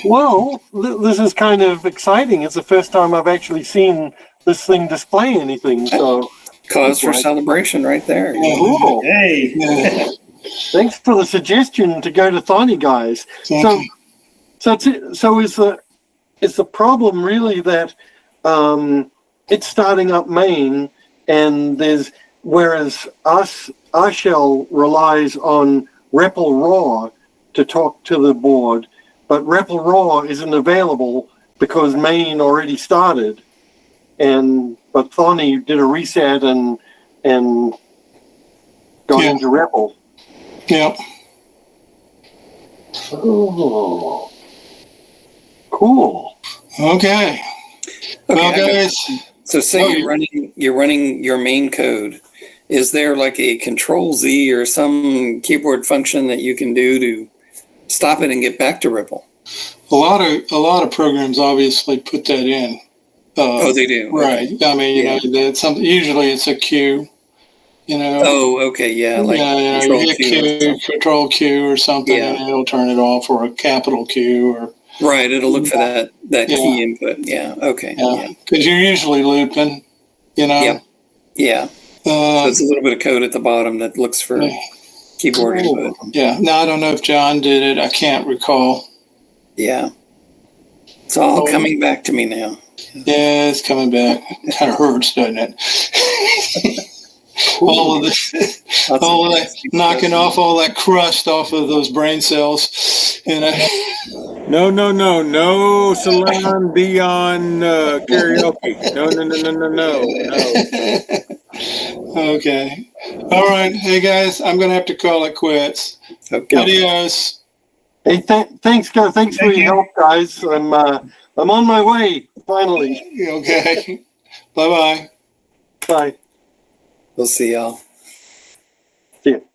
Well, this is kind of exciting. It's the first time I've actually seen this thing display anything. So cause for celebration right there. Cool. Hey. Thanks for the suggestion to go to Thony, guys. So is the problem really that it's starting up main, and whereas our shell relies on REPL raw to talk to the board, but REPL raw isn't available because main already started, but Thorny did a reset and got into REPL. Yep. Oh, cool. Okay. Well, guys. So say you're running your main code. Is there like a Control Z or some keyboard function that you can do to stop it and get back to REPL? A lot of programs obviously put that in. Oh, they do. Right. Okay. I mean, you know, that's something. Usually, it's a Q. You know. Oh, okay. Yeah. Like you hit Q, Control Q or something, and it'll turn it off, or a capital Q, or. Right. It'll look for that key input. Yeah. Okay. Yeah. Because you're usually looping. You know. Yep. Yeah. So it's a little bit of code at the bottom that looks for keyboard input. Yeah. Now I don't know if John did it. I can't recall. Yeah. It's all coming back to me now. Yeah, it's coming back. It kind of hurts, doesn't it? all of that knocking off all that crust off of those brain cells. You know. No, Salon Beyond karaoke. No. Okay. All right. Hey guys, I'm gonna have to call it quits. Okay. Adios. Hey, thanks, guys. Thanks for your help, guys. I'm on my way finally. Okay. Bye-bye. Bye. We'll see y'all. See you.